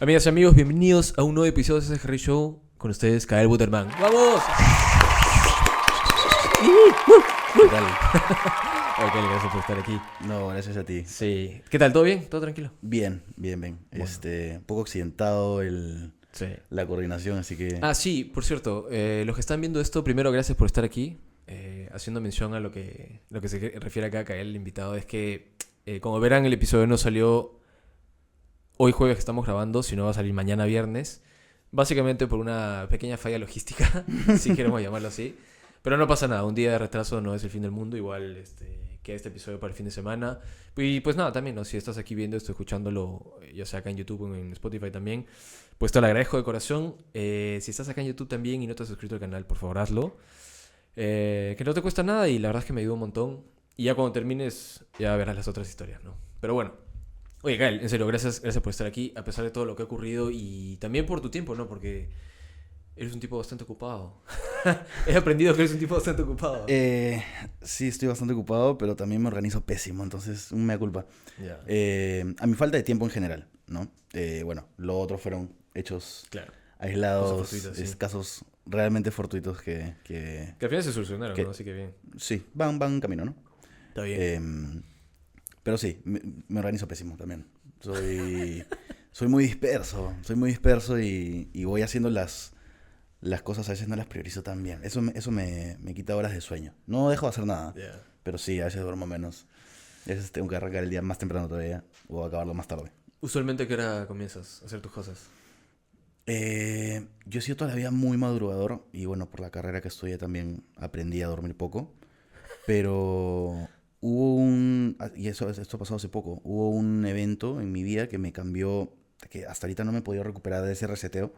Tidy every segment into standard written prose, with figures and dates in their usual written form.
Amigas y amigos, bienvenidos a un nuevo episodio de ese Harry Show. Con ustedes, Kael Butterman. ¡Vamos! ¿Qué tal? Ok, gracias por estar aquí. No, gracias a ti. Sí. ¿Qué tal? ¿Todo bien? ¿Todo tranquilo? Bien. Bueno. Un poco accidentado Sí. la coordinación, así que... Ah, sí, por cierto, los que están viendo esto, primero gracias por estar aquí. Haciendo mención a lo que se refiere acá a Kael, el invitado, es que, como verán, el episodio no salió hoy jueves que estamos grabando, sino va a salir mañana viernes. Básicamente por una pequeña falla logística, si queremos llamarlo así. Pero no pasa nada, un día de retraso no es el fin del mundo, igual queda este episodio para el fin de semana. Y pues nada, también, ¿no? Si estás aquí viendo esto, escuchándolo, ya sea acá en YouTube o en Spotify también, pues te lo agradezco de corazón. Si estás acá en YouTube también y no te has suscrito al canal, por favor hazlo. Que no te cuesta nada y la verdad es que me ayuda un montón. Y ya cuando termines, ya verás las otras historias, ¿no? Pero bueno. Oye, Gael, en serio, gracias por estar aquí, a pesar de todo lo que ha ocurrido y también por tu tiempo, ¿no? Porque eres un tipo bastante ocupado. He aprendido que eres un tipo bastante ocupado. Sí, estoy bastante ocupado, pero también me organizo pésimo, entonces un mea culpa. Ya, A mi falta de tiempo en general, ¿no? Bueno, lo otro fueron hechos claro. aislados, Cosas fortuitas, sí. casos realmente fortuitos Que al final se solucionaron, que ¿no? Así que bien. sí, van camino, ¿no? Está bien. Pero sí, me organizo pésimo también. Soy muy disperso y voy haciendo las cosas, a veces no las priorizo tan bien. Eso me quita horas de sueño. No dejo de hacer nada, Ya. pero sí, a veces duermo menos. A veces tengo que arrancar el día más temprano todavía o acabarlo más tarde. Usualmente, ¿a qué hora comienzas a hacer tus cosas? Yo he sido toda la vida muy madrugador y bueno, por la carrera que estudié también aprendí a dormir poco. Pero y esto ha pasado hace poco, hubo un evento en mi vida que me cambió, que hasta ahorita no me he podido recuperar de ese reseteo,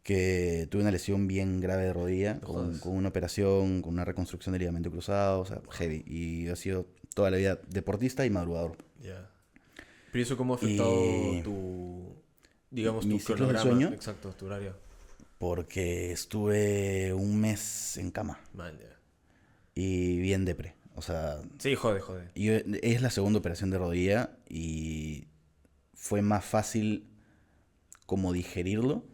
que tuve una lesión bien grave de rodilla, No con, jodas. con una operación, con una reconstrucción de ligamento cruzado, o sea, heavy. Y he sido toda la vida deportista y madrugador. Ya. ¿Pero eso cómo ha afectado Y digamos, tu mis ciclos del cronograma? sueño, Exacto, tu horario. porque estuve un mes en cama Man, ya. y bien depre. O sea, Sí, jode. es la segunda operación de rodilla y fue más fácil como digerirlo,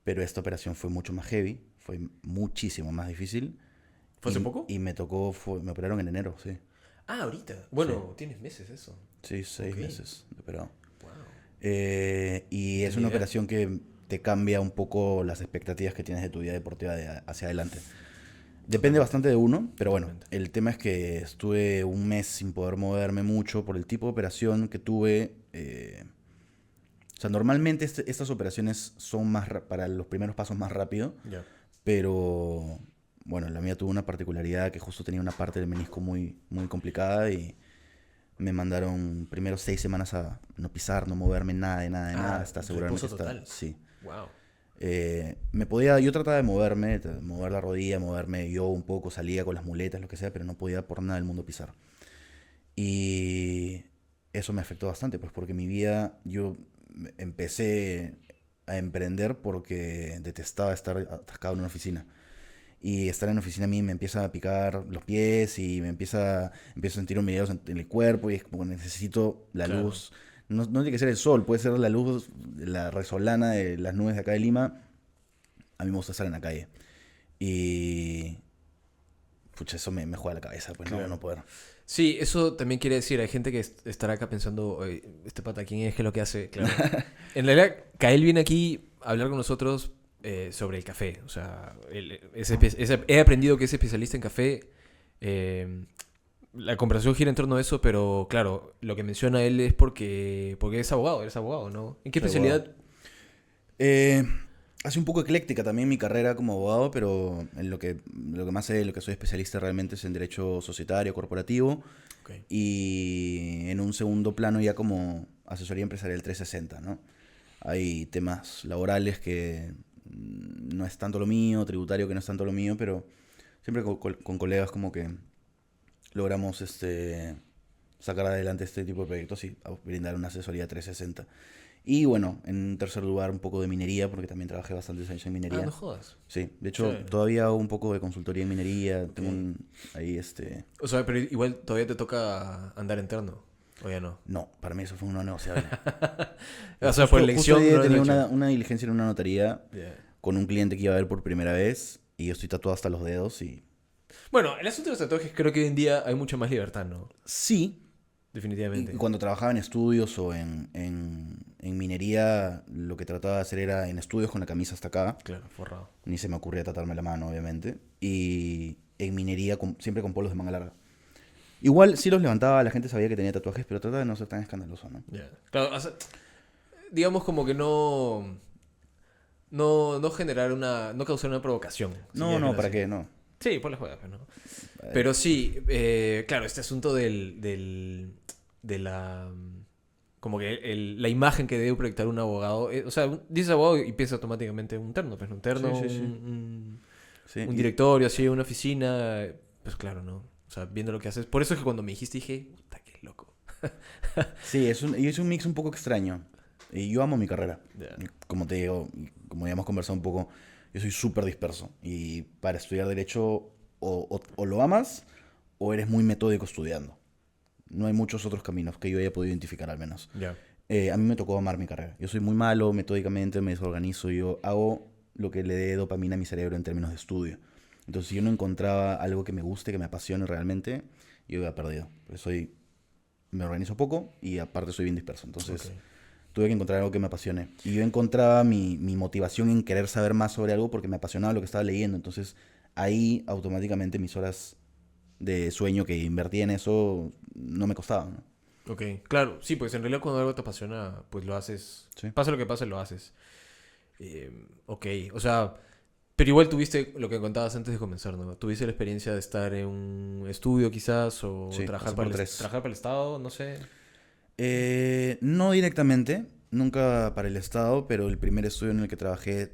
pero esta operación fue mucho más heavy, fue muchísimo más difícil. ¿Fue hace poco? Y me tocó, me operaron en enero, sí. Ah, ahorita. Sí, Bueno, tienes meses eso. sí, 6 Ok. meses de operado. Wow. Y es Tenía una idea. operación que te cambia un poco las expectativas que tienes de tu vida deportiva hacia adelante. Depende Totalmente. bastante de uno, pero bueno, Totalmente. el tema es que estuve un mes sin poder moverme mucho por el tipo de operación que tuve. O sea, normalmente estas operaciones son para los primeros pasos más rápido, Ya. pero bueno, la mía tuvo una particularidad que justo tenía una parte del menisco muy, muy complicada y me mandaron primero 6 semanas a no pisar, no moverme nada de nada, hasta asegurarme que reposo está... total. Sí. Wow. Yo trataba de mover la rodilla, moverme yo un poco, salía con las muletas, lo que sea, pero no podía por nada del mundo pisar. Y eso me afectó bastante, pues porque mi vida, yo empecé a emprender porque detestaba estar atascado en una oficina. Y estar en la oficina a mí me empieza a picar los pies y empiezo a sentir humedades en el cuerpo y es como que necesito la Claro. luz. No tiene que ser el sol, puede ser la luz, la resolana de las nubes de acá de Lima. A mí me gusta estar en la calle. Y pucha, eso me juega la cabeza, pues Claro. no poder. Sí, eso también quiere decir, hay gente que estará acá pensando, "Oye, este pata, ¿quién es? ¿Qué es lo que hace?" Claro. En realidad, Kael viene aquí a hablar con nosotros sobre el café. O sea, he aprendido que es especialista en café. La conversación gira en torno a eso, pero claro, lo que menciona él es porque es abogado, eres abogado, ¿no? ¿En qué Soy abogado. especialidad? Eh, Hace un poco ecléctica también mi carrera como abogado, pero en lo que más sé, lo que soy especialista realmente es en derecho societario, corporativo, Ok. y en un segundo plano ya como asesoría empresarial 360, ¿no? Hay temas laborales que no es tanto lo mío, tributario que no es tanto lo mío, pero siempre con colegas como que logramos sacar adelante este tipo de proyectos y brindar una asesoría 360. Y bueno, en tercer lugar un poco de minería, porque también trabajé bastantes años en Ah, minería. no jodas. Sí, de hecho Chévere. todavía hago un poco de consultoría en minería, Ok. tengo ahí O sea, pero igual todavía te toca andar interno. O ya no. No, para mí eso fue un no negociable. O sea, por elección. Justo hoy día No tenía lo he hecho. una diligencia en una notaría Yeah. con un cliente que iba a ver por primera vez y yo estoy tatuado hasta los dedos y... Bueno, el asunto de los tatuajes creo que hoy en día hay mucha más libertad, ¿no? Sí, y Definitivamente. cuando trabajaba en estudios o en minería, lo que trataba de hacer era en estudios con la camisa hasta acá. Claro, forrado. Ni se me ocurría tratarme la mano, obviamente. Y en minería siempre con polos de manga larga. Igual sí los levantaba, la gente sabía que tenía tatuajes, pero trataba de no ser tan escandaloso, ¿no? Yeah. Claro, o sea, digamos como que no generar una, no causar una provocación. si No, quieres no, verlo ¿para así. qué? No. Sí, por la juega, pues, ¿no? Pero sí, claro, este asunto de la, como que la imagen que debe proyectar un abogado, o sea, dices abogado y piensas automáticamente en un terno, pues, ¿no? Un terno, Sí, sí, sí. Sí, un y- directorio, así, una oficina, pues claro, ¿no? O sea, viendo lo que haces. Por eso es que cuando me dijiste dije, puta, qué loco. sí, y es un mix un poco extraño. Y yo amo mi carrera. Yeah. Y como te digo, y como ya hemos conversado un poco, yo soy súper disperso. Y para estudiar derecho o lo amas o eres muy metódico estudiando. No hay muchos otros caminos que yo haya podido identificar al menos. Ya. A mí me tocó amar mi carrera. Yo soy muy malo, metódicamente me desorganizo. Yo hago lo que le dé dopamina a mi cerebro en términos de estudio. Entonces, si yo no encontraba algo que me guste, que me apasione realmente, yo había perdido. Pues me organizo poco y aparte soy bien disperso. Entonces, Ok. tuve que encontrar algo que me apasione. Y yo encontraba mi motivación en querer saber más sobre algo porque me apasionaba lo que estaba leyendo. Entonces, ahí automáticamente mis horas de sueño que invertía en eso no me costaban, ¿no? Ok, claro, sí, pues en realidad cuando algo te apasiona, pues lo haces. Sí. Pase lo que pase, lo haces. Ok, o sea, pero igual tuviste lo que contabas antes de comenzar, ¿no? Tuviste la experiencia de estar en un estudio quizás o Sí, trabajar pasé por tres. trabajar para el Estado, no sé. No directamente, nunca para el Estado, pero el primer estudio en el que trabajé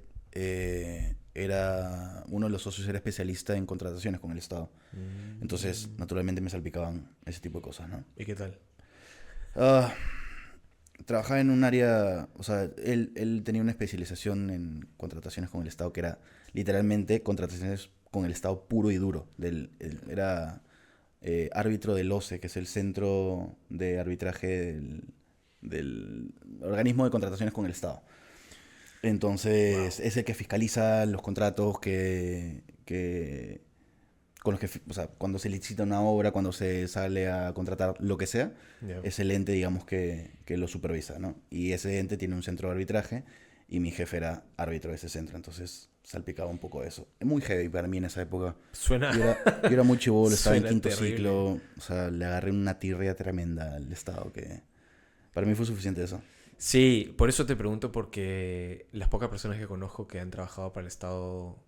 era uno de los socios era especialista en contrataciones con el Estado. Entonces, naturalmente me salpicaban ese tipo de cosas, ¿no? ¿Y qué tal? Ah, trabajaba en un área, o sea, él tenía una especialización en contrataciones con el Estado que era literalmente contrataciones con el Estado puro y duro. Era árbitro del OCE, que es el centro de arbitraje del organismo de contrataciones con el Estado. Entonces, Wow. es el que fiscaliza los contratos con los que, o sea, cuando se licita una obra, cuando se sale a contratar lo que sea, Ya. es el ente, digamos, que lo supervisa, ¿no? Y ese ente tiene un centro de arbitraje y mi jefe era árbitro de ese centro, entonces salpicaba un poco eso. Es muy heavy para mí en esa época. Suena, Yo era muy chibolo, estaba en suena quinto terrible. ciclo, o sea, le agarré una tirria tremenda al Estado que para mí fue suficiente eso. Sí, por eso te pregunto, porque las pocas personas que conozco que han trabajado para el Estado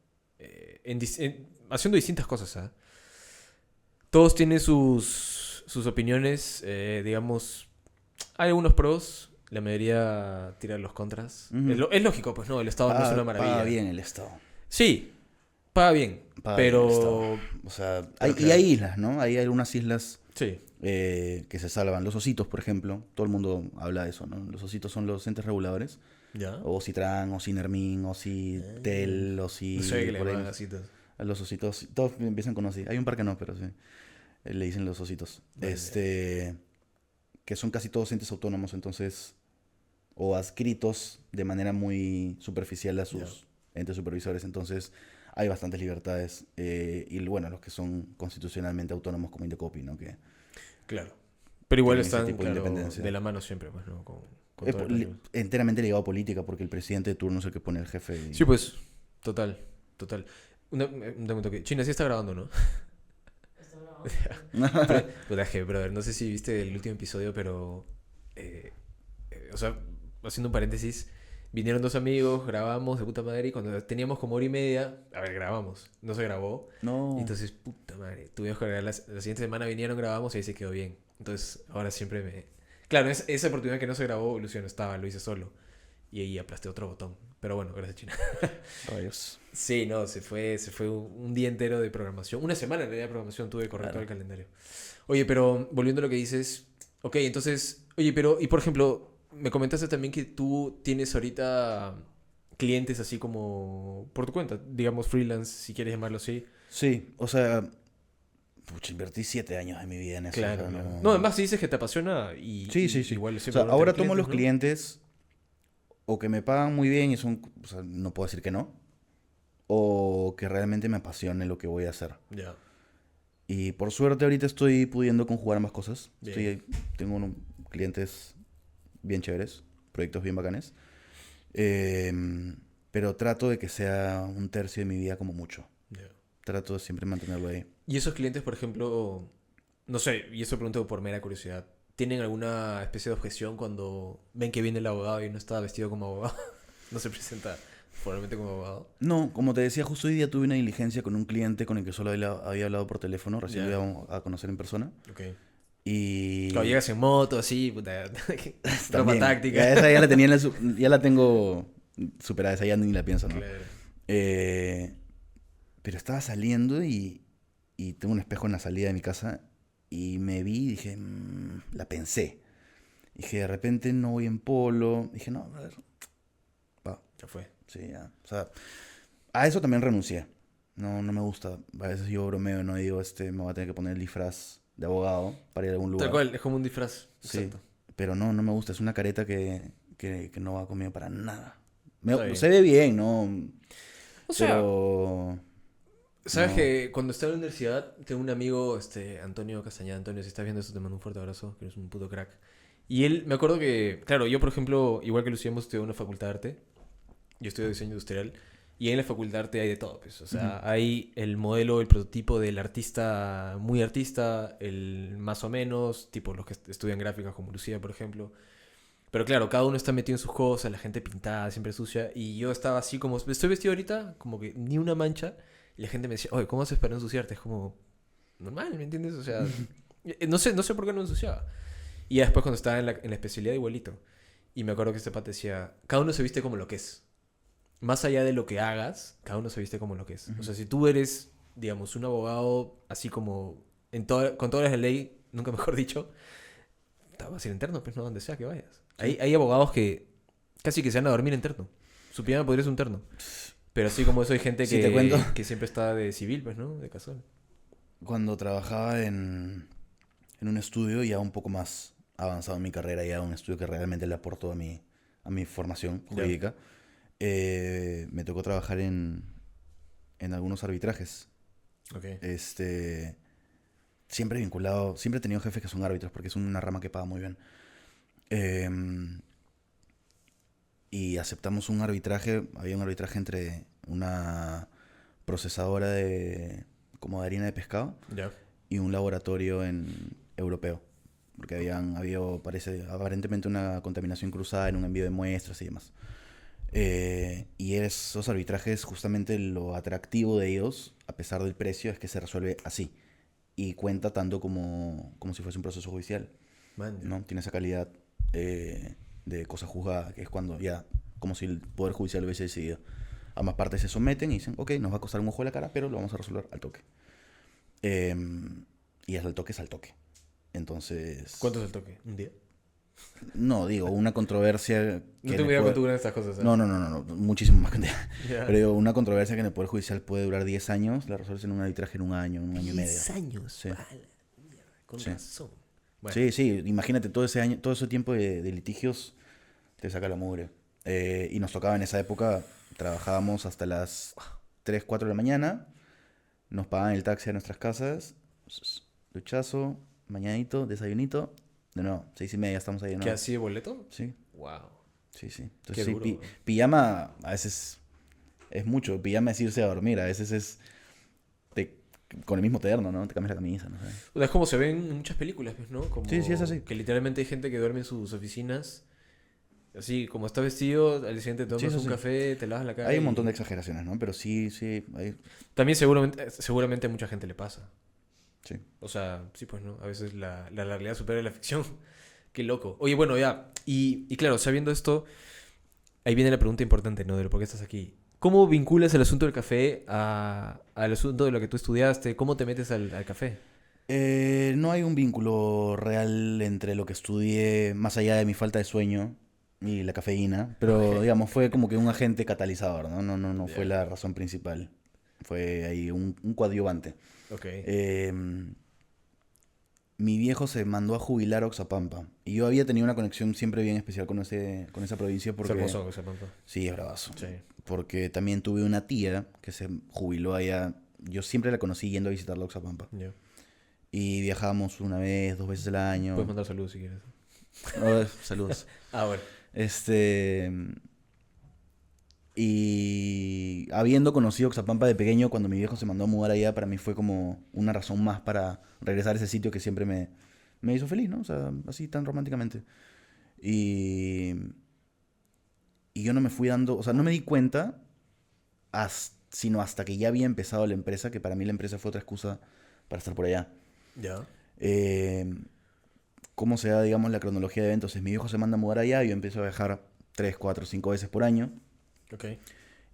haciendo distintas cosas, ¿ah? Todos tienen sus opiniones, digamos, hay algunos pros, la mayoría tira los contras. Ujú. Es lógico, pues no, el Estado no es una maravilla. Paga bien el Estado. Sí, paga bien, Paga bien el Estado. pero... O sea, pero y claro. hay islas, ¿no? Hay algunas islas Sí, que se salvan. Los ositos, por ejemplo. Todo el mundo habla de eso, ¿no? Los ositos son los entes reguladores. ya. Ocitran, Ocinermin, Ocitel, Oci... No sé qué le por ahí. llaman gasitos. A los ositos. Todos empiezan con Oci. Hay un par que no, pero sí. Le dicen los ositos. Vale. Que son casi todos entes autónomos, entonces... O adscritos de manera muy superficial a sus entes supervisores. Entonces... Hay bastantes libertades. Y bueno, los que son constitucionalmente autónomos como Indecopi, ¿no? Que Claro. Pero igual tienen ese están, tipo de claro, independencia. de la mano siempre, pues, ¿no? Con Es todo el régimen. enteramente ligado a política, porque el presidente de turno es el que pone el jefe. Sí, pues, total, total. Un momento que China sí está grabando, ¿no? Puta, que, brother, no sé si viste el último episodio, pero... o sea, haciendo un paréntesis, vinieron dos amigos, grabamos de puta madre y cuando teníamos como hora y media, a ver, grabamos, no se grabó. No. Entonces, puta madre, tuvimos que grabar la siguiente semana, vinieron, grabamos y ahí se quedó bien. Entonces, ahora siempre me... Claro, esa oportunidad que no se grabó, Lucio no estaba, lo hice solo. Y ahí aplasté otro botón. Pero bueno, gracias China. Rayos. Sí, no, se fue un día entero de programación. Una semana en realidad de programación tuve que correr todo el calendario. Oye, pero volviendo a lo que dices. Ok, entonces, oye, pero, y por ejemplo, me comentaste también que tú tienes ahorita clientes así como por tu cuenta, digamos freelance, si quieres llamarlo así. Sí, o sea, pucha, invertí 7 años de mi vida en eso. Claro, O sea, claro. no... No, además si dices que te apasiona Sí, sí, sí. igual O siempre sea, van a ahora tener tomo los ¿no? clientes o que me pagan muy bien y son, o sea, no puedo decir que no, o que realmente me apasione lo que voy a hacer. Ya, Y por suerte ahorita estoy pudiendo conjugar ambas cosas. bien. Tengo clientes bien chéveres, proyectos bien bacanes. Pero trato de que sea un tercio de mi vida como mucho. Ya. Trato de siempre mantenerlo ahí. Y esos clientes, por ejemplo, no sé, y eso pregunto por mera curiosidad, ¿tienen alguna especie de objeción cuando ven que viene el abogado y no está vestido como abogado? No se presenta formalmente como abogado. No, como te decía, justo hoy día tuve una diligencia con un cliente con el que solo había hablado por teléfono. Recién Ya. lo íbamos a conocer en persona. Ok. Claro, Y llegas en moto, así, puta, ropa también, táctica. esa ya la tenía ya la tengo superada, esa ya ni la pienso, ¿no? Claro. Eh, pero estaba saliendo y tengo un espejo en la salida de mi casa y me vi y dije, la pensé. Dije, de repente no voy en polo. Dije, no, a ver, va, Ya fue. sí, ya. O sea, a eso también renuncié. No, no me gusta. A veces yo bromeo, no digo, me voy a tener que poner el disfraz de abogado para ir a algún Tal lugar. cual, es como un disfraz. Sí, Exacto. pero no, no me gusta. Es una careta que no va conmigo para nada. Está bien. Se ve bien, ¿no? O sea, Pero sabes no. que cuando estaba en la universidad, tengo un amigo, Antonio Castañeda. Antonio, si estás viendo esto, te mando un fuerte abrazo, que eres un puto crack. Y él, me acuerdo que, claro, yo, por ejemplo, igual que Lucía, hemos estudiado en una facultad de arte. Yo estudio diseño industrial. Y en la facultad de arte hay de todo, pues. O sea, Ujú. hay el modelo, el prototipo del artista, muy artista, el más o menos, tipo los que estudian gráficas como Lucía, por ejemplo. Pero claro, cada uno está metido en sus cosas, la gente pintada, siempre sucia. Y yo estaba así como, estoy vestido ahorita, como que ni una mancha. Y la gente me decía, oye, ¿cómo haces para no ensuciarte? Es como, normal, ¿me entiendes? O sea, no sé por qué no ensuciaba. Y ya después cuando estaba en la especialidad, igualito. Y me acuerdo que este pata decía, cada uno se viste como lo que es. Más allá de lo que hagas, cada uno se viste como lo que es. O Ujú. sea, si tú eres, digamos, un abogado así como con todas las de ley, nunca mejor dicho, vas a ir interno, pues no, donde sea que vayas. Sí. Hay abogados que casi que se van a dormir interno. Su pijama podría ser un terno. Pero así como eso hay gente Si te cuento, que siempre está de civil, pues, ¿no? De casual. cuando trabajaba en un estudio ya un poco más avanzado en mi carrera, ya un estudio que realmente le aportó a mi formación Ya. jurídica, me tocó trabajar en algunos arbitrajes. Ok. Este, siempre vinculado, siempre he tenido jefes que son árbitros porque es una rama que paga muy bien. Em, y aceptamos un arbitraje, había un arbitraje entre una procesadora como de harina de pescado Ya. y un laboratorio europeo, porque parece, aparentemente una contaminación cruzada en un envío de muestras y demás. Y esos arbitrajes, justamente lo atractivo de ellos, a pesar del precio, es que se resuelve así y cuenta tanto como si fuese un proceso judicial, Man, ya. ¿no? Tiene esa calidad de cosa juzgada, que es cuando ya, como si el Poder Judicial hubiese decidido. Ambas partes se someten y dicen, ok, nos va a costar un ojo de la cara, pero lo vamos a resolver al toque. Y es al toque, es al toque. Entonces, ¿Cuánto es el toque? ¿Un día? no, digo, una controversia No que en tengo el idea poder... cuánto duran estas cosas, No, ¿eh? no, no, no, no, muchísimo más que... Ya. Pero digo, una controversia que en el Poder Judicial puede durar 10 años, la resuelves en un arbitraje en un año y medio. 10 años. Sí. Ala, mierda, con Sí. razón. Bueno, Sí, sí, imagínate todo ese año, todo ese tiempo de litigios, te saca la mugre. Y nos tocaba en esa época, trabajábamos hasta las 3 4 de la mañana, nos pagaban el taxi a nuestras casas, duchazo, mañanito, desayunito, de nuevo, 6:30 estamos ahí de ¿qué nuevo. así de boleto? Sí, Wow. sí, sí. Qué Entonces sí, duro, weón. pijama a veces es mucho, pijama es irse a dormir, a veces te- con el mismo terno, ¿no? Te cambias la camisa, no sé. O sea, es como se ven en muchas películas, pues, ¿no? Sí, sí, es Como así. que literalmente hay gente que duerme en sus oficinas. Así, como está vestido, al día siguiente te Sí, es tomas un así. café, te lavas la cara Hay un montón de y... exageraciones, ¿no? Pero sí, sí, También seguramente a mucha gente le pasa. sí. O sea, sí, pues, ¿no? A veces la realidad supera la ficción. Qué loco. Oye, bueno, ya. Y claro, sabiendo esto, ahí viene la pregunta importante, ¿no? De por qué estás aquí. ¿Cómo vinculas el asunto del café al asunto de lo que tú estudiaste? ¿Cómo te metes al café? No hay un vínculo real entre lo que estudié, más allá de mi falta de sueño y la cafeína, pero Ok. digamos, fue como que un agente catalizador, ¿no? No fue Ya. la razón principal. Fue ahí un coadyuvante. Ok. Mi viejo se mandó a jubilar a Oxapampa. Y yo había tenido una conexión siempre bien especial con esa provincia Es porque... hermoso ese pampa. Sí, es bravazo. Sí. Porque también tuve una tía que se jubiló allá. Yo siempre la conocí yendo a visitarla a Oxapampa. Ya. Y viajábamos una vez, 2 veces al año. Puedes mandar saludos si quieres. Oh, saludos. Ah, bueno. Este... Y habiendo conocido Oxapampa de pequeño, cuando mi viejo se mandó a mudar allá, para mí fue como una razón más para regresar a ese sitio que siempre me hizo feliz, ¿no? O sea, así tan románticamente. Y, y yo no me fui dando, o sea, no me di cuenta sino hasta que ya había empezado la empresa, que para mí la empresa fue otra excusa para estar por allá. Ya. Eh, ¿Cómo se da, digamos, la cronología de eventos? Es mi viejo se manda a mudar allá, yo empiezo a viajar 3, 4, 5 veces por año. Ok.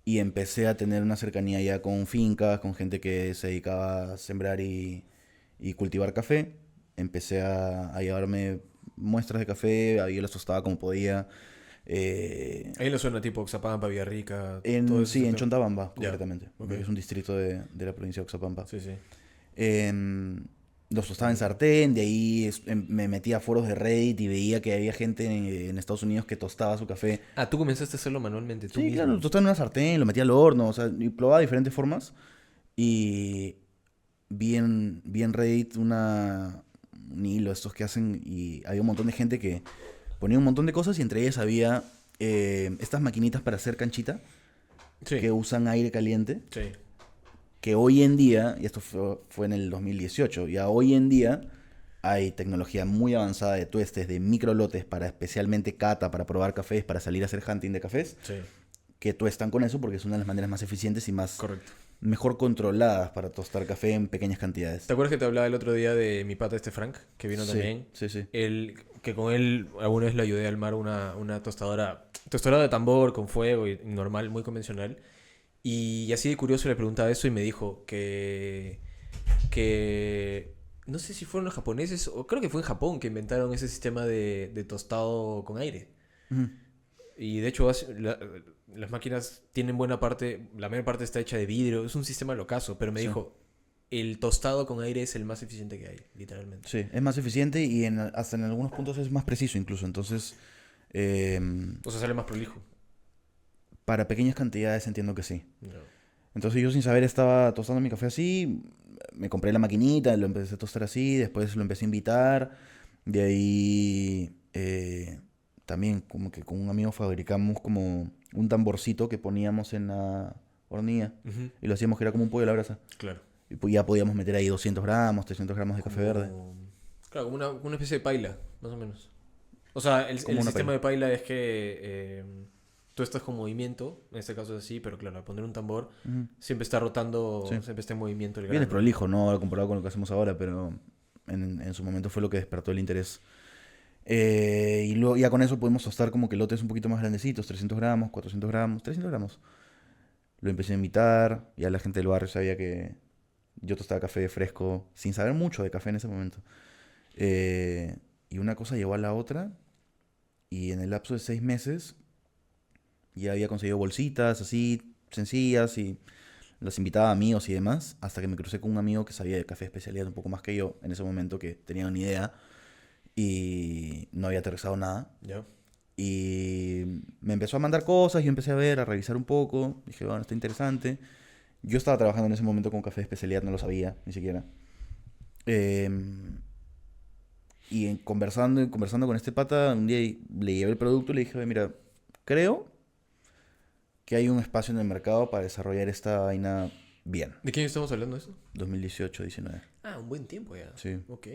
Y empecé a tener una cercanía ya con fincas, con gente que se dedicaba a sembrar y cultivar café. Empecé a llevarme muestras de café, yo las tostaba como podía. Ahí le suena tipo Oxapampa, Villarrica, todo eso. Sí, en sector. Chontabamba, Ya. concretamente. Ok. Es un distrito de la provincia de Oxapampa. Sí, sí. Los tostaba en sartén, de ahí me metía a foros de Reddit y veía que había gente en Estados Unidos que tostaba su café. Ah, tú comenzaste a hacerlo manualmente, tú Sí, mismo. claro, lo tostaba en una sartén, lo metía al horno, o sea, y probaba diferentes formas. Y vi en Reddit un hilo, estos que hacen, y había un montón de gente que ponía un montón de cosas y entre ellas había estas maquinitas para hacer canchita Sí. que usan aire caliente, Sí. que hoy en día, y esto fue en el 2018, ya hoy en día hay tecnología muy avanzada de tuestes, de microlotes para especialmente cata, para probar cafés, para salir a hacer hunting de cafés, Sí. que tuestan con eso porque es una de las maneras más eficientes y más Correcto. mejor controladas para tostar café en pequeñas cantidades. ¿Te acuerdas que te hablaba el otro día de mi pata Frank, que vino Sí, también? sí, sí. Que con él alguna vez le ayudé a armar una tostadora de tambor con fuego y normal, muy convencional. Y así de curioso le preguntaba eso y me dijo que no sé si fueron los japoneses o creo que fue en Japón que inventaron ese sistema de tostado con aire. Ujú. Y de hecho las máquinas tienen buena parte, la mayor parte está hecha de vidrio, es un sistema locazo, pero me Sí. dijo, el tostado con aire es el más eficiente que hay, literalmente. Sí, es más eficiente y hasta en algunos puntos es más preciso incluso. Entonces, O sea, sale más prolijo. para pequeñas cantidades entiendo que sí. No. Entonces yo sin saber estaba tostando mi café así, me compré la maquinita, lo empecé a tostar así, después lo empecé a invitar, de ahí también como que con un amigo fabricamos como un tamborcito que poníamos en la hornilla Ujú. y lo hacíamos que era como un pollo a la brasa. Claro. Y pues ya podíamos meter ahí 200 gramos, 300 gramos de café verde. Claro, como una especie de paila, más o menos. O sea, el Como una sistema paila. de paila es que tú estás con movimiento, en este caso es así, pero claro, al poner un tambor, Ujú. siempre está rotando, Sí. siempre está en movimiento el Bien grano. prolijo, ¿no? Ahora comparado con lo que hacemos ahora, pero en su momento fue lo que despertó el interés. Y luego ya con eso podemos tostar como que lotes un poquito más grandecitos, 300 gramos, 400 gramos, 300 gramos. Lo empecé a invitar, ya la gente del barrio sabía que yo tostaba café fresco, sin saber mucho de café en ese momento. Y una cosa llevó a la otra, y en el lapso de 6 meses ya había conseguido bolsitas así, sencillas, y las invitaba a amigos y demás, hasta que me crucé con un amigo que sabía de café de especialidad un poco más que yo, en ese momento que tenía una idea, y no había aterrizado nada. ¿Ya? Y me empezó a mandar cosas, yo empecé a ver, a revisar un poco, dije, bueno, está interesante. Yo estaba trabajando en ese momento con café de especialidad, no lo sabía, ni siquiera. Y conversando con este pata, un día le llevé el producto y le dije, "Oye, mira, creo que hay un espacio en el mercado para desarrollar esta vaina bien. ¿De quién estamos hablando de eso? 2018-19. Ah, un buen tiempo ya. Sí. Ok.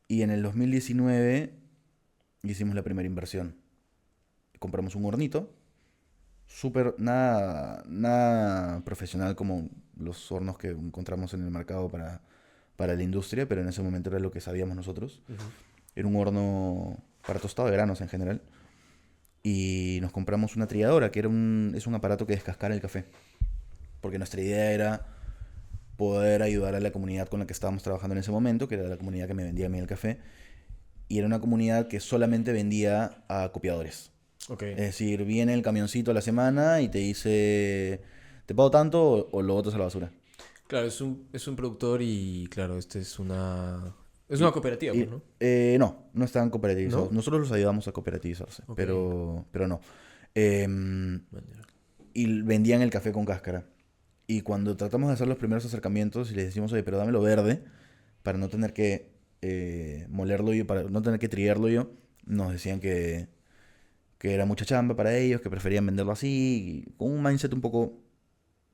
Y en el 2019 hicimos la primera inversión. Compramos un hornito, súper, nada profesional como los hornos que encontramos en el mercado para la industria, pero en ese momento era lo que sabíamos nosotros. Ujú. Era un horno para tostado de granos en general. Y nos compramos una trilladora, que es un aparato que descascara el café. Porque nuestra idea era poder ayudar a la comunidad con la que estábamos trabajando en ese momento, que era la comunidad que me vendía a mí el café. Y era una comunidad que solamente vendía a copiadores. Ok. Es decir, viene el camioncito a la semana y te dice, te pago tanto o lo botas a la basura. Claro, es un productor y, claro, es una cooperativa, Y, pues, ¿no? no están cooperativizados. ¿No? Nosotros los ayudamos a cooperativizarse, Ok. pero no. Em, Mañana. y vendían el café con cáscara. Y cuando tratamos de hacer los primeros acercamientos y les decimos, oye, pero dámelo verde, para no tener que molerlo yo, para no tener que trillarlo yo, nos decían que era mucha chamba para ellos, que preferían venderlo así, y con un mindset un poco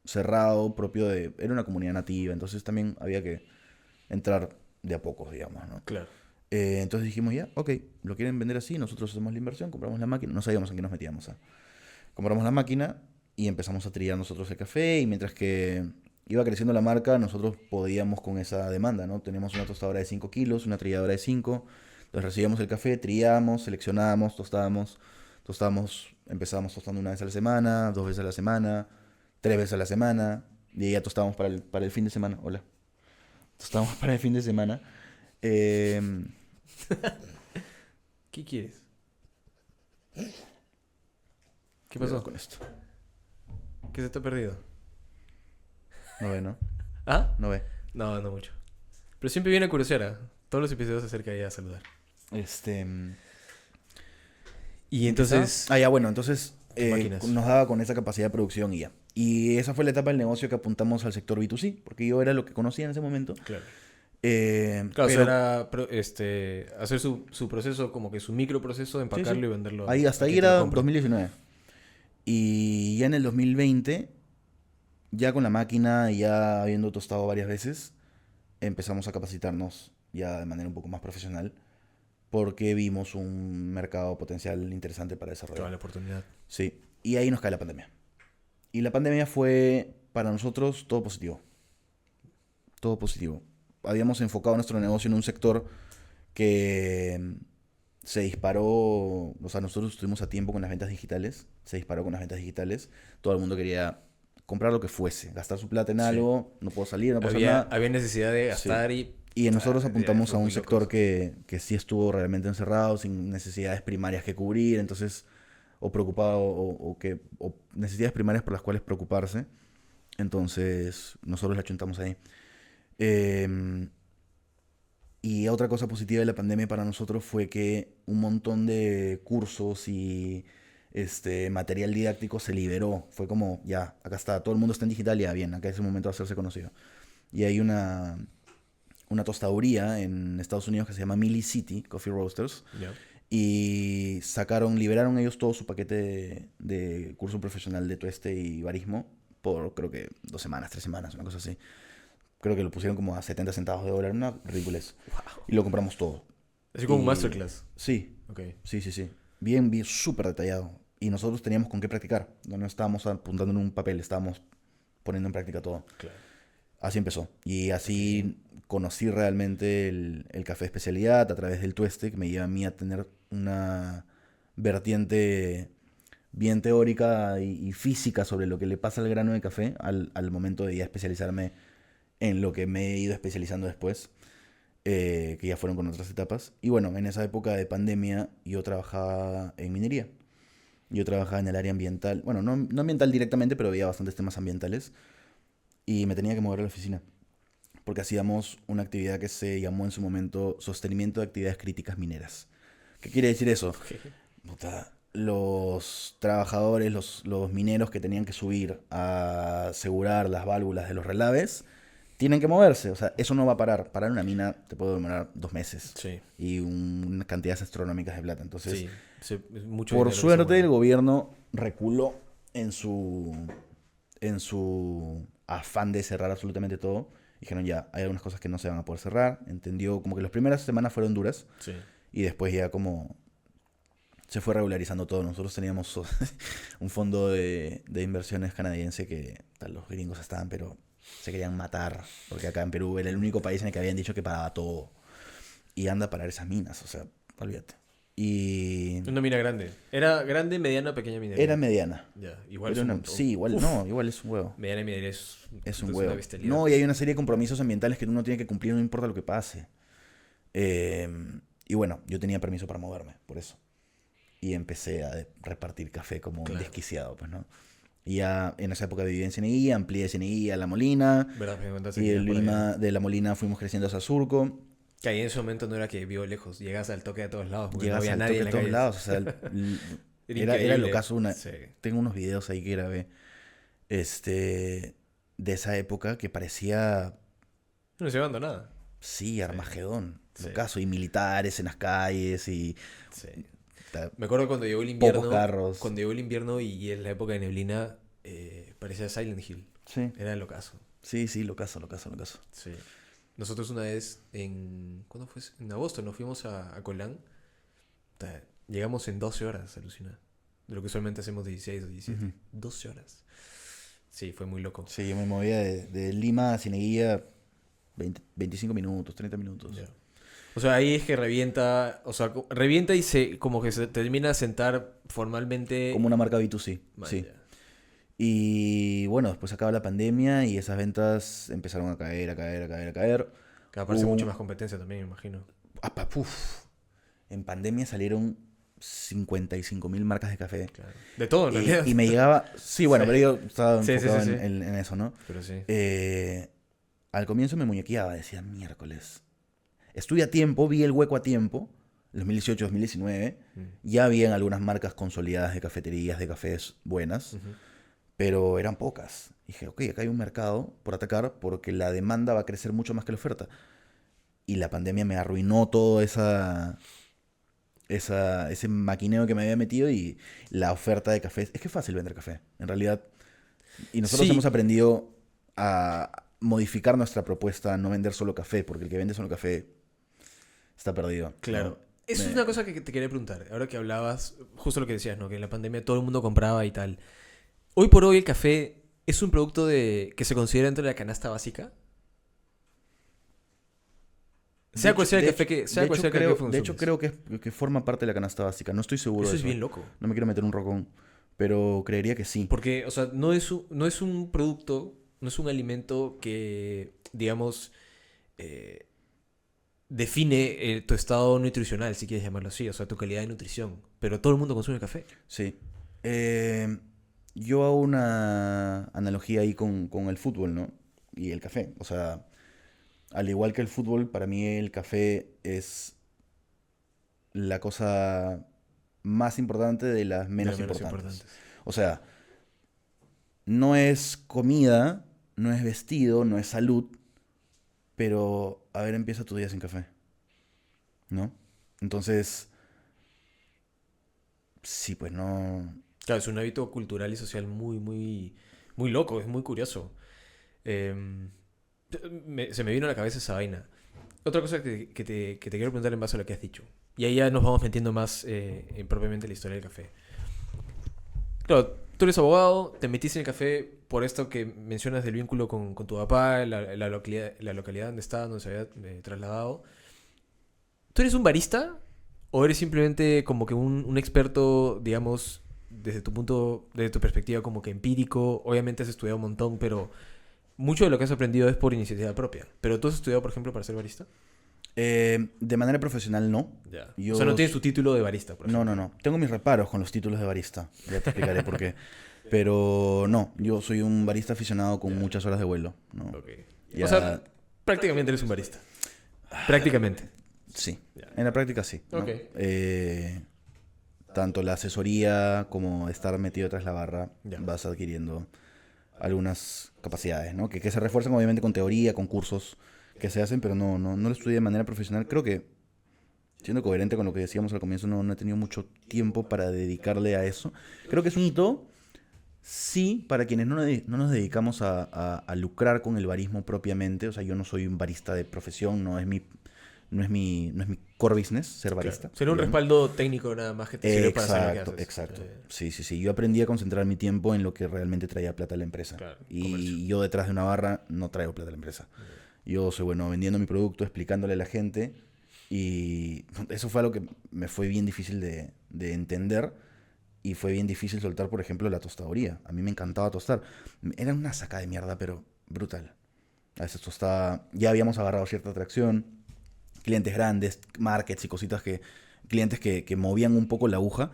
cerrado, propio de... Era una comunidad nativa, entonces también había que entrar de a pocos, digamos, ¿no? Claro. Entonces dijimos, ya, ok, lo quieren vender así, nosotros hacemos la inversión, compramos la máquina, no sabíamos en qué nos metíamos. Compramos la máquina y empezamos a trillar nosotros el café y mientras que iba creciendo la marca, nosotros podíamos con esa demanda, ¿no? Teníamos una tostadora de 5 kilos, una trilladora de 5, entonces recibíamos el café, trillamos, seleccionábamos, tostábamos, empezábamos tostando una vez a la semana, 2 veces a la semana, 3 veces a la semana, y ya tostábamos para el fin de semana, hola, tostábamos para el fin de semana. Eh, ¿Qué quieres? ¿Qué Cuidado pasó? con esto. ¿Qué se te ha perdido? No ve, ¿no? ¿Ah? No ve. No, no mucho. Pero siempre viene a curiosear. Todos los episodios se acerca ella a saludar. Este... Y ¿Empezaba? entonces, Ah, ya, bueno, entonces máquinas. nos daba con esa capacidad de producción y ya. Y esa fue la etapa del negocio que apuntamos al sector B2C, porque yo era lo que conocía en ese momento. Claro. Claro, o sea, Pero era hacer su proceso, como que su microproceso, sí, sí. empacarlo y venderlo Ahí, a hasta ahí quien te lo era compre. 2019. Y ya en el 2020, ya con la máquina, ya habiendo tostado varias veces, empezamos a capacitarnos ya de manera un poco más profesional, porque vimos un mercado potencial interesante para Toda desarrollar. la oportunidad. Sí, y ahí nos cae la pandemia. Y la pandemia fue para nosotros todo positivo. Todo positivo. Habíamos enfocado nuestro negocio en un sector que se disparó, o sea, nosotros estuvimos a tiempo con las ventas digitales, se disparó con las ventas digitales, todo el mundo quería comprar lo que fuese, gastar su plata en Sí. algo, no puedo salir, no puedo hacer Había, nada. había necesidad de Sí. gastar y... Y nosotros apuntamos a fuimos un muy sector locos. que sí estuvo realmente encerrado, sin necesidades primarias que cubrir, entonces, o preocupado, o necesidades primarias por las cuales preocuparse. Entonces, nosotros la chuntamos ahí. Eh, y otra cosa positiva de la pandemia para nosotros fue que un montón de cursos y material didáctico se liberó. Fue como, ya, acá está, todo el mundo está en digital, ya bien, acá es el momento de hacerse conocido. Y hay una tostaduría en Estados Unidos que se llama Millie City Coffee Roasters. Ya. Y liberaron ellos todo su paquete de curso profesional de tueste y barismo por creo que 2 semanas, 3 semanas, una cosa así. Creo que lo pusieron como a 70 centavos de dólar, una ridiculez. Wow. Y lo compramos todo. Así como un Y masterclass. sí, Ok. sí, sí, sí. Bien, bien, súper detallado. Y nosotros teníamos con qué practicar. No estábamos apuntando en un papel, estábamos poniendo en práctica todo. Claro. Así empezó. Y Ok. así conocí realmente el café de especialidad a través del tueste, que me lleva a mí a tener una vertiente bien teórica y física sobre lo que le pasa al grano de café al momento de ya especializarme en lo que me he ido especializando después, que ya fueron con otras etapas. Y bueno, en esa época de pandemia yo trabajaba en minería. Yo trabajaba en el área ambiental, bueno, no ambiental directamente, pero había bastantes temas ambientales y me tenía que mover a la oficina porque hacíamos una actividad que se llamó en su momento sostenimiento de actividades críticas mineras. ¿Qué quiere decir eso? Ok. Puta, los trabajadores, los mineros que tenían que subir a asegurar las válvulas de los relaves, tienen que moverse. O sea, eso no va a parar. Parar una mina te puede demorar 2 meses Sí. y unas cantidades astronómicas de plata. Entonces, Sí. Es mucho por dinero que se suerte, el mueve. gobierno reculó en su afán de cerrar absolutamente todo. Dijeron ya, hay algunas cosas que no se van a poder cerrar. Entendió como que las primeras semanas fueron duras Sí. y después ya como se fue regularizando todo. Nosotros teníamos un fondo de inversiones canadiense que los gringos estaban, pero se querían matar, porque acá en Perú era el único país en el que habían dicho que pagaba todo. Y anda a parar esas minas, o sea, olvídate. Y Una mina grande. ¿Era grande, mediana, pequeña minería? era mediana. Ya. Igual Era es un una, montón. sí, igual, Uf. no, igual es un huevo. Mediana y minería es, Es un una huevo. bestialidad. No, y hay una serie de compromisos ambientales que uno tiene que cumplir, no importa lo que pase. Eh, y bueno, yo tenía permiso para moverme, por eso. Y empecé a repartir café como un Claro. desquiciado, pues, ¿no? Y ya en esa época vivía en Cieneguilla, amplié de Cieneguilla a La Molina. ¿Verdad? Me contaste Y que de ibas por allá. Lima, de La Molina fuimos creciendo hacia Surco. Que ahí en ese momento no era que vivo lejos, llegas al toque de todos lados porque no Llegas había al nadie toque en de la todos calle. lados. O sea, Era era el increíble. ocaso. Sí. Tengo unos videos ahí que grabé este, de esa época que parecía, No se llevando nada. sí, Sí, Armagedón. sí, Ocaso. Y militares en las calles y sí. ta- Me acuerdo cuando llegó el pocos invierno, carros. cuando llegó el invierno y es la época de neblina, parecía Silent Hill. Sí, Era el ocaso. sí, sí, lo caso. Sí. Nosotros una vez ¿cuándo fue? En agosto nos fuimos a Colán. Llegamos en 12 horas, alucina. De lo que usualmente hacemos 16 o 17. Ujú. 12 horas. Sí, fue muy loco. Sí, yo me movía de Lima a Cieneguilla 25 minutos, 30 minutos. Ya. O sea, ahí es que revienta, o sea, revienta y se como que se termina de sentar formalmente. Como una marca B2C, Man, sí. ya. Y bueno, después acaba la pandemia y esas ventas empezaron a caer, a caer, a caer, a caer. Que aparece mucho Hubo- más competencia también, me imagino. Puf. En pandemia salieron 55.000 marcas de café. Claro. De todo, en realidad. Y me llegaba... Sí, bueno, Sí. pero yo estaba Sí, sí, enfocado sí, en, sí. en eso, ¿no? Pero sí. Al comienzo me muñequeaba, decía, miércoles. Estuve a tiempo, vi el hueco a tiempo, 2018, 2019. Ya habían algunas marcas consolidadas de cafeterías, de cafés buenas, Ujú. pero eran pocas. Dije, ok, acá hay un mercado por atacar porque la demanda va a crecer mucho más que la oferta. Y la pandemia me arruinó todo ese maquineo que me había metido y la oferta de cafés. Es que es fácil vender café, en realidad. Y nosotros Sí, hemos aprendido a modificar nuestra propuesta, a no vender solo café, porque el que vende solo café está perdido. claro. ¿no? Eso es Me- una cosa que te quería preguntar. Ahora que hablabas, justo lo que decías, ¿no? Que en la pandemia todo el mundo compraba y tal. Hoy por hoy el café es un producto que se considera dentro de la canasta básica. Sea cual sea el café que, sea cual sea el café que de hecho, consumes. creo que forma parte de la canasta básica. No estoy seguro Eso de es eso. bien loco. No me quiero meter un rocón, pero creería que sí. Porque, o sea, no es un producto, no es un alimento que, digamos, eh, define tu estado nutricional, si quieres llamarlo así, o sea, tu calidad de nutrición. Pero todo el mundo consume café. Sí. Eh, yo hago una analogía ahí con el fútbol, ¿no? Y el café. O sea, al igual que el fútbol, para mí el café es la cosa más importante de las De menos los menos importantes. importantes. O sea, no es comida, no es vestido, no es salud, pero a ver, empieza tu día sin café, ¿no? Entonces, sí, pues no... Claro, es un hábito cultural y social muy, muy, muy loco, es muy curioso. Em, se me vino a la cabeza esa vaina. Otra cosa que te quiero preguntar en base a lo que has dicho. Y ahí ya nos vamos metiendo más propiamente en la historia del café. Claro, tú eres abogado, te metiste en el café por esto que mencionas del vínculo con tu papá, la localidad donde estaba, donde se había trasladado. ¿Tú eres un barista o eres simplemente como que un experto, digamos, desde tu perspectiva como que empírico? Obviamente has estudiado un montón, pero mucho de lo que has aprendido es por iniciativa propia. ¿Pero tú has estudiado, por ejemplo, para ser barista? de manera profesional, no. Ya. Yo O sea, no tienes s- tu título de barista, por No, ejemplo. no, no. Tengo mis reparos con los títulos de barista. Ya te explicaré por qué. Pero no, yo soy un barista aficionado con Ya. muchas horas de vuelo, ¿no? Ok. Ya, O sea, prácticamente eres un barista. Prácticamente. sí. Ya. En la práctica sí, ¿no? Ok. Tanto la asesoría como estar metido tras la barra, Ya. vas adquiriendo algunas capacidades, ¿no? Que se refuerzan obviamente con teoría, con cursos que se hacen, pero no lo estudié de manera profesional. Creo que, siendo coherente con lo que decíamos al comienzo, no he tenido mucho tiempo para dedicarle a eso. Creo que es un hito, sí, para quienes no nos dedicamos a lucrar con el barismo propiamente. O sea, yo no soy un barista de profesión, no es mi core business ser barista. Claro. Sería un digamos. respaldo técnico nada más que te sirve para hacer lo que Exacto, haces. exacto. Sí, sí, sí. Yo aprendí a concentrar mi tiempo en lo que realmente traía plata a la empresa. Claro, Y comercio. yo detrás de una barra no traigo plata a la empresa. Yo soy bueno vendiendo mi producto, explicándole a la gente. Y eso fue algo que me fue bien difícil de entender. Y fue bien difícil soltar, por ejemplo, la tostadoría. A mí me encantaba tostar. Era una saca de mierda, pero brutal. A veces tostaba... Ya habíamos agarrado cierta atracción. Clientes grandes, markets y cositas clientes que movían un poco la aguja.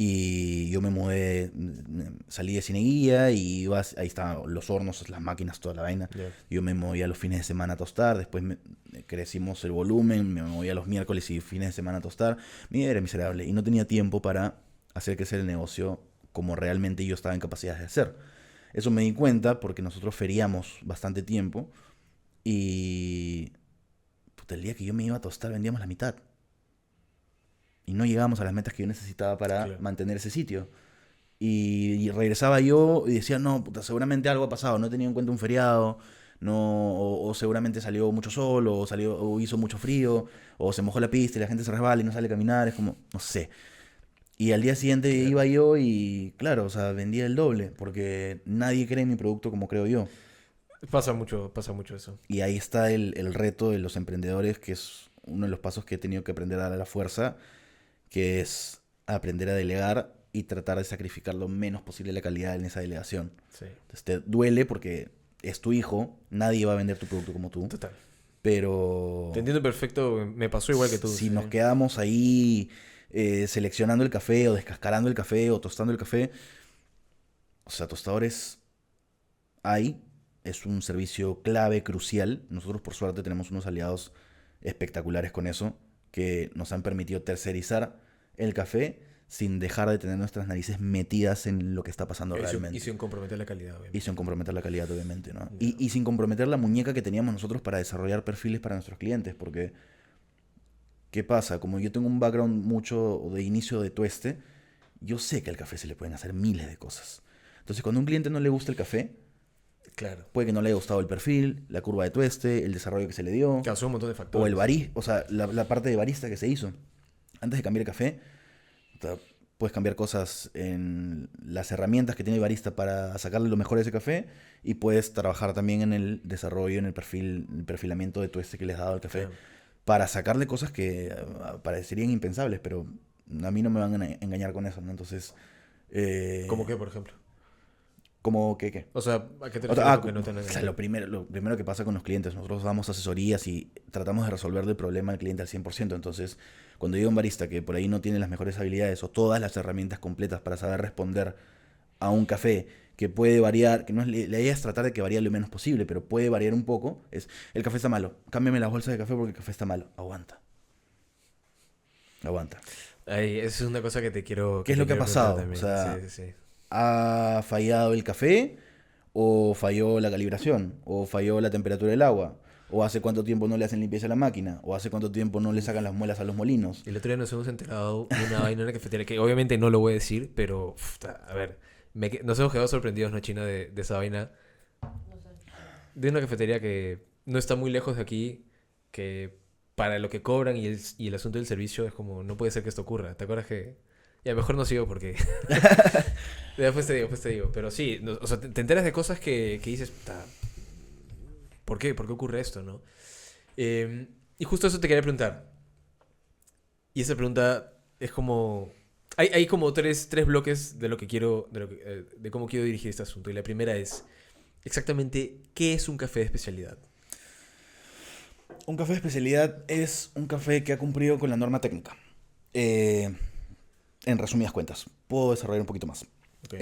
Y yo me mudé, salí de Cineguía y ahí estaban los hornos, las máquinas, toda la vaina. Ya. Yo me movía los fines de semana a tostar, después crecimos el volumen, me movía los miércoles y fines de semana a tostar. Mi vida era miserable y no tenía tiempo para hacer crecer el negocio como realmente yo estaba en capacidad de hacer. Eso me di cuenta porque nosotros feriamos bastante tiempo y puta, el día que yo me iba a tostar vendíamos la mitad. Y no llegábamos a las metas que yo necesitaba para Claro. mantener ese sitio. Y regresaba yo y decía, no, puta, seguramente algo ha pasado, no he tenido en cuenta un feriado, no, o seguramente salió mucho sol, o hizo mucho frío, o se mojó la pista y la gente se resbala y no sale a caminar, es como, no sé. Y al día siguiente Claro. iba yo y, claro, o sea, vendía el doble, porque nadie cree en mi producto como creo yo. Pasa mucho eso. Y ahí está el reto de los emprendedores, que es uno de los pasos que he tenido que aprender a dar a la fuerza, que es aprender a delegar y tratar de sacrificar lo menos posible la calidad en esa delegación. Sí, Entonces te duele porque es tu hijo, nadie va a vender tu producto como tú, total. pero Te entiendo perfecto, me pasó igual que tú. si Sí. nos quedamos ahí seleccionando el café o descascarando el café o tostando el café, o sea, tostadores hay, es un servicio clave, crucial. Nosotros por suerte tenemos unos aliados espectaculares con eso, que nos han permitido tercerizar el café sin dejar de tener nuestras narices metidas en lo que está pasando Y realmente. sin comprometer la calidad, Y obviamente. sin comprometer la calidad, obviamente, ¿no? Ya. Y sin comprometer la muñeca que teníamos nosotros para desarrollar perfiles para nuestros clientes, porque ¿qué pasa? Como yo tengo un background mucho de inicio de tueste, yo sé que al café se le pueden hacer miles de cosas. Entonces, cuando a un cliente no le gusta el café, Claro. puede que no le haya gustado el perfil, la curva de tueste, el desarrollo que se le dio, Causó un montón de o factores. el barista, o sea, la parte de barista que se hizo. Antes de cambiar el café, puedes cambiar cosas en las herramientas que tiene el barista para sacarle lo mejor de ese café y puedes trabajar también en el desarrollo, en el perfilamiento de tueste que les has dado al café Claro. para sacarle cosas que parecerían impensables, pero a mí no me van a engañar con eso, ¿no? Entonces, ¿Cómo qué, por ejemplo? ¿cómo que qué? O sea, ¿a qué te O sea, refieres con que no te o sea, lo primero que pasa con los clientes, nosotros damos asesorías y tratamos de resolverle el problema al cliente al 100%. Entonces, cuando llega un barista que por ahí no tiene las mejores habilidades o todas las herramientas completas para saber responder a un café que puede variar, que no es, la idea es tratar de que varíe lo menos posible, pero puede variar un poco, es, el café está malo, cámbiame las bolsas de café porque el café está malo. Aguanta. Aguanta. Ay, esa es una cosa que te quiero ¿Qué es te lo que ha quiero preguntar pasado? O también. sea, Sí, sí, sí. ¿ha fallado el café? ¿O falló la calibración? ¿O falló la temperatura del agua? ¿O hace cuánto tiempo no le hacen limpieza a la máquina? ¿O hace cuánto tiempo no le sacan las muelas a los molinos? El otro día nos hemos enterado de una vaina en la cafetería que obviamente no lo voy a decir, pero uf, a ver, nos hemos quedado sorprendidos, ¿no, China, de esa vaina? De una cafetería que no está muy lejos de aquí, que para lo que cobran y el asunto del servicio es como, no puede ser que esto ocurra. ¿Te acuerdas que...? Ya, mejor no sigo porque... después te digo. Pero sí, o sea, te enteras de cosas que dices, "Ta, ¿por qué? ¿Por qué ocurre esto, no? Y justo eso te quería preguntar. Y esa pregunta es como... Hay como tres bloques de lo que quiero... de cómo quiero dirigir este asunto. Y la primera es, exactamente, ¿qué es un café de especialidad? Un café de especialidad es un café que ha cumplido con la norma técnica. En resumidas cuentas, puedo desarrollar un poquito más. Ok.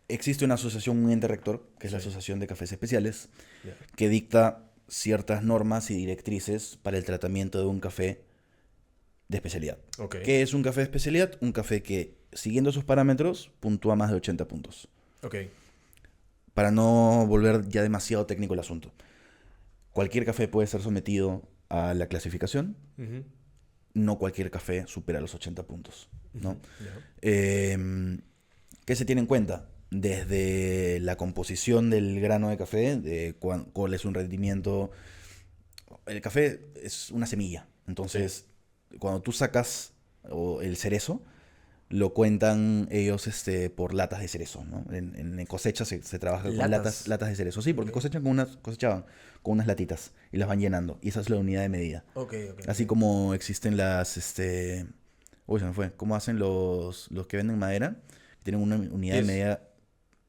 Existe una asociación, un ente rector, que es la Sí. Asociación de Cafés Especiales, Ya. que dicta ciertas normas y directrices para el tratamiento de un café de especialidad. Ok. ¿Qué es un café de especialidad? Un café que, siguiendo sus parámetros, puntúa más de 80 puntos. Ok. Para no volver ya demasiado técnico el asunto. Cualquier café puede ser sometido a la clasificación. Ujú. No cualquier café supera los 80 puntos, ¿no? Ya. ¿Qué se tiene en cuenta? Desde la composición del grano de café, de cuál es su rendimiento. El café es una semilla. Entonces, cuando tú sacas el cerezo, lo cuentan ellos por latas de cerezo, ¿no? En cosecha se trabaja con ¿Latas? latas de cerezo. Sí, porque Ok. cosechaban con unas latitas y las van llenando. Y esa es la unidad de medida. Ok. Así como existen las, uy, se me fue. ¿Cómo hacen los que venden madera? Tienen una unidad de Yes. medida...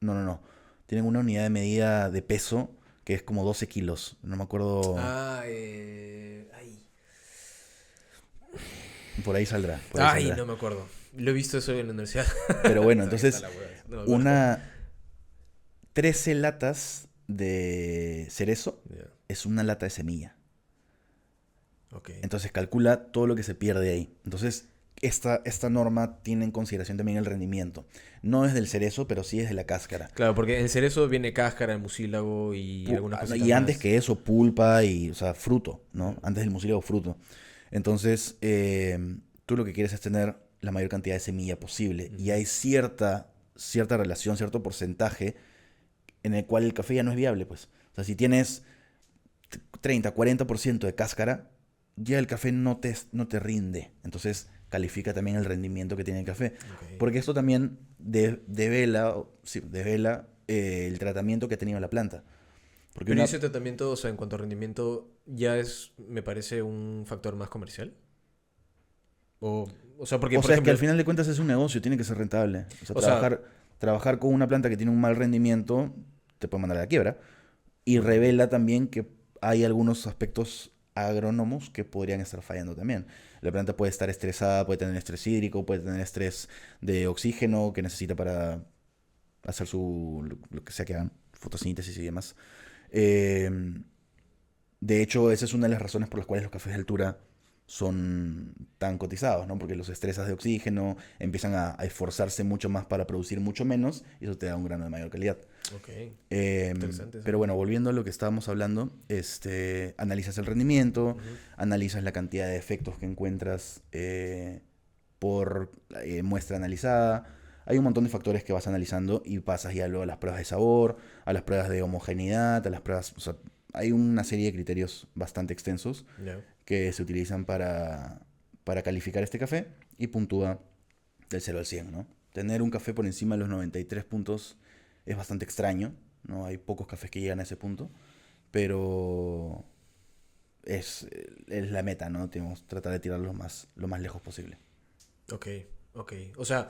No. Tienen una unidad de medida de peso que es como 12 kilos. No me acuerdo... Ay. Por ahí saldrá. Ay, no me acuerdo. Lo he visto eso en la universidad. Pero bueno, ¿Sabes qué entonces, tal la hueva? No me acuerdo. una 13 latas de cerezo Ya, es una lata de semilla. ok. Entonces calcula todo lo que se pierde ahí. Entonces, esta norma tiene en consideración también el rendimiento. No es del cerezo, pero sí es de la cáscara. Claro, porque en cerezo viene cáscara, el mucílago y algunas No, cositas y antes más. que eso, pulpa y, o sea, fruto, ¿no? Ya, Antes del mucílago, fruto. Entonces, tú lo que quieres es tener la mayor cantidad de semilla posible. Y ujú. hay cierta relación, cierto porcentaje en el cual el café ya no es viable, pues. O sea, si tienes 30, 40% de cáscara, ya el café no te rinde. Entonces, califica también el rendimiento que tiene el café. Ok. Porque esto también devela el tratamiento que ha tenido la planta. Porque Pero ¿y una, ese tratamiento, o sea, en cuanto a rendimiento, ya es, me parece, un factor más comercial? O sea, porque, o por sea, es que al ejemplo, final de cuentas es un negocio, tiene que ser rentable. O sea, o sea, trabajar con una planta que tiene un mal rendimiento te puede mandar a la quiebra. Y mm, revela también que hay algunos aspectos agrónomos que podrían estar fallando también. La planta puede estar estresada, puede tener estrés hídrico, puede tener estrés de oxígeno que necesita para hacer lo que sea que hagan, fotosíntesis y demás. Eh, de hecho, esa es una de las razones por las cuales los cafés de altura son tan cotizados, ¿no? Porque los estresas de oxígeno empiezan a esforzarse mucho más para producir mucho menos y eso te da un grano de mayor calidad. ok, Eh, interesante eso. pero bueno, volviendo a lo que estábamos hablando, analizas el rendimiento, Ujú. analizas la cantidad de efectos que encuentras por muestra analizada. Hay un montón de factores que vas analizando y pasas ya luego a las pruebas de sabor, a las pruebas de homogeneidad, a las pruebas... O sea, hay una serie de criterios bastante extensos Ya, que se utilizan para calificar este café y puntúa del 0 al 100, ¿no? Tener un café por encima de los 93 puntos es bastante extraño, ¿no? Hay pocos cafés que llegan a ese punto, pero es la meta, ¿no? Tenemos que tratar de tirarlo lo más lejos posible. ok, ok. O sea,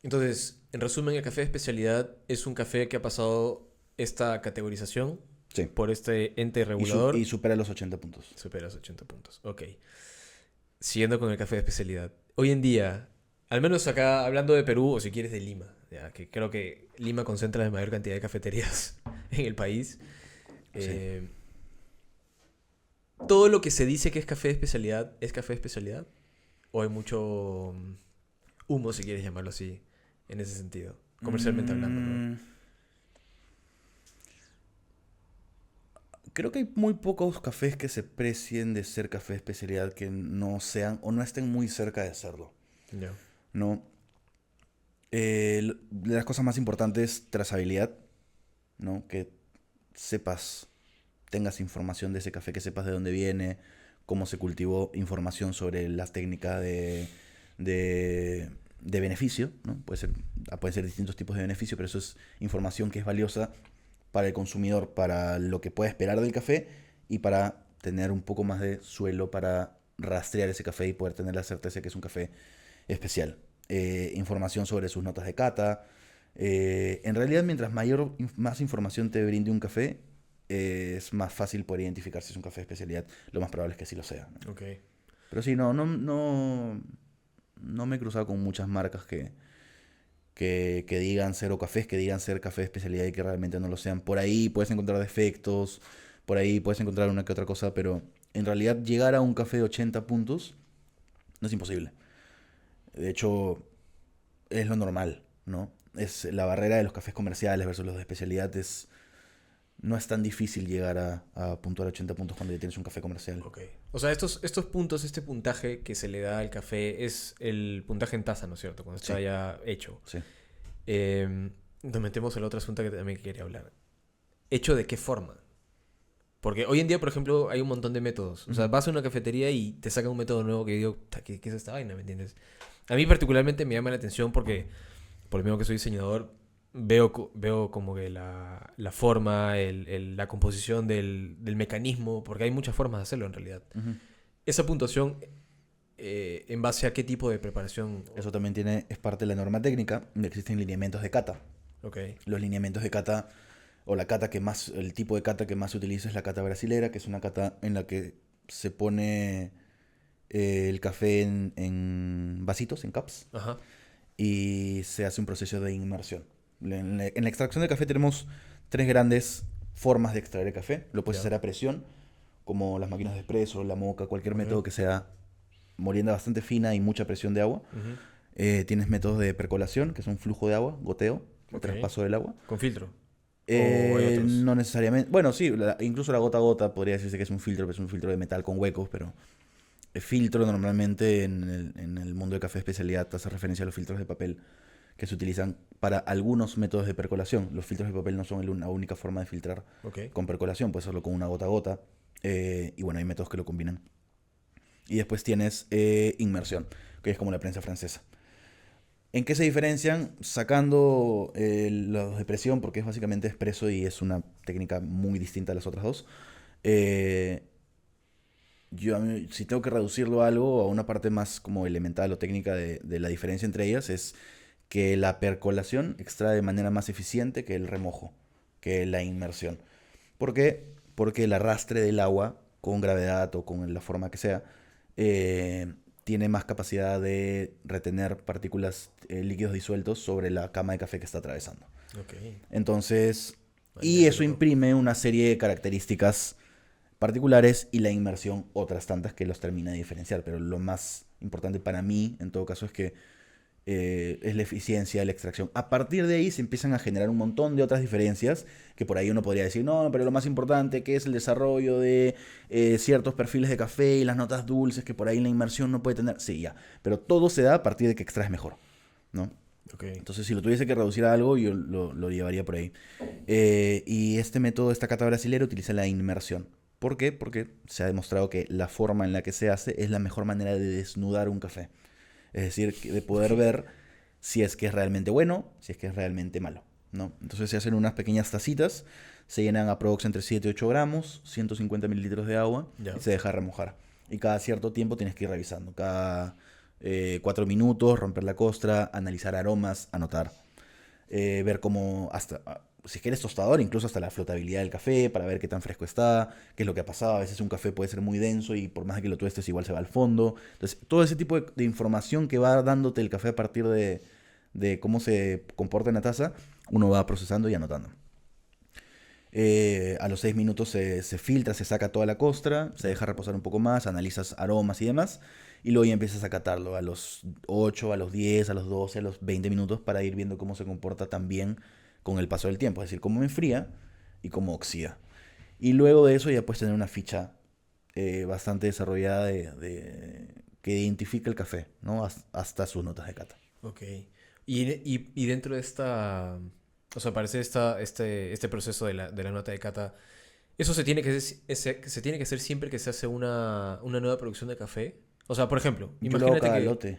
entonces, en resumen, el café de especialidad es un café que ha pasado esta categorización Sí. por este ente Y regulador. supera los 80 puntos. Superas 80 puntos. Ok. Siguiendo con el café de especialidad. Hoy en día, al menos acá hablando de Perú o si quieres de Lima, ya que creo que Lima concentra la mayor cantidad de cafeterías en el país. Sí. eh, ¿Todo lo que se dice que es café de especialidad? ¿O hay mucho humo, si quieres llamarlo así, en ese sentido? Comercialmente hablando, ¿no? Mm, creo que hay muy pocos cafés que se precien de ser café de especialidad que no sean o no estén muy cerca de serlo, Ya. ¿no? De las cosas más importantes, trazabilidad, ¿no? Que sepas, tengas información de ese café, que sepas de dónde viene, cómo se cultivó, información sobre las técnicas de beneficio, ¿no? Pueden ser distintos tipos de beneficio, pero eso es información que es valiosa para el consumidor, para lo que puede esperar del café y para tener un poco más de suelo para rastrear ese café y poder tener la certeza de que es un café especial. Información sobre sus notas de cata. En realidad, mientras más información te brinde un café, es más fácil poder identificar si es un café de especialidad. Lo más probable es que sí lo sea, ¿no? Ok. Pero sí, no me he cruzado con muchas marcas que digan cero cafés, que digan ser café de especialidad y que realmente no lo sean. Por ahí puedes encontrar defectos, por ahí puedes encontrar una que otra cosa, pero en realidad llegar a un café de 80 puntos no es imposible. De hecho, es lo normal, ¿no? Es la barrera de los cafés comerciales versus los de especialidad no es tan difícil llegar a puntuar 80 puntos cuando ya tienes un café comercial. Ok. O sea, estos puntos, este puntaje que se le da al café es el puntaje en taza, ¿no es cierto? Cuando está Sí, ya hecho. sí. Nos metemos en el otro asunto que también quería hablar. ¿Hecho de qué forma? Porque hoy en día, por ejemplo, hay un montón de métodos. O sea, Ujú. vas a una cafetería y te sacan un método nuevo que digo, "Ta, ¿qué es esta vaina? ¿Me entiendes?" A mí particularmente me llama la atención porque, por lo mismo que soy diseñador, veo como que la forma, la composición del mecanismo, porque hay muchas formas de hacerlo en realidad. Ujú. Esa puntuación, ¿en base a qué tipo de preparación? Eso también es parte de la norma técnica. Existen lineamientos de cata. Ok, Los lineamientos de cata, o el tipo de cata que más se utiliza es la cata brasilera, que es una cata en la que se pone el café en vasitos, en cups, Ajá. y se hace un proceso de inmersión. En la extracción de café tenemos tres grandes formas de extraer el café. Lo puedes Ya. hacer a presión, como las máquinas de espresso, la moca, cualquier Ok. método que sea molienda bastante fina y mucha presión de agua. Ujú. Tienes métodos de percolación, que es un flujo de agua, goteo, Ok. traspaso del agua. ¿Con filtro? ¿O hay otros? No necesariamente. Bueno, sí, incluso la gota a gota podría decirse que es un filtro, pero es un filtro de metal con huecos, pero el filtro normalmente en el mundo de café especialidad hace referencia a los filtros de papel que se utilizan para algunos métodos de percolación. Los filtros de papel no son la única forma de filtrar Ok. con percolación, puedes hacerlo con una gota a gota. Y bueno, hay métodos que lo combinan. Y después tienes inmersión, que es como la prensa francesa. ¿En qué se diferencian? Sacando los de presión, porque es básicamente expreso y es una técnica muy distinta a las otras dos. Eh, si tengo que reducirlo a algo, a una parte más como elemental o técnica de la diferencia entre ellas, es que la percolación extrae de manera más eficiente que el remojo, que la inmersión. ¿Por qué? Porque el arrastre del agua, con gravedad o con la forma que sea, tiene más capacidad de retener partículas, líquidos disueltos sobre la cama de café que está atravesando. Ok. Entonces, y Vaya, qué eso loco. imprime una serie de características particulares y la inmersión otras tantas que los termina de diferenciar. Pero lo más importante para mí, en todo caso, es que es la eficiencia de la extracción. A partir de ahí se empiezan a generar un montón de otras diferencias que por ahí uno podría decir, no, pero lo más importante que es el desarrollo de ciertos perfiles de café y las notas dulces que por ahí la inmersión no puede tener. Sí, ya, pero todo se da a partir de que extraes mejor, ¿no? Ok. Entonces, si lo tuviese que reducir a algo, yo lo llevaría por ahí. Y este método, esta cata brasilera, utiliza la inmersión. ¿Por qué? Porque se ha demostrado que la forma en la que se hace es la mejor manera de desnudar un café. Es decir, de poder Ok. ver si es que es realmente bueno, si es que es realmente malo, ¿no? Entonces se hacen unas pequeñas tacitas, se llenan aprox entre 7 y 8 gramos, 150 mililitros de agua y Ya. se deja remojar. Y cada cierto tiempo tienes que ir revisando. Cada 4 minutos, romper la costra, analizar aromas, anotar. Ver cómo hasta, si quieres tostador, incluso hasta la flotabilidad del café, para ver qué tan fresco está, qué es lo que ha pasado. A veces un café puede ser muy denso y por más de que lo tuestes igual se va al fondo. Entonces, todo ese tipo de información que va dándote el café a partir de cómo se comporta en la taza, uno va procesando y anotando. A los 6 minutos se filtra, se saca toda la costra, se Ya. deja reposar un poco más, analizas aromas y demás, y luego ya empiezas a catarlo a los 8, a los 10, a los 12, a los 20 minutos para ir viendo cómo se comporta también con el paso del tiempo, es decir, cómo enfría y cómo oxida. Y luego de eso ya puedes tener una ficha bastante desarrollada que identifica el café, ¿no? Hasta sus notas de cata. Ok. Y dentro de esta, o sea, parece este proceso de la nota de cata, ¿eso se tiene que hacer, se tiene que hacer siempre que se hace una nueva producción de café? O sea, por ejemplo, Yo lo hago imagínate cada que, lote.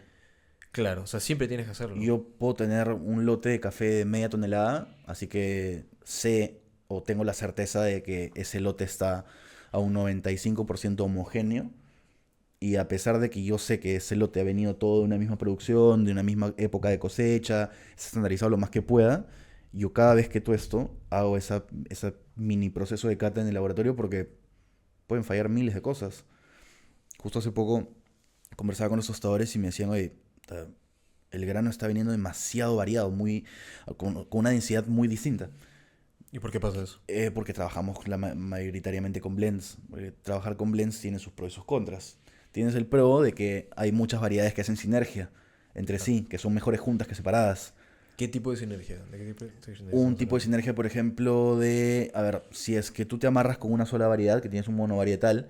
claro, o sea, siempre tienes que hacerlo. Yo puedo tener un lote de café de media tonelada, así que sé o tengo la certeza de que ese lote está a un 95% homogéneo. Y a pesar de que yo sé que ese lote ha venido todo de una misma producción, de una misma época de cosecha, es estandarizado lo más que pueda, yo cada vez que tuesto hago esa mini proceso de cata en el laboratorio porque pueden fallar miles de cosas. Justo hace poco conversaba con los tostadores y me decían, oye, el grano está viniendo demasiado variado, con una densidad muy distinta. ¿Y por qué pasa eso? Porque trabajamos mayoritariamente con blends. Trabajar con blends tiene sus pros y sus contras. Tienes el pro de que hay muchas variedades que hacen sinergia entre Ah, sí, que son mejores juntas que separadas. ¿qué tipo de sinergia? ¿De qué tipo de sinergia Un estamos tipo de hablando? sinergia, por ejemplo, a ver, si es que tú te amarras con una sola variedad, que tienes un monovarietal,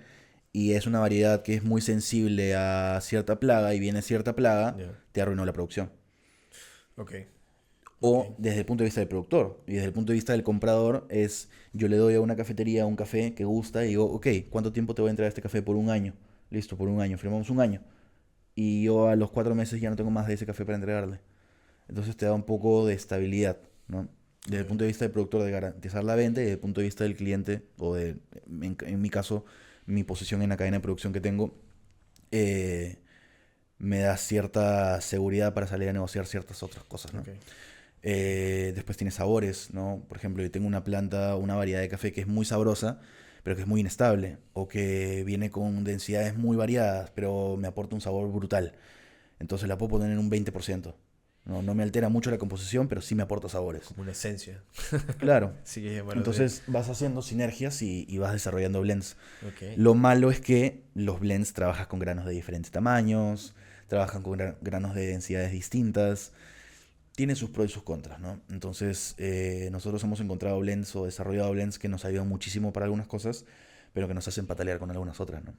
y es una variedad que es muy sensible a cierta plaga y viene cierta plaga, Ya. te arruinó la producción. Ok. Ok. O desde el punto de vista del productor y desde el punto de vista del comprador es, yo le doy a una cafetería un café que gusta y digo, ok, ¿cuánto tiempo te voy a entregar este café por un año? Listo, por un año, firmamos un año. Y yo a los 4 meses ya no tengo más de ese café para entregarle. Entonces te da un poco de estabilidad, ¿no? Desde Ok. el punto de vista del productor de garantizar la venta y desde el punto de vista del cliente, en mi caso, mi posición en la cadena de producción que tengo, eh, me da cierta seguridad para salir a negociar ciertas otras cosas, ¿no? Ok. Después tiene sabores, ¿no? Por ejemplo, yo tengo una planta, una variedad de café que es muy sabrosa, pero que es muy inestable, o que viene con densidades muy variadas, pero me aporta un sabor brutal. Entonces la puedo poner en un 20%. No me altera mucho la composición, pero sí me aporta sabores. Como una esencia. Claro. Sí, bueno, Entonces vas haciendo sinergias y vas desarrollando blends. ok. Lo malo es que los blends trabajas con granos de diferentes tamaños, trabajan con granos de densidades distintas. Tiene sus pros y sus contras, ¿no? Entonces, nosotros hemos encontrado blends o desarrollado blends que nos ayudan muchísimo para algunas cosas, pero que nos hacen patalear con algunas otras, ¿no?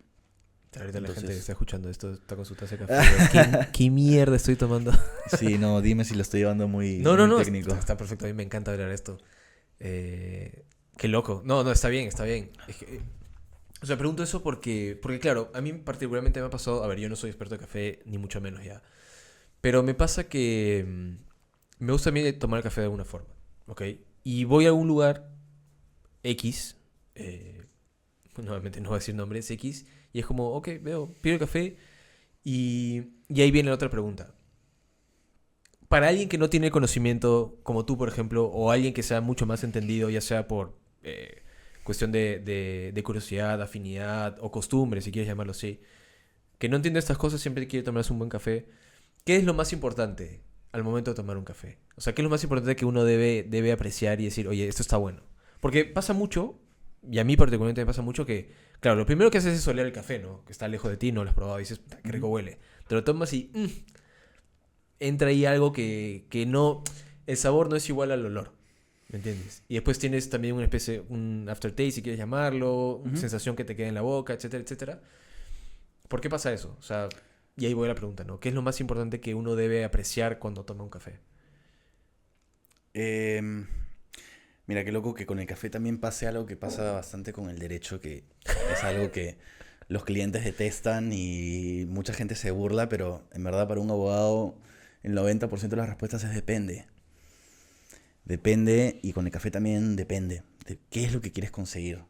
Ahorita la gente Entonces, que está escuchando esto está con su taza de café. ¿Qué mierda estoy tomando? sí, no, dime si lo estoy llevando muy, No, muy no, técnico. está perfecto. A mí me encanta hablar esto. Qué loco. No, está bien, está bien. Es que, o sea, pregunto eso porque, claro, a mí particularmente me ha pasado, a ver, yo no soy experto de café, ni mucho menos ya, pero me pasa que me gusta a mí tomar café de alguna forma, ¿ok? Y voy a algún lugar X, nuevamente no voy a decir nombres, X, y es como, ok, veo, pido el café, y ahí viene la otra pregunta. Para alguien que no tiene el conocimiento, como tú, por ejemplo, o alguien que sea mucho más entendido, ya sea por cuestión de curiosidad, afinidad o costumbre, si quieres llamarlo así, que no entiende estas cosas, siempre quiere tomarse un buen café, ¿qué es lo más importante al momento de tomar un café? O sea, ¿qué es lo más importante que uno debe apreciar y decir, oye, esto está bueno? Porque pasa mucho, y a mí particularmente me pasa mucho que, claro, lo primero que haces es oler el café, ¿no? Que está lejos de ti, no lo has probado y dices, "Puta, qué rico huele". Te lo tomas y entra ahí algo que no... El sabor no es igual al olor, ¿me entiendes? Y después tienes también una especie, un aftertaste, si quieres llamarlo, una Ujú. sensación que te queda en la boca, etcétera, etcétera. ¿Por qué pasa eso? O sea, y ahí voy a la pregunta, ¿no? ¿Qué es lo más importante que uno debe apreciar cuando toma un café? Em, Mira, qué loco que con el café también pase algo que pasa bastante con el derecho, que es algo que los clientes detestan y mucha gente se burla, pero en verdad para un abogado el 90% de las respuestas es depende. Depende, y con el café también depende de qué es lo que quieres conseguir,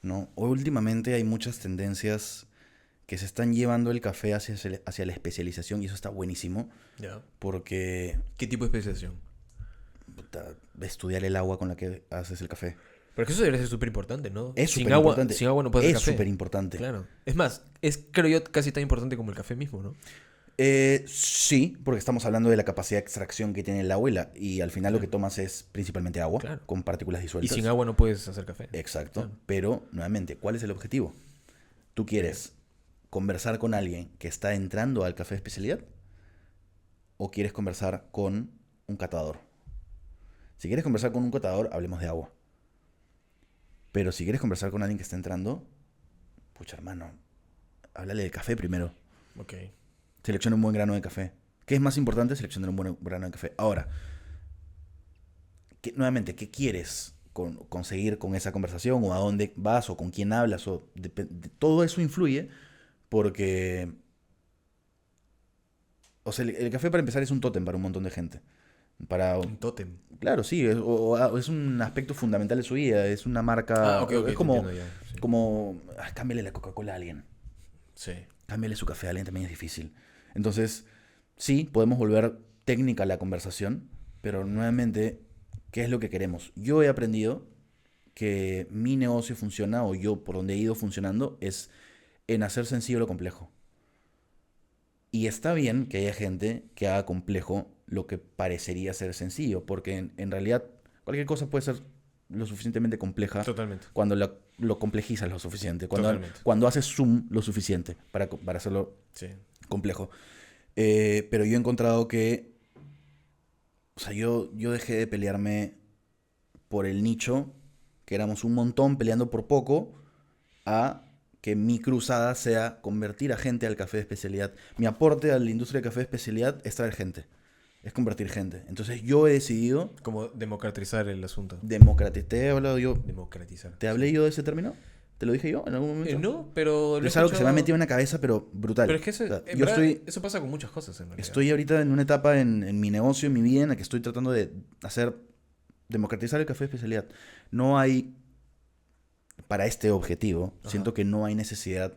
¿no? Hoy últimamente hay muchas tendencias que se están llevando el café hacia la especialización y eso está buenísimo Ya. porque ¿Qué tipo de especialización? puta, estudiar el agua con la que haces el café. Pero que eso debería ser súper importante, ¿no? Es Sin súper agua, importante. sin agua no puedes hacer Es café. súper importante. Claro. Es más, es creo yo casi tan importante como el café mismo, ¿no? Sí, porque estamos hablando de la capacidad de extracción que tiene el agua y al final lo que Claro. tomas es principalmente agua Claro. con partículas Y disueltas. sin agua no puedes hacer café. Exacto. Claro. Pero, nuevamente, ¿cuál es el objetivo? ¿Tú quieres conversar con alguien que está entrando al café de especialidad o quieres conversar con un catador? Si quieres conversar con un catador, hablemos de agua. Pero si quieres conversar con alguien que está entrando, pucha hermano, háblale de café primero. Ok. Selecciona un buen grano de café. ¿Qué es más importante? Seleccionar un buen grano de café. Ahora, nuevamente, ¿qué quieres conseguir con esa conversación? ¿O a dónde vas? ¿O con quién hablas? Todo eso influye porque... O sea, el café para empezar es un tótem para un montón de gente. Para, Un tótem. claro, sí, es un aspecto fundamental de su vida. Es una marca... Ah, ok, ok, Es te como... entiendo ya. Sí. Cámbiale la Coca-Cola a alguien. Sí. Cámbiale su café a alguien también es difícil. Entonces, sí, podemos volver técnica la conversación, pero nuevamente, ¿qué es lo que queremos? Yo he aprendido que mi negocio funciona, o yo por donde he ido funcionando, es en hacer sencillo lo complejo. Y está bien que haya gente que haga complejo lo que parecería ser sencillo, porque en realidad cualquier cosa puede ser lo suficientemente compleja Totalmente. cuando lo complejizas lo suficiente, Totalmente. cuando haces zoom lo suficiente para hacerlo Sí. complejo. Pero yo he encontrado que, o sea, yo dejé de pelearme por el nicho, que éramos un montón peleando por poco, a que mi cruzada sea convertir a gente al café de especialidad. Mi aporte a la industria del café de especialidad es traer gente, es convertir gente. Entonces yo he decidido Como democratizar el asunto. democratizar. ¿Te he hablado yo? Democratizar. ¿Te hablé yo de ese término? ¿Te lo dije yo en algún momento? No, pero lo he Es algo que se me ha escuchado- metido en la cabeza, pero brutal. Pero es que eso, O sea, en yo verdad, estoy, eso pasa con muchas cosas en realidad. estoy ahorita en una etapa en mi negocio, en mi vida, en la que estoy tratando de democratizar el café de especialidad. No hay, para este objetivo, Ajá. siento que no hay necesidad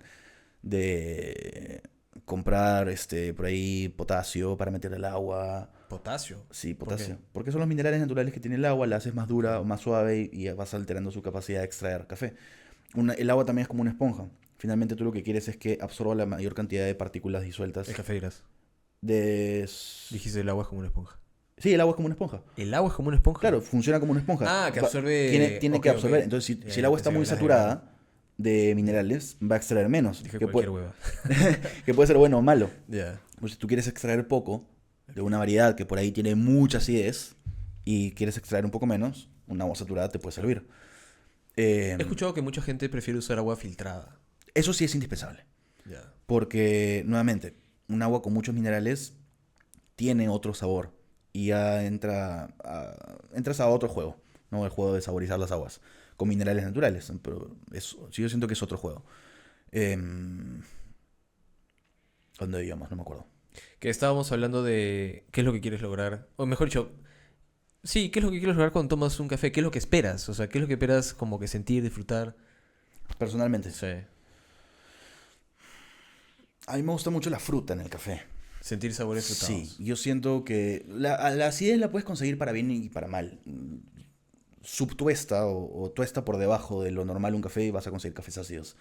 de comprar por ahí potasio para meter el agua. Potasio. Sí, ¿Por qué? potasio. Porque son los minerales naturales que tiene el agua, la haces más dura o más suave y vas alterando su capacidad de extraer café. El agua también es como una esponja. Finalmente tú lo que quieres es que absorba la mayor cantidad de partículas disueltas. El café dirás. De... Dijiste el agua es como una esponja. Sí, el agua es como una esponja. ¿El agua es como una esponja? Claro, funciona como una esponja. Ah, que absorbe... Tiene Ok, que ok. absorber. Entonces, Ya, si el ya, agua pensé está que muy hablas de saturada de minerales, va a extraer menos. Dije Que cualquier puede, hueva. que puede ser bueno o malo. Ya. Pues si tú quieres extraer poco de una variedad que por ahí tiene mucha acidez y quieres extraer un poco menos, un agua saturada te puede servir. He escuchado que mucha gente prefiere usar agua filtrada. Eso sí es indispensable. Ya. Porque, nuevamente, un agua con muchos minerales tiene otro sabor. Y ya entras a otro juego, ¿no? El juego de saborizar las aguas con minerales naturales. Pero sí, yo siento que es otro juego. ¿Dónde íbamos? No me acuerdo. Que estábamos hablando de qué es lo que quieres lograr. O mejor dicho, sí, qué es lo que quieres lograr cuando tomas un café. ¿Qué es lo que esperas? O sea, ¿qué es lo que esperas como que sentir, disfrutar? Personalmente, Sí. a mí me gusta mucho la fruta en el café. Sentir sabores Sí, frutados. yo siento que la acidez la puedes conseguir para bien y para mal. Subtuesta o tuesta por debajo de lo normal un café y vas a conseguir cafés ácidos.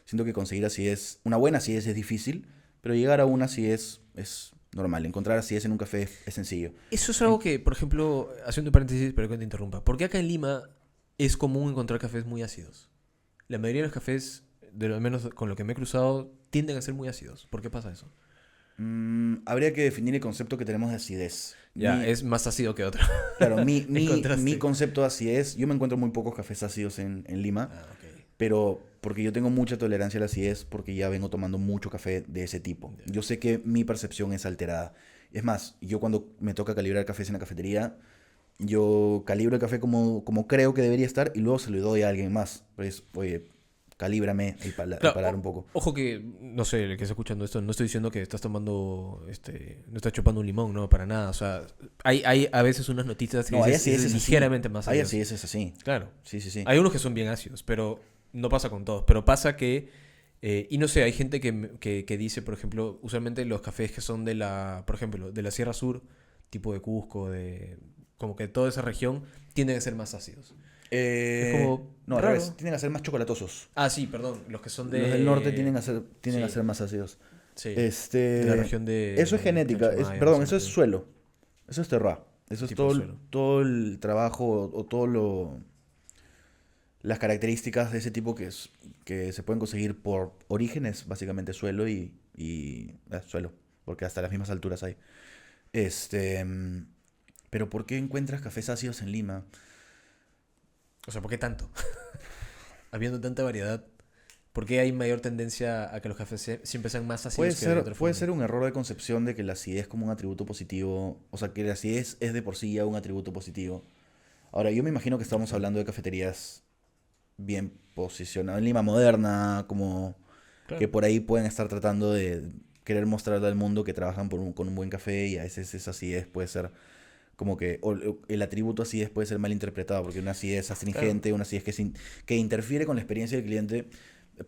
Siento que conseguir acidez, una buena acidez es difícil, pero llegar a una acidez es normal. Encontrar acidez en un café es sencillo. Eso es algo que, por ejemplo, haciendo un paréntesis, pero que te interrumpa. Porque acá en Lima es común encontrar cafés muy ácidos. La mayoría de los cafés, de lo menos con lo que me he cruzado, tienden a ser muy ácidos. ¿Por qué pasa eso? Habría que definir el concepto que tenemos de acidez. Ya, es más ácido que otro. Claro, En contraste. mi concepto de acidez, yo me encuentro muy pocos cafés ácidos en Lima, Ah, ok. pero porque yo tengo mucha tolerancia a la acidez porque ya vengo tomando mucho café de ese tipo. Ya. Yo sé que mi percepción es alterada. Es más, yo cuando me toca calibrar cafés en la cafetería, yo calibro el café como creo que debería estar y luego se lo doy a alguien más. Pues, oye, calíbrame el Claro, paladar un poco. ojo que, no sé, el que está escuchando esto, no estoy diciendo que estás tomando, no estás chupando un limón, no, para nada. O sea, hay a veces unas notitas que No, hay dices, acideces es así. ligeramente más Hay ácido. acideces así. Claro. Sí, sí, sí. Hay unos que son bien ácidos, pero no pasa con todos. Pero pasa que, y no sé, hay gente que dice, por ejemplo, usualmente los cafés que son de la, por ejemplo, de la Sierra Sur, tipo de Cusco, de como que toda esa región, tienden a ser más ácidos. Es como No, al raro. revés. Tienden a ser más chocolatosos. Ah, sí, perdón, los que son de... Los del norte tienden a Sí, ser más ácidos. sí, de la región Eso es de genética. Chanchamayo, no Perdón, sé eso por es qué. suelo. Eso es terroir. Eso es Tipo de suelo. todo el trabajo o todo las características de ese tipo que se pueden conseguir por orígenes, básicamente suelo y suelo, porque hasta las mismas alturas hay. Este, mm, pero ¿por qué encuentras cafés ácidos en Lima? O sea, ¿por qué tanto? Habiendo tanta variedad, ¿por qué hay mayor tendencia a que los cafés siempre sean más ácidos que de otra Puede forma? ser un error de concepción de que la acidez es como un atributo positivo, o sea, que la acidez es de por sí ya un atributo positivo. Ahora, yo me imagino que estamos Claro. hablando de cafeterías bien posicionadas, en Lima moderna, como que Claro. por ahí pueden estar tratando de querer mostrarle al mundo que trabajan con un buen café y a veces esa acidez puede ser como que o el atributo acidez puede ser mal interpretado porque una acidez Claro. astringente, una acidez que interfiere con la experiencia del cliente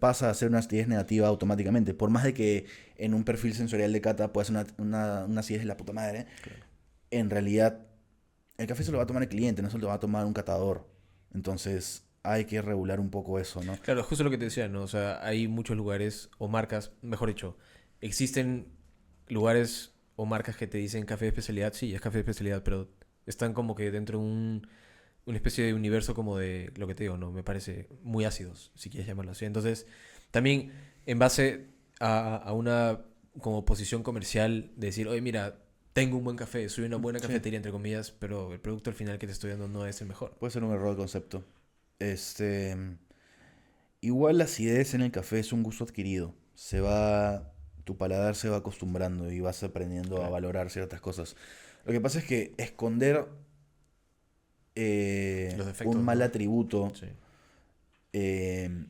pasa a ser una acidez negativa automáticamente. Por más de que en un perfil sensorial de cata pueda ser una acidez de la puta madre, Claro. en realidad el café se lo va a tomar el cliente, no se lo va a tomar un catador. Entonces hay que regular un poco eso, ¿no? Claro, justo lo que te decía, ¿no? O sea, hay muchos lugares o marcas, mejor dicho, existen lugares o marcas que te dicen café de especialidad, sí, es café de especialidad, pero están como que dentro de una especie de universo como de, lo que te digo, ¿no? Me parece muy ácidos, si quieres llamarlo así. Entonces, también en base a una como posición comercial de decir, oye, mira, tengo un buen café, soy una buena Sí, cafetería, entre comillas, pero el producto al final que te estoy dando no es el mejor. puede ser un error de concepto. Este, igual la acidez en el café es un gusto adquirido. Tu paladar se va acostumbrando y vas aprendiendo a Claro. valorar ciertas cosas. Lo que pasa es que esconder Los un defectos, mal ¿no? atributo Sí. eh,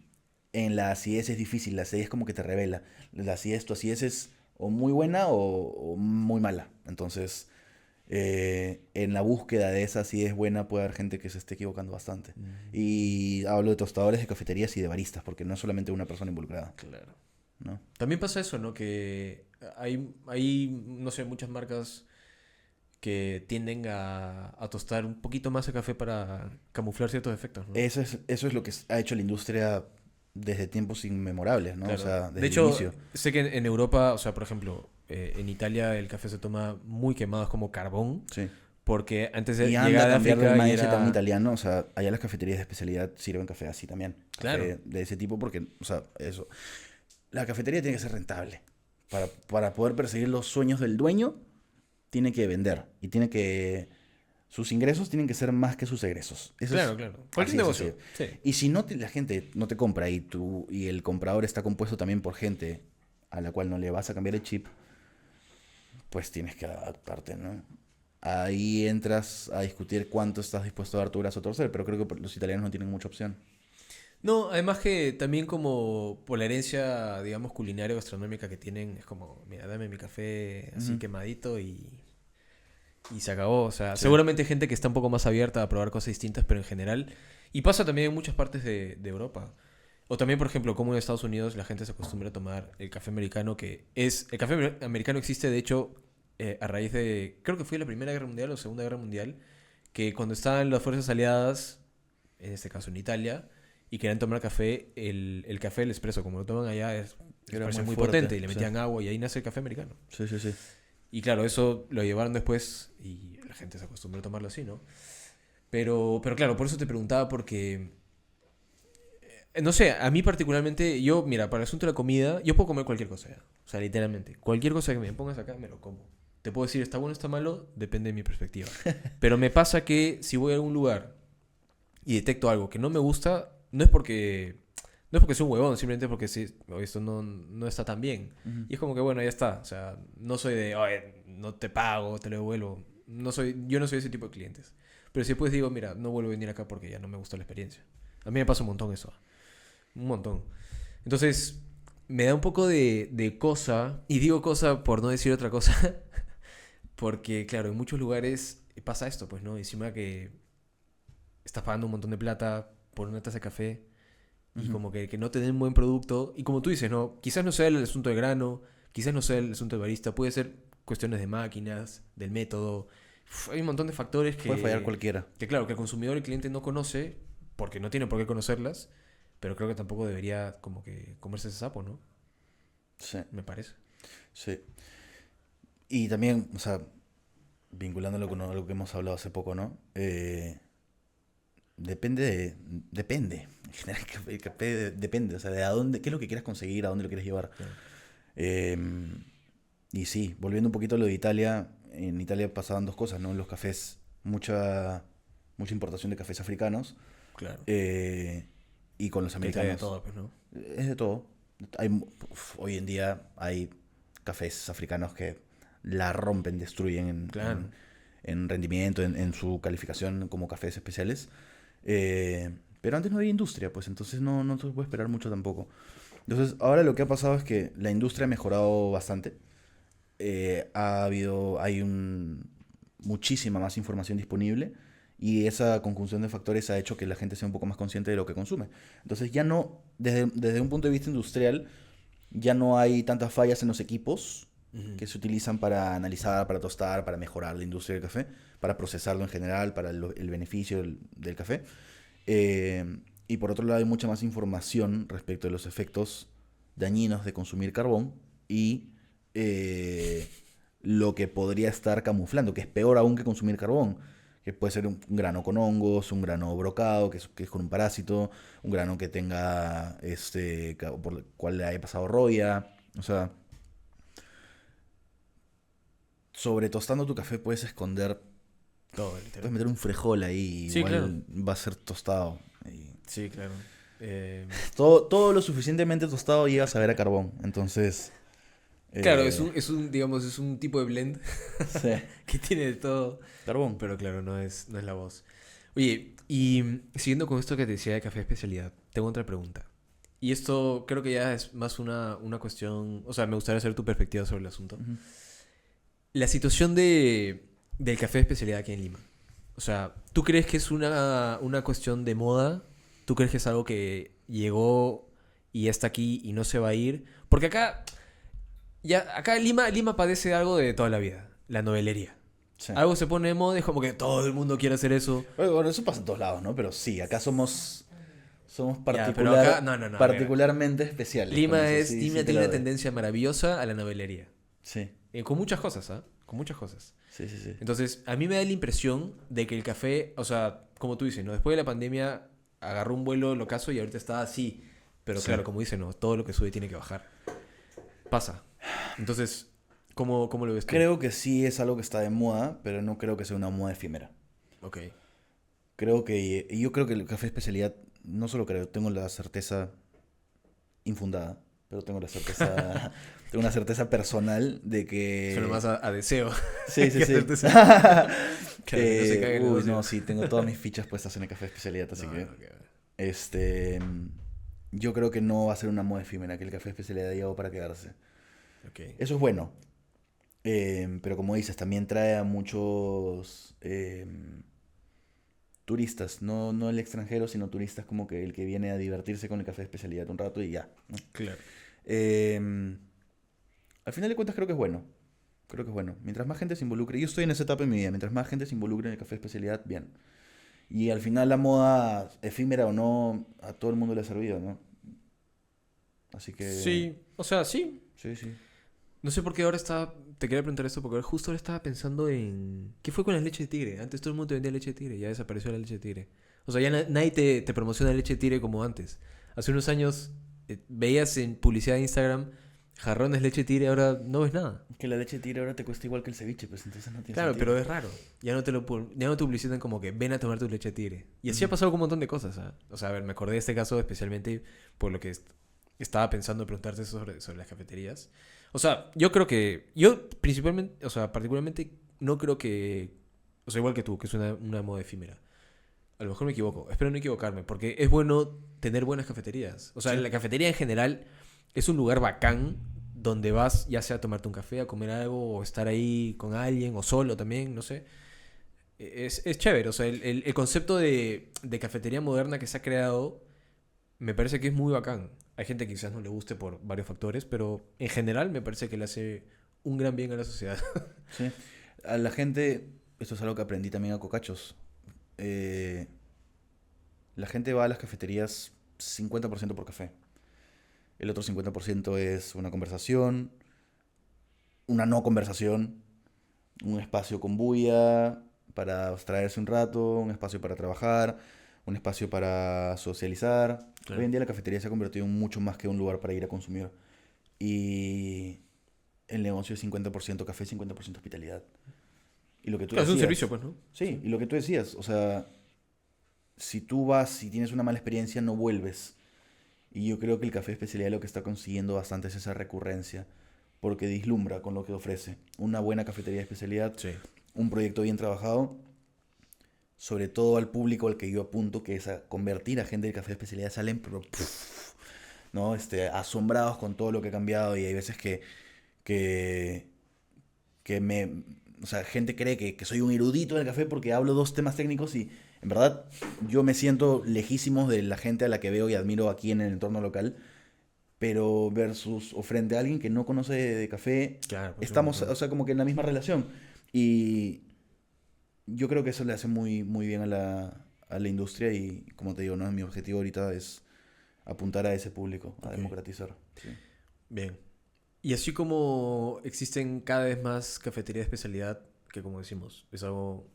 en la acidez es difícil. La acidez como que te revela. Tu acidez es o muy buena o muy mala. Entonces, en la búsqueda de esa acidez buena puede haber gente que se esté equivocando bastante. Mm, Y hablo de tostadores, de cafeterías y de baristas, porque no es solamente una persona involucrada, claro. ¿no? También pasa eso, ¿no? Que no sé, muchas marcas que tienden a tostar un poquito más el café para camuflar ciertos efectos, ¿no? Eso es lo que ha hecho la industria desde tiempos inmemorables, ¿no? Claro. O sea, De desde el hecho, inicio. sé que en Europa, o sea, por ejemplo, en Italia el café se toma muy quemado, es como carbón, Sí. porque antes Y de anda a llegar de cambiar del África y mindset a un era... italiano, o sea, allá las cafeterías de especialidad sirven café así también. Claro, Café de ese tipo porque, o sea, eso. La cafetería tiene que ser rentable. Para poder perseguir los sueños del dueño, tiene que vender. Y tiene que... Sus ingresos tienen que ser más que sus egresos. Eso es, claro, claro. así Cualquier es negocio, así. sí. Y si no la gente no te compra y el comprador está compuesto también por gente a la cual no le vas a cambiar el chip, pues tienes que adaptarte, ¿no? Ahí entras a discutir cuánto estás dispuesto a dar tu brazo a torcer, pero creo que los italianos no tienen mucha opción. No, además que también como por la herencia, digamos, culinaria o gastronómica que tienen, es como, mira, dame mi café así Ujú. quemadito y se acabó. O sea, Sí. seguramente hay gente que está un poco más abierta a probar cosas distintas, pero en general. Y pasa también en muchas partes de Europa. O también, por ejemplo, como en Estados Unidos la gente se acostumbra a tomar el café americano, que es... El café americano existe, de hecho, a raíz de... Creo que fue la Primera Guerra Mundial o Segunda Guerra Mundial, que cuando estaban las fuerzas aliadas, en este caso en Italia, y querían tomar café, el café, el espresso, como lo toman allá, les Era parece muy muy fuerte, potente y le sí. metían agua y ahí nace el café americano. Sí, sí, sí. Y claro, eso lo llevaron después y la gente se acostumbró a tomarlo así, ¿no? Pero claro, por eso te preguntaba porque, no sé, a mí particularmente, yo, mira, para el asunto de la comida, yo puedo comer cualquier cosa ya. O sea, literalmente, cualquier cosa que me pongas acá, me lo como. Te puedo decir, está bueno, está malo, depende de mi perspectiva. Pero me pasa que si voy a algún lugar y detecto algo que no me gusta, no es porque sea un huevón, simplemente porque sí, esto no está tan bien. Ujú. Y es como que bueno, ya está. O sea, no soy de, oye, no te pago, te lo devuelvo. Yo no soy ese tipo de clientes. Pero si después digo, mira, no vuelvo a venir acá porque ya no me gustó la experiencia. A mí me pasa un montón eso. Un montón. Entonces, me da un poco de cosa, y digo cosa por no decir otra cosa, porque claro, en muchos lugares pasa esto, pues, ¿no? Encima que estás pagando un montón de plata por una taza de café y Ujú. como que no te den un buen producto. Y como tú dices, ¿no? Quizás no sea el asunto de grano, quizás no sea el asunto de barista, puede ser cuestiones de máquinas, del método. Hay un montón de factores Puede fallar cualquiera. que, claro, que el consumidor y el cliente no conoce, porque no tiene por qué conocerlas, pero creo que tampoco debería como que comerse ese sapo, ¿no? Sí, Me parece. sí. Y también, o sea, vinculándolo con algo que hemos hablado hace poco, ¿no? Depende. En general, el café depende, o sea, de a dónde, qué es lo que quieras conseguir, a dónde lo quieres llevar. Claro. Eh, y sí, volviendo un poquito a lo de Italia, en Italia pasaban dos cosas, ¿no? Los cafés, mucha importación de cafés africanos, Claro. eh, y con los Que cae de americanos. todo, pues, ¿no? Es de todo. Hoy en día hay cafés africanos que la rompen, destruyen Claro. en rendimiento, en su calificación como cafés especiales. Pero antes no había industria, pues entonces no se puede esperar mucho tampoco. Entonces, ahora lo que ha pasado es que la industria ha mejorado bastante. Muchísima más información disponible y esa conjunción de factores ha hecho que la gente sea un poco más consciente de lo que consume. Entonces, ya no, desde un punto de vista industrial, ya no hay tantas fallas en los equipos Ujú. que se utilizan para analizar, para tostar, para mejorar la industria del café, para procesarlo en general, para el beneficio del café. Y por otro lado hay mucha más información respecto de los efectos dañinos de consumir carbón y eh, lo que podría estar camuflando, que es peor aún que consumir carbón, que puede ser un grano con hongos, un grano brocado, que es con un parásito, un grano que tenga, por el cual le haya pasado roya, o sea, sobre tostando tu café puedes esconder, Todo, puedes literal. meter un frejol ahí, Sí, claro. igual va a ser tostado. Y Sí, claro. todo lo suficientemente tostado llega a saber a carbón, entonces, Claro, eh, digamos, es un tipo de blend sí, que tiene de todo, carbón. pero claro, no es la voz. Oye, y siguiendo con esto que te decía de café de especialidad, tengo otra pregunta. Y esto creo que ya es más una cuestión, o sea, me gustaría saber tu perspectiva sobre el asunto. Ujú. La situación del café de especialidad aquí en Lima. O sea, ¿tú crees que es una cuestión de moda? ¿Tú crees que es algo que llegó y ya está aquí y no se va a ir? Porque acá Lima padece algo de toda la vida, la novelería. Sí. Algo se pone de moda y es como que todo el mundo quiere hacer eso. Bueno, eso pasa en todos lados, ¿no? Pero sí, acá somos Somos Ya, pero acá, no, no, no, a ver. particularmente especiales con Lima eso. es, Sí, Lima sí te tiene la una doy. tendencia maravillosa a la novelería. Sí, Con muchas cosas, ¿ah? Con muchas cosas. sí, sí, sí. Entonces, a mí me da la impresión de que el café, o sea, como tú dices, ¿no? Después de la pandemia agarró un vuelo locazo y ahorita está así. Pero Sí. claro, como dices, ¿no? Todo lo que sube tiene que bajar. Pasa. Entonces, ¿cómo lo ves tú? Creo que sí es algo que está de moda, pero no creo que sea una moda efímera. Ok. Y yo creo que el café especialidad, no solo creo, tengo la certeza infundada, pero tengo la certeza, tengo una certeza personal de Suena más que... a deseo. Sí, sí, que sí. hacerte Claro, que no se caiga el Uy, negocio. no, sí, tengo todas mis fichas puestas en el café especialidad, así No, que... no, que va. Este... Yo creo que no va a ser una moda efímera, que el café especialidad llegó para quedarse. Ok. Eso es bueno, pero como dices, también trae a muchos turistas, no el extranjero, sino turistas como que el que viene a divertirse con el café de especialidad un rato y ya, ¿no? Claro. Em, Al final de cuentas creo que es bueno. Creo que es bueno. Mientras más gente se involucre, yo estoy en esa etapa en mi vida, mientras más gente se involucre en el café de especialidad, bien. Y al final la moda, efímera o no, a todo el mundo le ha servido, ¿no? Así que, Sí, o sea, sí. sí, sí. No sé por qué ahora estaba. Te quería preguntar esto porque justo ahora estaba pensando en. ¿Qué fue con la leche de tigre? Antes todo el mundo te vendía leche de tigre, ya desapareció la leche de tigre. O sea, ya nadie te promociona leche de tigre como antes. Hace unos años veías en publicidad de Instagram jarrones leche de tigre, ahora no ves nada. Que la leche de tigre ahora te cuesta igual que el ceviche, pues entonces no tiene Claro, sentido. pero es raro. Ya no te publicitan como que ven a tomar tu leche de tigre. Y así ha Ujú. pasado con un montón de cosas. ¿Ah? O sea, a ver, me acordé de este caso especialmente por lo que estaba pensando preguntarte sobre las cafeterías. O sea, yo creo que. Yo principalmente, o sea, particularmente, no creo que. O sea, igual que tú, que es una moda efímera. A lo mejor me equivoco. Espero no equivocarme, porque es bueno tener buenas cafeterías. O sea, Sí. la cafetería en general es un lugar bacán donde vas ya sea a tomarte un café, a comer algo, o estar ahí con alguien, o solo también, no sé. Es chévere. O sea, el concepto de cafetería moderna que se ha creado me parece que es muy bacán. Hay gente que quizás no le guste por varios factores, pero en general me parece que le hace un gran bien a la sociedad. Sí. A la gente, esto es algo que aprendí también a Cocachos. eh, la gente va a las cafeterías 50% por café. El otro 50% es una conversación, una no conversación, un espacio con bulla para abstraerse un rato, un espacio para trabajar, un espacio para socializar. Hoy Claro. en día la cafetería se ha convertido en mucho más que un lugar para ir a consumir. Y el negocio es 50% café, 50% hospitalidad. Y lo que tú Claro, es un servicio, decías, pues, ¿no? sí, Sí. y lo que tú decías, o sea, si tú vas y tienes una mala experiencia, no vuelves. Y yo creo que el café de especialidad lo que está consiguiendo bastante es esa recurrencia, porque dislumbra con lo que ofrece. Una buena cafetería de especialidad, Sí. un proyecto bien trabajado, sobre todo al público al que yo apunto, que es a convertir a gente del café de especialidad, salen pero, puf, ¿no? Asombrados con todo lo que ha cambiado y hay veces que, que me... O sea, gente cree que soy un erudito del café porque hablo dos temas técnicos y en verdad yo me siento lejísimos de la gente a la que veo y admiro aquí en el entorno local, pero versus o frente a alguien que no conoce de café, Claro, pues un estamos, montón. o sea, como que en la misma relación. Y yo creo que eso le hace muy, muy bien a la industria y como te digo, ¿no? Mi objetivo ahorita es apuntar a ese público, a Ok. democratizar. Sí. Bien. Y así como existen cada vez más cafeterías de especialidad, que como decimos, es algo.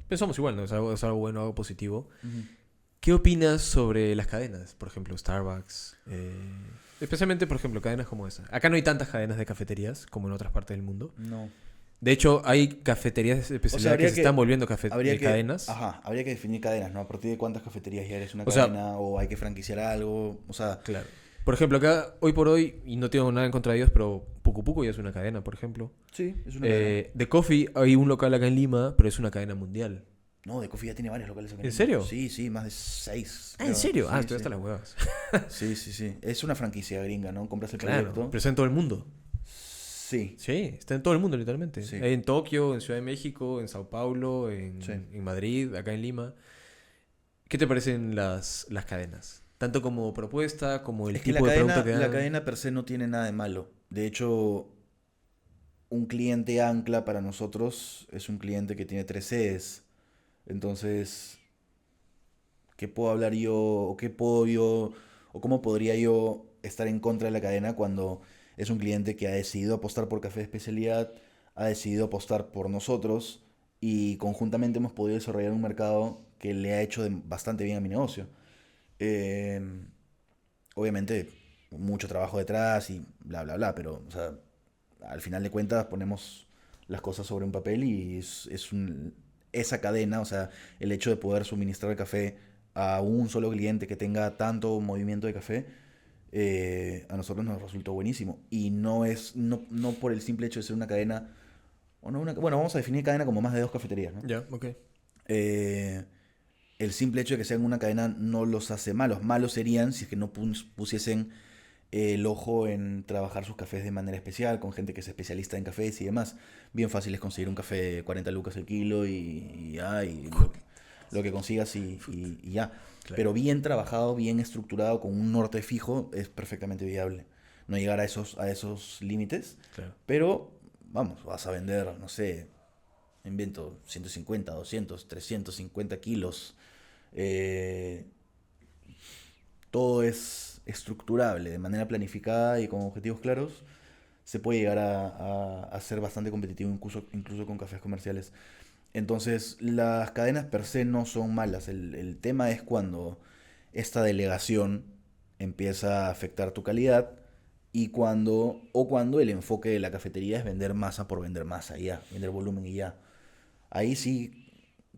Pensamos igual, ¿no? Es algo bueno, algo positivo. Ujú. ¿Qué opinas sobre las cadenas? Por ejemplo, Starbucks. Especialmente, por ejemplo, cadenas como esa. Acá no hay tantas cadenas de cafeterías como en otras partes del mundo. No. De hecho, hay cafeterías de O sea, especialidad que se están volviendo cadenas. habría que definir cadenas, ¿no? A partir de cuántas cafeterías ya eres una O sea, cadena o hay que franquiciar algo, o sea, claro. Por ejemplo, acá, hoy por hoy, y no tengo nada en contra de ellos, pero Pucu Pucu ya es una cadena, por ejemplo. sí, es una cadena. De Coffee hay un local acá en Lima, pero es una cadena mundial. No, de Coffee ya tiene varios locales acá en ¿En Lima. serio? Sí, sí, más de 6. Ah, ¿en serio? Ah, Sí, estoy sí. hasta las huevas. Sí, sí, sí. Es una franquicia gringa, ¿no? Compras el Claro, proyecto. pero está en todo el mundo. Sí, Sí, está en todo el mundo, literalmente. sí, Hay en Tokio, en Ciudad de México, en Sao Paulo, sí. en Madrid, acá en Lima. ¿Qué te parecen las cadenas? Tanto como propuesta, como el Es que tipo de producto que la dan. cadena per se no tiene nada de malo. De hecho, un cliente ancla para nosotros es un cliente que tiene tres sedes. Entonces, qué puedo hablar yo, o qué puedo yo, o cómo podría yo estar en contra de la cadena cuando es un cliente que ha decidido apostar por café de especialidad, ha decidido apostar por nosotros y conjuntamente hemos podido desarrollar un mercado que le ha hecho bastante bien a mi negocio. Eh, Obviamente, mucho trabajo detrás y bla, bla, bla, pero o sea, al final de cuentas ponemos las cosas sobre un papel y esa cadena, o sea, el hecho de poder suministrar el café a un solo cliente que tenga tanto movimiento de café, a nosotros nos resultó buenísimo. Y no por el simple hecho de ser una cadena, o no bueno, vamos a definir cadena como más de 2 cafeterías, ¿no? Ya, ok. Eh, el simple hecho de que sean una cadena no los hace malos. Malos serían si es que no pusiesen el ojo en trabajar sus cafés de manera especial, con gente que es especialista en cafés y demás. Bien fácil es conseguir un café de 40 lucas el kilo y ya, y lo que consigas y ya. Claro, Pero bien trabajado, bien estructurado, con un norte fijo, es perfectamente viable. No llegar a esos límites, claro. pero vamos, vas a vender, no sé, invento 150, 200, 350 kilos. Eh, Todo es estructurable de manera planificada y con objetivos claros. Se puede llegar a ser bastante competitivo incluso con cafés comerciales. Entonces, las cadenas per se no son malas. El tema es cuando esta delegación empieza a afectar tu calidad o cuando el enfoque de la cafetería es vender masa por vender masa y ya, vender volumen y ya. Ahí sí,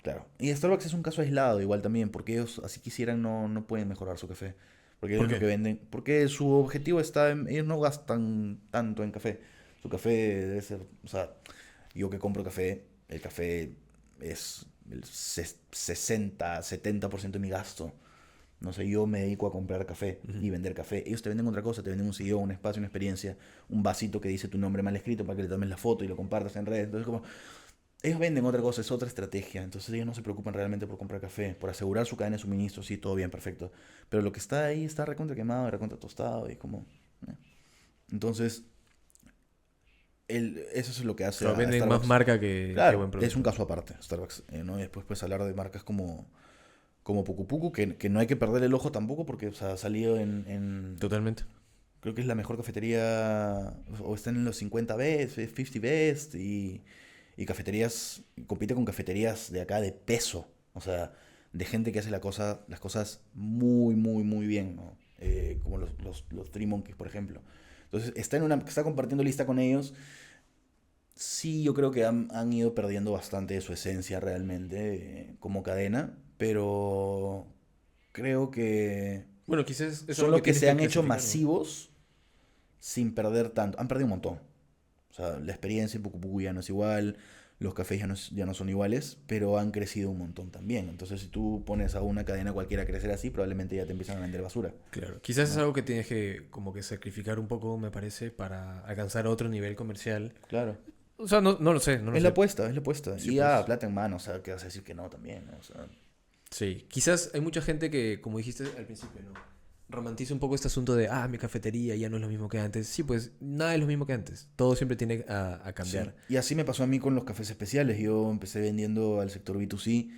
claro. Y Starbucks es un caso aislado igual también, porque ellos así quisieran no pueden mejorar su café. Porque ¿Por ellos lo qué? que venden, porque su objetivo está en, ellos no gastan tanto en café. Su café debe ser, o sea, yo que compro café, el café es el 60, 70% de mi gasto. No sé, yo me dedico a comprar café Ujú. y vender café. Ellos te venden otra cosa, te venden un sillón, un espacio, una experiencia, un vasito que dice tu nombre mal escrito para que le tomes la foto y lo compartas en redes. Entonces, como, ellos venden otra cosa, es otra estrategia. Entonces ellos no se preocupan realmente por comprar café, por asegurar su cadena de suministro, sí, todo bien, perfecto. Pero lo que está ahí está recontra quemado, recontra tostado y como... eh. Entonces, eso es lo que hace Claro, a venden más Starbucks. marca que Claro, buen es un producto. caso aparte, Starbucks. ¿No? Y después puedes hablar de marcas como Pucu Pucu, que no hay que perder el ojo tampoco porque o sea, ha salido Totalmente. creo que es la mejor cafetería, o está en los 50 best, 50 best, y cafeterías, compite con cafeterías de acá de peso, o sea, de gente que hace las cosas muy, muy, muy bien, ¿no? Como los Three Monkeys, por ejemplo. Entonces, está compartiendo lista con ellos. Sí, yo creo que han ido perdiendo bastante de su esencia realmente como cadena, pero creo que Bueno, quizás es algo que solo que tienes se que han hecho clasificar, ¿no? masivos sin perder tanto. Han perdido un montón. O sea, la experiencia en Pucu Pucu ya no es igual, los cafés ya no son iguales, pero han crecido un montón también. Entonces, si tú pones a una cadena cualquiera a crecer así, probablemente ya te empiezan a vender basura, Claro. Quizás es ¿no? algo que tienes que como que sacrificar un poco, me parece, para alcanzar otro nivel comercial. Claro. O sea, no lo sé, no lo Es la sé. apuesta, es la apuesta. Sí, Y ya, pues. plata en mano, o sea, ¿qué vas a decir que no también? ¿No? O sea, Sí. Quizás hay mucha gente que, como dijiste al principio, ¿no? Romantiza un poco este asunto de, mi cafetería ya no es lo mismo que antes. Sí, pues nada es lo mismo que antes. Todo siempre tiene a sí. cambiar. Y así me pasó a mí con los cafés especiales. Yo empecé vendiendo al sector B2C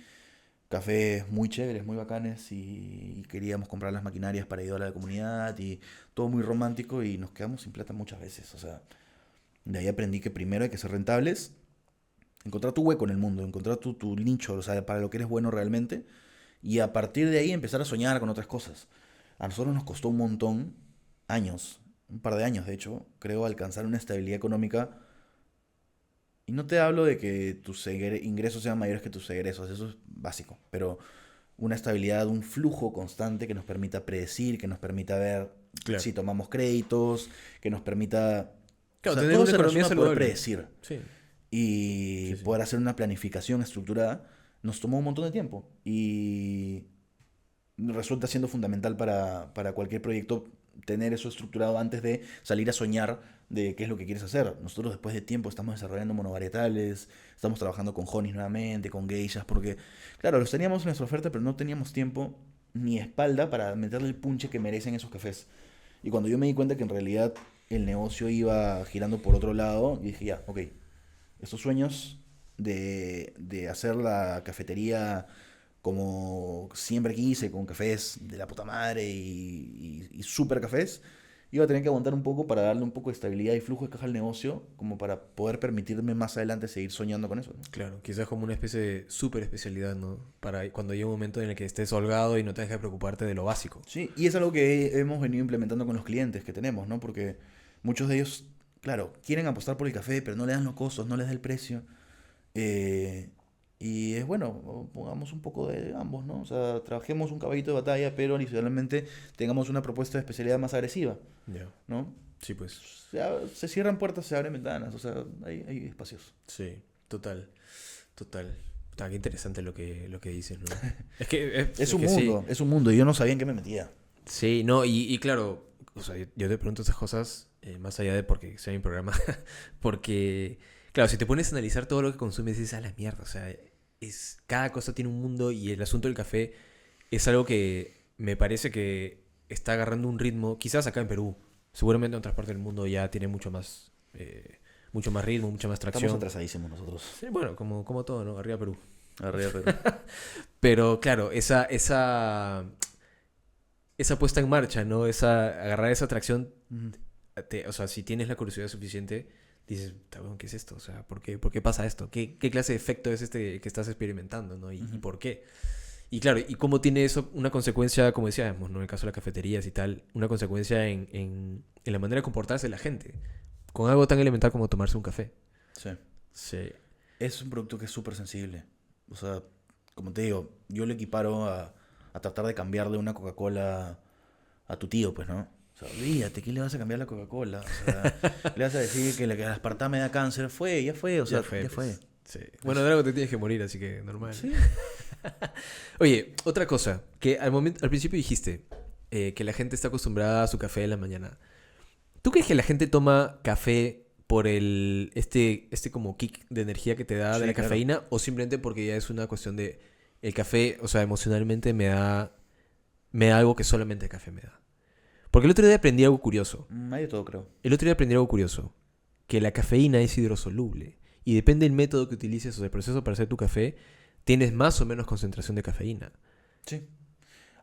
cafés muy chéveres, muy bacanes y queríamos comprar las maquinarias para ayudar a la comunidad y todo muy romántico y nos quedamos sin plata muchas veces. O sea, de ahí aprendí que primero hay que ser rentables, encontrar tu hueco en el mundo, encontrar tu nicho, o sea, para lo que eres bueno realmente y a partir de ahí empezar a soñar con otras cosas. A nosotros nos costó un montón, años, un par de años de hecho, creo, alcanzar una estabilidad económica. Y no te hablo de que tus ingresos sean mayores que tus egresos, eso es básico, pero una estabilidad, un flujo constante que nos permita predecir, que nos permita ver Claro. si tomamos créditos, que nos permita... O Claro, sea, tener todo una se economía resume a poder saludable. predecir Sí, y sí, sí. poder hacer una planificación estructurada nos tomó un montón de tiempo y resulta siendo fundamental para cualquier proyecto tener eso estructurado antes de salir a soñar de qué es lo que quieres hacer. Nosotros después de tiempo estamos desarrollando monovarietales, estamos trabajando con honis nuevamente, con geishas, porque claro, los teníamos en nuestra oferta, pero no teníamos tiempo ni espalda para meterle el punche que merecen esos cafés. Y cuando yo me di cuenta que en realidad el negocio iba girando por otro lado, y dije, ya, ok, estos sueños de hacer la cafetería como siempre quise, con cafés de la puta madre y super cafés, iba a tener que aguantar un poco para darle un poco de estabilidad y flujo de caja al negocio, como para poder permitirme más adelante seguir soñando con eso, ¿no? Claro, quizás como una especie de súper especialidad, ¿no? Para cuando llegue un momento en el que estés holgado y no tengas que preocuparte de lo básico. Sí, y es algo que hemos venido implementando con los clientes que tenemos, ¿no? Porque muchos de ellos, claro, quieren apostar por el café, pero no le dan los costos, no les da el precio. Eh, y es bueno, pongamos un poco de ambos, ¿no? O sea, trabajemos un caballito de batalla, pero adicionalmente tengamos una propuesta de especialidad más agresiva, Ya. ¿no? Sí, pues. Se cierran puertas, se abren ventanas, o sea, hay espacios. Sí, total. Total. Puta, qué interesante lo que dices, ¿no? Es que Es un que sí. mundo, es un mundo, y yo no sabía en qué me metía. Sí, no, y claro, o sea, yo te pregunto estas cosas más allá de porque sea mi programa, porque, claro, si te pones a analizar todo lo que consumes, dices, a la mierda, o sea, cada cosa tiene un mundo y el asunto del café es algo que me parece que está agarrando un ritmo, quizás acá en Perú, seguramente en otras partes del mundo ya tiene mucho más ritmo, mucha más Estamos tracción. atrasadísimos nosotros. Sí, bueno, como todo, ¿no? Arriba Perú. Arriba, pero... Pero claro, esa puesta en marcha, ¿no? Agarrar esa atracción, o sea, si tienes la curiosidad suficiente, dices, "Ta, weón, ¿qué es esto? O sea, por qué pasa esto? ¿Qué clase de efecto es este que estás experimentando, ¿no? Y por qué? Y claro, ¿y cómo tiene eso una consecuencia, como decíamos, ¿no? En el caso de las cafeterías y tal, una consecuencia en la manera de comportarse de la gente, con algo tan elemental como tomarse un café? Sí. Sí. Es un producto que es súper sensible. O sea, como te digo, yo lo equiparo a tratar de cambiarle una Coca-Cola a tu tío, pues, ¿no? O sea, olvídate, ¿qué le vas a cambiar la Coca-Cola? O sea, le vas a decir que el aspartame da cáncer. Ya fue, o sea, ya fue. Pues. Sí. Bueno, de algo te tienes que morir, así que normal. Sí. Oye, otra cosa, que al principio dijiste que la gente está acostumbrada a su café de la mañana. ¿Tú crees que la gente toma café por este como kick de energía que te da de Sí, la claro. cafeína o simplemente porque ya es una cuestión de el café, o sea, emocionalmente me da algo que solamente el café me da? Porque el otro día aprendí algo curioso. Hay de todo, creo. El otro día aprendí algo curioso, que la cafeína es hidrosoluble y depende del método que utilices o del proceso para hacer tu café, tienes más o menos concentración de cafeína. Sí.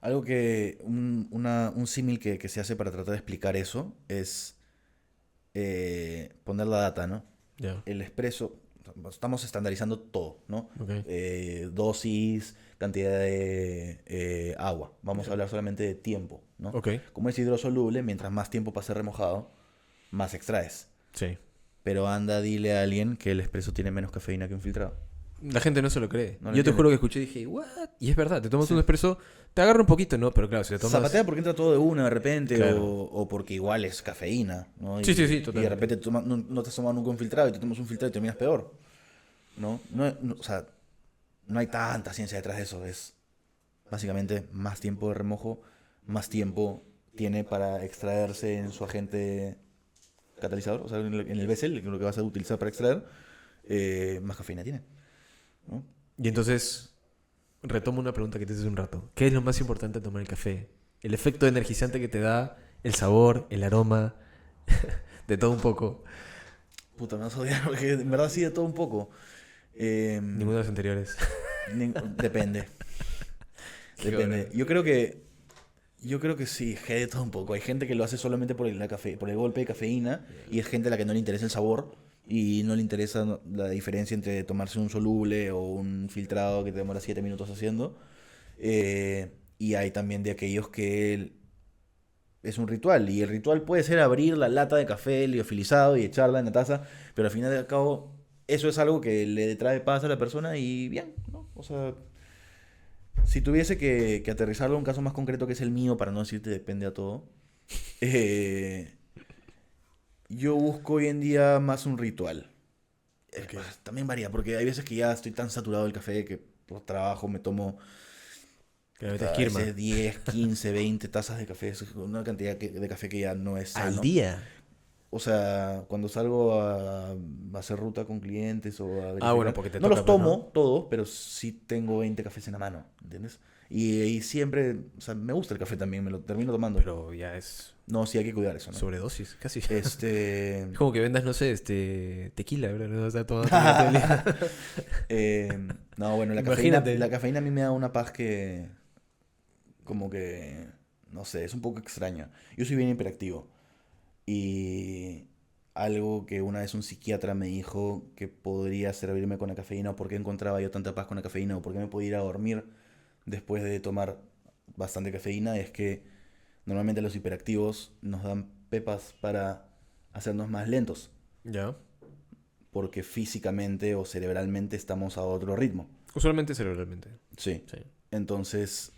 Algo que, un símil que se hace para tratar de explicar eso es poner la data, ¿no? Ya. El expreso, estamos estandarizando todo, ¿no? Ok. Dosis, cantidad de agua. Vamos a Ok. hablar solamente de tiempo, ¿no? Ok. Como es hidrosoluble, mientras más tiempo pase remojado, más extraes. Sí. Pero anda, dile a alguien que el expreso tiene menos cafeína que un filtrado. La gente no se lo cree. No lo Yo te entiende. juro que escuché y dije, ¿what? Y es verdad, te tomas Sí. un espresso, te agarra un poquito, ¿no? Pero claro, si te tomas... Zapatea porque entra todo de una de repente Claro. o porque igual es cafeína, ¿no? Sí, sí, sí, Y de totalmente. repente no te has tomado nunca un filtrado y te tomas un filtrado y terminas peor, ¿no? O sea, no hay tanta ciencia detrás de eso. Es básicamente más tiempo de remojo, más tiempo tiene para extraerse en su agente catalizador, o sea, en el Bessel, lo que vas a utilizar para extraer, más cafeína tiene, ¿no? Y entonces, retomo una pregunta que te hice hace un rato. ¿Qué es lo más importante de tomar el café? El efecto energizante que te da, el sabor, el aroma, de todo un poco. Puta, me vas a odiar porque en verdad sí de todo un poco. Ninguno de los anteriores. Depende. Qué Depende. bueno. Yo creo que sí, hay de todo un poco. Hay gente que lo hace solamente por el golpe de cafeína y es gente a la que no le interesa el sabor y no le interesa la diferencia entre tomarse un soluble o un filtrado que te demora 7 minutos haciendo. Y hay también de aquellos que es un ritual y el ritual puede ser abrir la lata de café liofilizado y echarla en la taza, pero al final de cabo eso es algo que le trae paz a la persona y bien, ¿no? O sea, si tuviese que aterrizarlo a un caso más concreto que es el mío, para no decirte depende a todo, eh, yo busco hoy en día más un ritual. Ok. También varía, porque hay veces que ya estoy tan saturado del café que por trabajo me tomo Que le metes a kirma. veces 10, 15, 20 tazas de café. Es una cantidad de café que ya no es ¿Al sano. día? O sea, cuando salgo a hacer ruta con clientes o a verificar, Ah, bueno, porque te no toca, los pues, tomo ¿no? todos, pero sí tengo 20 cafés en la mano, ¿entiendes? Y siempre, o sea, me gusta el café también, me lo termino tomando. Pero ya es No, sí hay que cuidar eso, ¿no? sobredosis, casi. Este... Es como que vendas, no sé, tequila, ¿verdad? ¿No? O sea, tomando tequila todo el día. no, bueno, Imagínate. la cafeína a mí me da una paz que, como que, no sé, es un poco extraña. Yo soy bien hiperactivo y algo que una vez un psiquiatra me dijo que podría servirme con la cafeína o por qué encontraba yo tanta paz con la cafeína o por qué me podía ir a dormir después de tomar bastante cafeína es que normalmente los hiperactivos nos dan pepas para hacernos más lentos Ya. porque físicamente o cerebralmente estamos a otro ritmo. Usualmente cerebralmente. Sí. Sí. Entonces,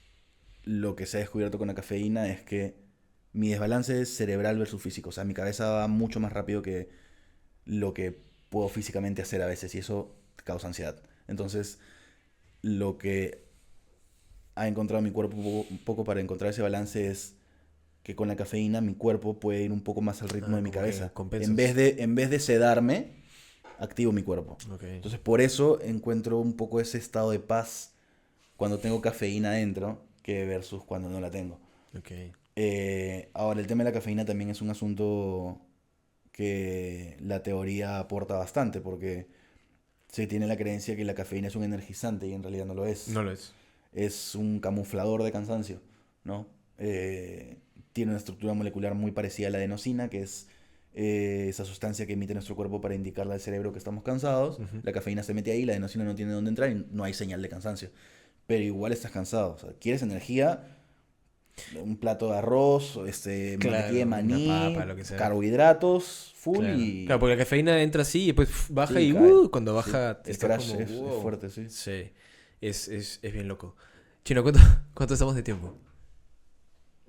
lo que se ha descubierto con la cafeína es que mi desbalance es cerebral versus físico. O sea, mi cabeza va mucho más rápido que lo que puedo físicamente hacer a veces y eso causa ansiedad. Entonces, lo que ha encontrado mi cuerpo un poco para encontrar ese balance es que con la cafeína mi cuerpo puede ir un poco más al ritmo Ah, de mi como que cabeza. compensas. En vez de sedarme, activo mi cuerpo. Ok. Entonces, por eso encuentro un poco ese estado de paz cuando tengo cafeína adentro que versus cuando no la tengo. Ok. Ahora, el tema de la cafeína también es un asunto que la teoría aporta bastante, porque se tiene la creencia que la cafeína es un energizante y en realidad no lo es. No lo es. Es un camuflador de cansancio, ¿no? Eh, Tiene una estructura molecular muy parecida a la adenosina, que es esa sustancia que emite nuestro cuerpo para indicarle al cerebro que estamos cansados. Ujú. La cafeína se mete ahí, la adenosina no tiene dónde entrar y no hay señal de cansancio. Pero igual estás cansado. O sea, ¿quieres energía? Un plato de arroz, mantequilla de Claro, una papa, maní, lo que sea. carbohidratos, full Claro. y... Claro, porque la cafeína entra así y después baja Sí, y cae. cuando Sí, baja el estás crash como es wow. fuerte, sí. Sí. Es bien loco. Chino, ¿cuánto, cuánto estamos de tiempo?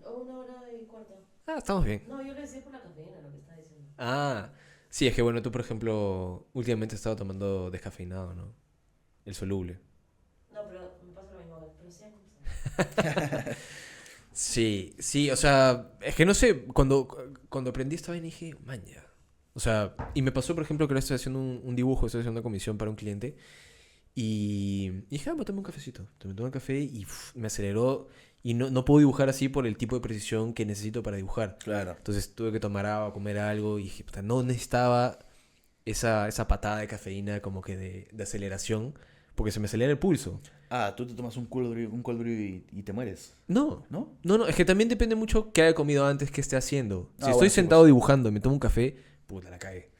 1 hora y cuarto. Ah, estamos bien. No, yo le decía por la cafeína lo que está diciendo. Ah, sí, es que bueno, tú por ejemplo, últimamente has estado tomando descafeinado, ¿no? El soluble. No, pero me pasa lo mismo. Pero sí, conversando. Sí, sí, o sea, es que no sé, cuando aprendí esta vaina dije, man, ya. O sea, y me pasó, por ejemplo, que ahora estoy haciendo un dibujo, estoy haciendo una comisión para un cliente y dije, ah, me tomé un cafecito. Me tomé un café y me aceleró y no puedo dibujar así por el tipo de precisión que necesito para dibujar. Claro. Entonces tuve que tomar agua, comer algo y dije, puta, no necesitaba esa patada de cafeína como que de aceleración porque se me acelera el pulso. Ah, tú te tomas un cold brew y te mueres, No, ¿no? no, es que también depende mucho qué haya comido antes, qué esté haciendo. Si Ah, estoy bueno, sí, sentado pues. dibujando y me tomo un café, puta, la cagué.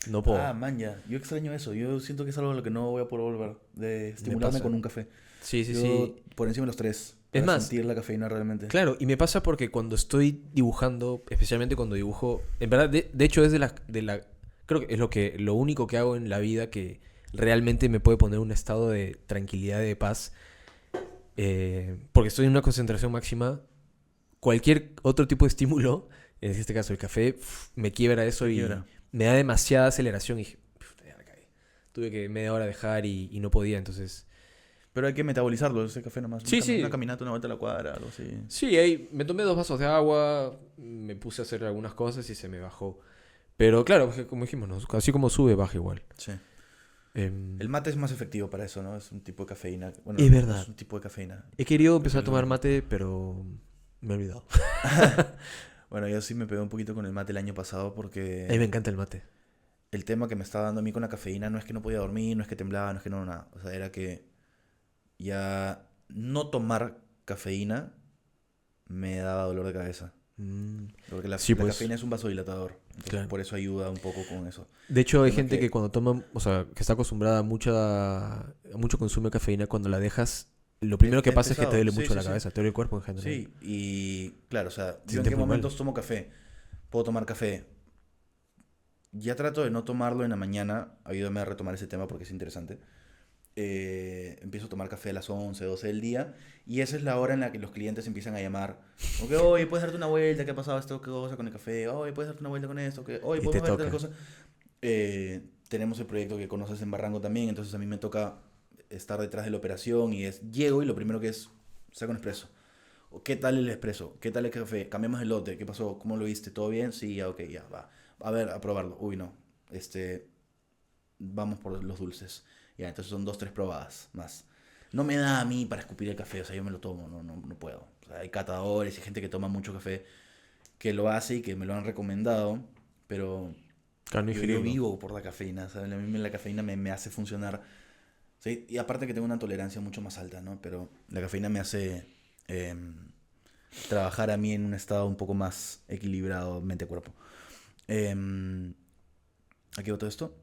No puedo. Ah, man, ya. Yo extraño eso. Yo siento que es algo a lo que no voy a poder volver. De Me estimularme pasa. con un café. Sí, sí, Yo sí. por encima de los tres. Es Para más, sentir la cafeína realmente. claro, y me pasa porque cuando estoy dibujando, especialmente cuando dibujo, en verdad, de hecho es creo que es lo único que hago en la vida que realmente me puede poner en un estado de tranquilidad, de paz, porque estoy en una concentración máxima. Cualquier otro tipo de estímulo, en este caso el café, me quiebra eso Te y quiebra. me da demasiada aceleración y dije, "Puta, ya la cagué". Tuve que media hora dejar y no podía, entonces... Pero hay que metabolizarlo, ese café nomás. Sí, sí. Una caminata, una vuelta a la cuadra, algo así. Sí, ahí me tomé 2 vasos de agua, me puse a hacer algunas cosas y se me bajó. Pero claro, porque como dijimos, ¿no? Así como sube, baja igual. Sí. Em, El mate es más efectivo para eso, ¿no? Es un tipo de cafeína. Bueno, Es no verdad. es un tipo de cafeína. He querido empezar a Prefiero tomar el mate, pero me he olvidado. Bueno, yo sí me pegué un poquito con el mate el año pasado A mí me porque encanta el mate. el tema que me estaba dando a mí con la cafeína no es que no podía dormir, no es que temblaba, no es que no, nada. O sea, era que ya no tomar cafeína me daba dolor de cabeza. Mm, Porque la, Sí, la pues. cafeína es un vasodilatador. Entonces, Claro. por eso ayuda un poco con eso. De hecho, hay Tema gente que- que cuando toma, o sea, que está acostumbrada a mucho consumo de cafeína, cuando la dejas, lo primero que es pasa es que te pesado. duele Sí, mucho sí, la sí. cabeza, te duele el cuerpo en general. Sí, y claro, o sea, Te yo en sientes qué muy mal. momentos tomo café. Puedo tomar café. Ya trato de no tomarlo en la mañana. Ayúdame a retomar ese tema porque es interesante. Empiezo a tomar café a las 11, 12 del día. Y esa es la hora en la que los clientes empiezan a llamar. Ok, oye, ¿puedes darte una vuelta? ¿Qué ha pasado esto? ¿Qué cosa con el café? Oye, ¿puedes darte una vuelta con esto? Oye, Y te ¿podemos ver tal toca. cosa? Tenemos el proyecto que conoces en Barranco también. Entonces a mí me toca estar detrás de la operación. Y llego y lo primero que es, saco un expreso. ¿Qué tal el expreso? ¿Qué tal el café? Cambiamos el lote. ¿Qué pasó? ¿Cómo lo viste? ¿Todo bien? Sí, ya, ok, ya, va. A ver, a probarlo. Uy, no. Vamos por los dulces. Ya, entonces son 2, 3 probadas más. no me da a mí para escupir el café, o sea, yo me lo tomo, no puedo. O sea, hay catadores y gente que toma mucho café que lo hace y que me lo han recomendado, pero Claro, no yo ingerirlo. vivo por la cafeína, ¿sabes? A mí la cafeína me hace funcionar. Sí, y aparte que tengo una tolerancia mucho más alta, ¿no? Pero la cafeína me hace trabajar a mí en un estado un poco más equilibrado mente-cuerpo. ¿A qué va todo esto?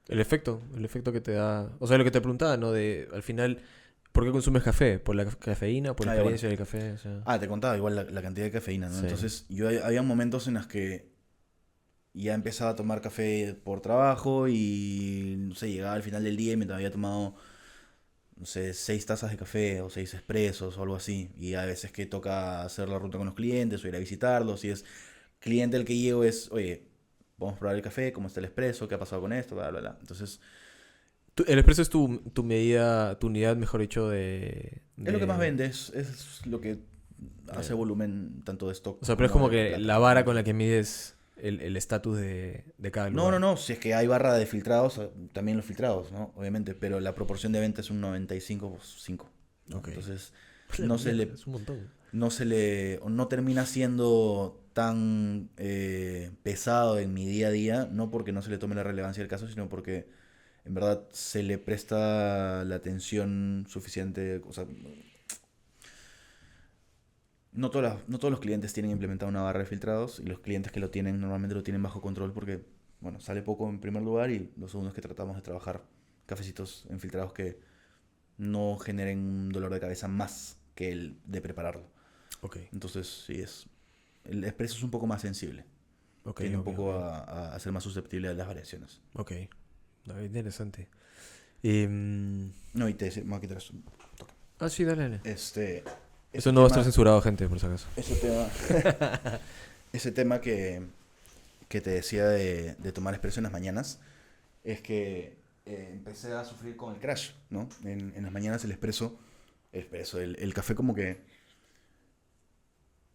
El efecto que te da... O sea, lo que te preguntaba, ¿no? De, al final, ¿por qué consumes café? ¿Por la cafeína? ¿Por la Bueno. experiencia del café? O sea... Te contaba igual la cantidad de cafeína, ¿no? Sí. Entonces, había momentos en los que ya empezaba a tomar café por trabajo y, no sé, llegaba al final del día y me había tomado, no sé, 6 tazas de café o 6 expresos o algo así. Y a veces que toca hacer la ruta con los clientes o ir a visitarlos. Y es cliente el que llego es, oye, vamos a probar el café, cómo está el expreso, qué ha pasado con esto, bla, bla, bla. Entonces, El expreso es tu medida, tu unidad, mejor dicho, es lo que más vende, es lo que hace volumen tanto de stock. O sea, pero es como de que plata. la vara con la que mides el estatus de cada lugar. No, si es que hay barra de filtrados, también los filtrados, ¿no? Obviamente, pero la proporción de venta es un 95-5, ¿no? Ok. Entonces, no se le, Es un montón. no termina siendo tan pesado en mi día a día, no porque no se le tome la relevancia del caso, sino porque en verdad se le presta la atención suficiente, o sea, no todos los clientes tienen implementada una barra de filtrados y los clientes que lo tienen normalmente lo tienen bajo control porque, bueno, sale poco en primer lugar y lo segundo es que tratamos de trabajar cafecitos en filtrados que no generen un dolor de cabeza más que el de prepararlo. Ok, Entonces, sí, el expreso es un poco más sensible. ok. Tiende un ok, poco ok. a ser más susceptible a las variaciones. Ok. No, interesante. No, y te voy a quitar esto. Sí, dale, dale. Ese Eso no va a estar tema- censurado, gente, por si acaso. Ese tema, ese tema que te decía de tomar expreso en las mañanas es que empecé a sufrir con el crash, ¿no? En las mañanas el café como que...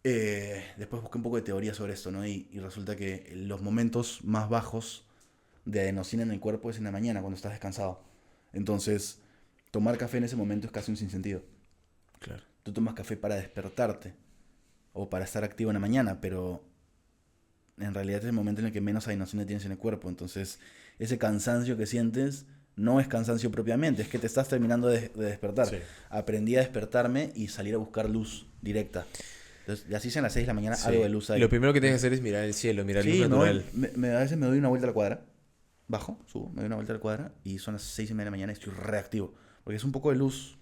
después busqué un poco de teoría sobre esto, ¿no? Y resulta que los momentos más bajos de adenosina en el cuerpo es en la mañana, cuando estás descansado. Entonces, tomar café en ese momento es casi un sinsentido. Claro. Tú tomas café para despertarte o para estar activo en la mañana, pero en realidad es el momento en el que menos adenosina tienes en el cuerpo. Entonces, ese cansancio que sientes no es cansancio propiamente, es que te estás terminando de despertar. Sí. Aprendí a despertarme y salir a buscar luz directa. Entonces, así sean las 6 de la mañana, Sí. algo de luz ahí. Lo primero que tienes que hacer es mirar el cielo, mirar luz Sí, no, natural. a veces me doy una vuelta a la cuadra, bajo, subo, me doy una vuelta a la cuadra y son las 6:30 de la mañana y estoy reactivo. Porque es un poco de luz.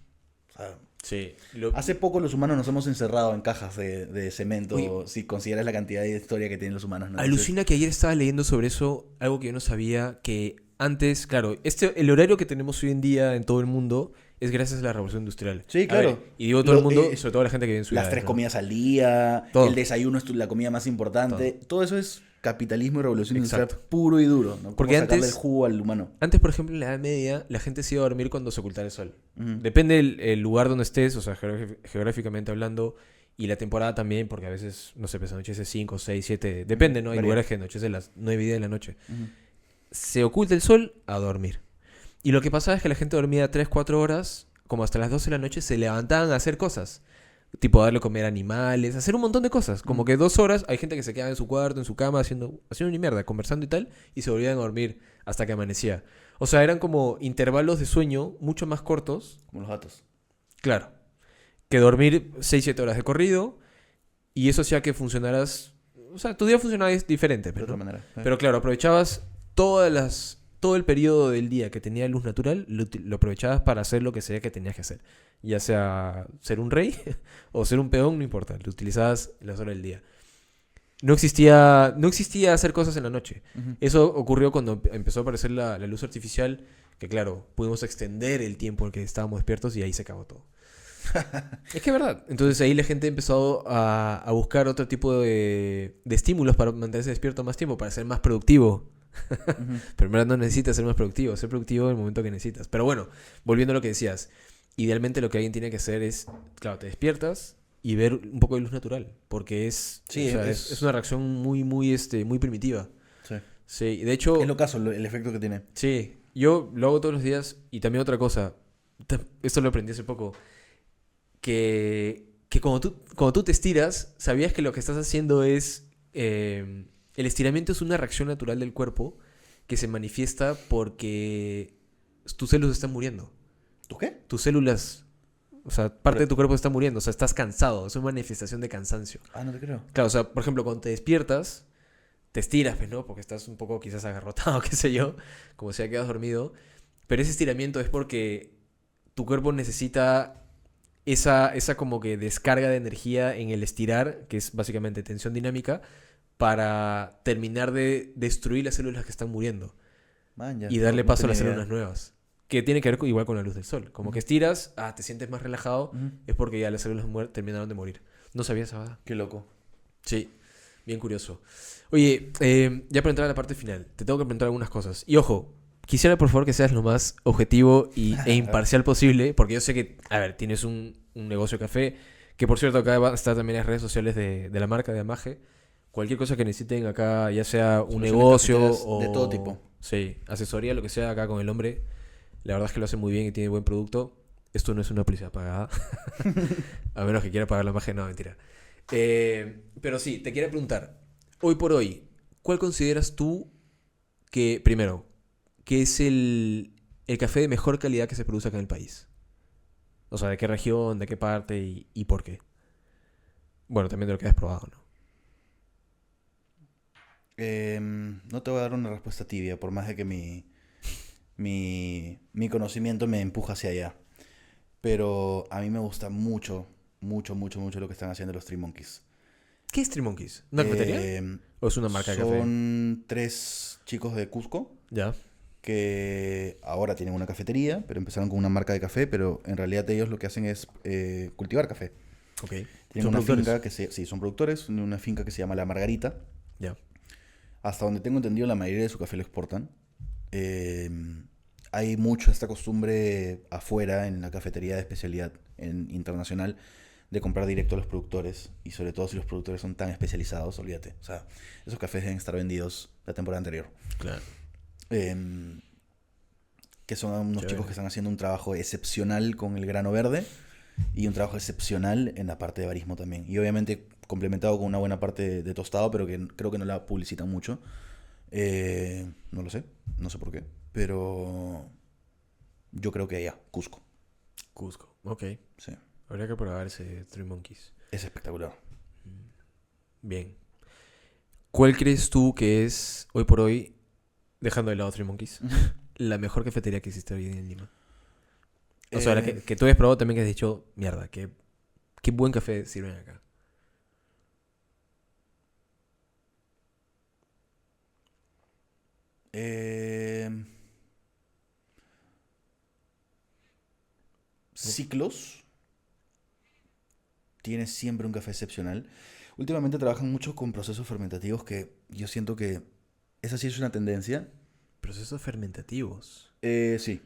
O sea, Sí. hace poco los humanos nos hemos encerrado en cajas de cemento, Uy. si consideras la cantidad de historia que tienen los humanos, ¿no? Alucina que ayer estaba leyendo sobre eso, algo que yo no sabía, que antes, claro, el horario que tenemos hoy en día en todo el mundo es gracias a la revolución industrial. Sí, A claro. ver, y digo todo el Lo- mundo, sobre todo la gente que vive en ciudades. Las 3 ¿no? comidas al día, Todo. el desayuno es la comida más importante. Todo eso es capitalismo y revolución industrial Exacto. puro y duro, ¿no? Porque Cómo sacarle antes- el jugo al humano. Antes, por ejemplo, en la Edad Media, la gente se iba a dormir cuando se ocultara el sol. Ujú. Depende el lugar donde estés, o sea, geográficamente hablando, y la temporada también, porque a veces, no sé, pues anochece 5, 6, 7, depende, ¿no? Hay Varía. lugares que anochece a las 9 y 10 de la noche. Ujú. Se oculta el sol a dormir. Y lo que pasaba es que la gente dormía 3, 4 horas, como hasta las 12 de la noche, se levantaban a hacer cosas. Tipo darle a comer animales, hacer un montón de cosas. Como que 2 horas, hay gente que se quedaba en su cuarto, en su cama, haciendo ni mierda, conversando y tal, y se volvían a dormir hasta que amanecía. O sea, eran como intervalos de sueño mucho más cortos, Como los gatos. claro, que dormir 6, 7 horas de corrido, y eso hacía que funcionaras... O sea, tu día funcionaba diferente, De pero, otra manera. pero claro, aprovechabas todo el periodo del día que tenía luz natural, lo aprovechabas para hacer lo que sea que tenías que hacer. Ya sea ser un rey o ser un peón, no importa, lo utilizabas las horas del día. No existía hacer cosas en la noche. Ujú. Eso ocurrió cuando empezó a aparecer la luz artificial, que claro, pudimos extender el tiempo en que estábamos despiertos y ahí se acabó todo. Es que es verdad. Entonces ahí la gente empezó a buscar otro tipo de estímulos para mantenerse despierto más tiempo, para ser más productivo. Ujú. Pero en verdad no necesitas ser más productivo, ser productivo en el momento que necesitas. Pero bueno, volviendo a lo que decías, idealmente lo que alguien tiene que hacer es, claro, te despiertas y ver un poco de luz natural, porque Sí, o sea, es- es una reacción muy primitiva. Sí. Sí, y de hecho, Es lo caso, el efecto que tiene. sí, yo lo hago todos los días y también otra cosa, Esto lo aprendí hace poco. Que cuando tú te estiras, sabías que lo que estás haciendo es... el estiramiento es una reacción natural del cuerpo que se manifiesta porque tus células están muriendo. ¿Tú qué? Tus células, o sea, parte de Pero- tu cuerpo está muriendo, o sea, estás cansado, es una manifestación de cansancio. Ah, no te creo. Claro, o sea, por ejemplo, cuando te despiertas, te estiras, pues, ¿no? Porque estás un poco quizás agarrotado, qué sé yo, como si ya quedas dormido. Pero ese estiramiento es porque tu cuerpo necesita esa como que descarga de energía en el estirar, que es básicamente tensión dinámica, para terminar de destruir las células que están muriendo Man, ya, y darle no paso a las tenía células idea. nuevas. Que tiene que ver igual con la luz del sol. Como que estiras, te sientes más relajado, Ujú. es porque ya las células terminaron de morir. ¿No sabías esa verdad? Qué loco. Sí, bien curioso. Oye, ya para entrar a la parte final, te tengo que preguntar algunas cosas. Y ojo, quisiera por favor que seas lo más objetivo e imparcial posible, porque yo sé que, a ver, tienes un negocio de café, que por cierto acá están también las redes sociales de la marca de Amaje. Cualquier cosa que necesiten acá, ya sea un Soluciones negocio cafeteras o... de todo tipo. Sí, asesoría, lo que sea acá con el hombre. La verdad es que lo hace muy bien y tiene buen producto. Esto no es una publicidad pagada. A menos que quiera pagar la magia, no, mentira. Pero sí, te quiero preguntar. Hoy por hoy, ¿cuál consideras tú que, primero, que es el café de mejor calidad que se produce acá en el país? O sea, ¿de qué región, de qué parte y por qué? Bueno, también de lo que has probado, ¿no? No te voy a dar una respuesta tibia, por más de que mi conocimiento me empuja hacia allá. Pero a mí me gusta mucho, mucho, mucho, mucho lo que están haciendo los Three Monkeys. ¿Qué es Three Monkeys? ¿Una cafetería? ¿O es una marca de café? Son 3 chicos de Cusco Ya, que ahora tienen una cafetería, pero empezaron con una marca de café, pero en realidad ellos lo que hacen es cultivar café. ok. Tienen ¿Son una productores? finca sí, son productores, tienen una finca que se llama La Margarita. Ya. Hasta donde tengo entendido, la mayoría de su café lo exportan. Eh, Hay mucho esta costumbre afuera, en la cafetería de especialidad internacional, de comprar directo a los productores. Y sobre todo si los productores son tan especializados, olvídate. O sea, esos cafés deben estar vendidos la temporada anterior. Claro. Eh, que son unos Chévere. chicos que están haciendo un trabajo excepcional con el grano verde y un trabajo excepcional en la parte de barismo también. Y obviamente complementado con una buena parte de tostado, pero que creo que no la publicitan mucho. No lo sé, no sé por qué. Pero yo creo que allá, Cusco. Cusco. Ok. Sí, Habría que probar ese Three Monkeys. es espectacular. Bien. ¿Cuál crees tú que es, hoy por hoy, dejando de lado Three Monkeys, la mejor cafetería que existe hoy en Lima? O sea, la que tú hayas probado también que has dicho, mierda, qué buen café sirven acá. Eh, Ciclos tiene siempre un café excepcional. Últimamente trabajan mucho con procesos fermentativos que yo siento que esa sí es una tendencia. Procesos fermentativos. Sí.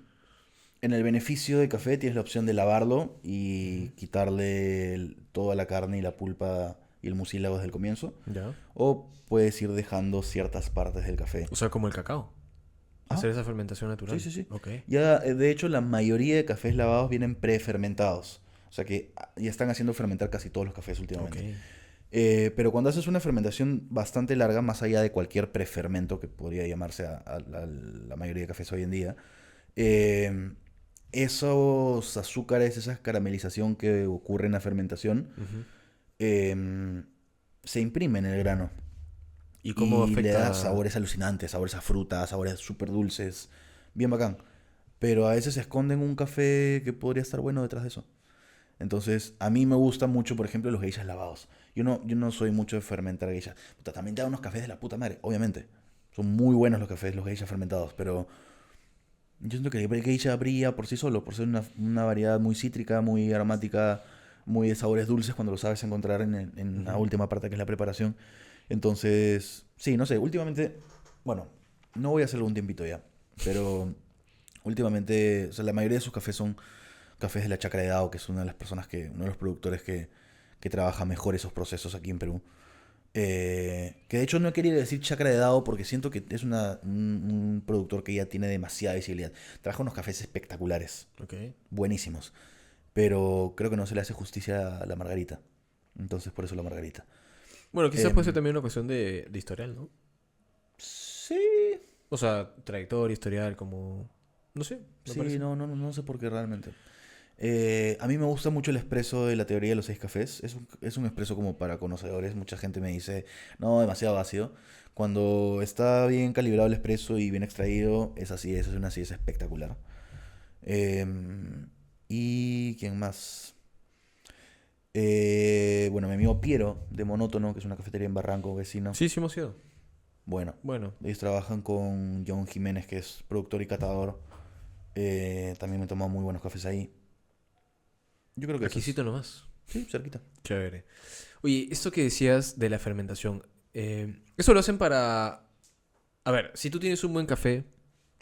En el beneficio de café tienes la opción de lavarlo y quitarle toda la carne y la pulpa y el mucílago desde el comienzo. Ya. O puedes ir dejando ciertas partes del café. O sea, como el cacao. Ah. Hacer esa fermentación natural. Sí, sí, sí. Ok. Ya, de hecho, la mayoría de cafés lavados vienen prefermentados. O sea que ya están haciendo fermentar casi todos los cafés últimamente. Ok. Pero cuando haces una fermentación bastante larga, más allá de cualquier prefermento que podría llamarse a la mayoría de cafés hoy en día, eh, esos azúcares, esa caramelización que ocurre en la fermentación, Ujú. se imprimen en el grano. ¿Y cómo Y le afecta? da sabores alucinantes, sabores a fruta, sabores súper dulces. Bien bacán. Pero a veces se esconde un café que podría estar bueno detrás de eso. Entonces, a mí me gustan mucho, por ejemplo, los geishas lavados. Yo no soy mucho de fermentar geishas. Puta, también te da unos cafés de la puta madre, obviamente. Son muy buenos los cafés, los geishas fermentados, pero yo siento que el geisha brilla por sí solo, por ser una variedad muy cítrica, muy aromática, muy de sabores dulces cuando lo sabes encontrar en la Ujú. última parte que es la preparación. Entonces, sí, no sé, últimamente, bueno, no voy a hacerlo un tiempito ya, pero últimamente, o sea, la mayoría de sus cafés son cafés de la Chacra de Dao, que es una de las personas uno de los productores que trabaja mejor esos procesos aquí en Perú. Que de hecho no quería decir chakra de Dao porque siento que es un productor que ya tiene demasiada visibilidad. Trabaja unos cafés espectaculares, Ok. buenísimos. Pero creo que no se le hace justicia a la margarita. Entonces por eso la margarita. Bueno, quizás puede ser Em, también una cuestión de historial, ¿no? sí, O sea, trayectoria, historial, como... No sé, me sí, parece. no sé por qué realmente. A mí me gusta mucho el expreso de la teoría de los 6 cafés. Es un expreso como para conocedores. Mucha gente me dice, no, demasiado ácido. Cuando está bien calibrado el expreso y bien extraído, es así, es una acidez espectacular. ¿Y quién más? Bueno, mi amigo Piero, de Monótono, que es una cafetería en Barranco, vecino. Sí, sí hemos ido. Bueno, Bueno, ellos trabajan con John Jiménez, que es productor y catador. También me he tomado muy buenos cafés ahí. Yo creo que eso es. requisito nomás. Sí, cerquita. Chévere. Oye, esto que decías de la fermentación, eso lo hacen para... A ver, si tú tienes un buen café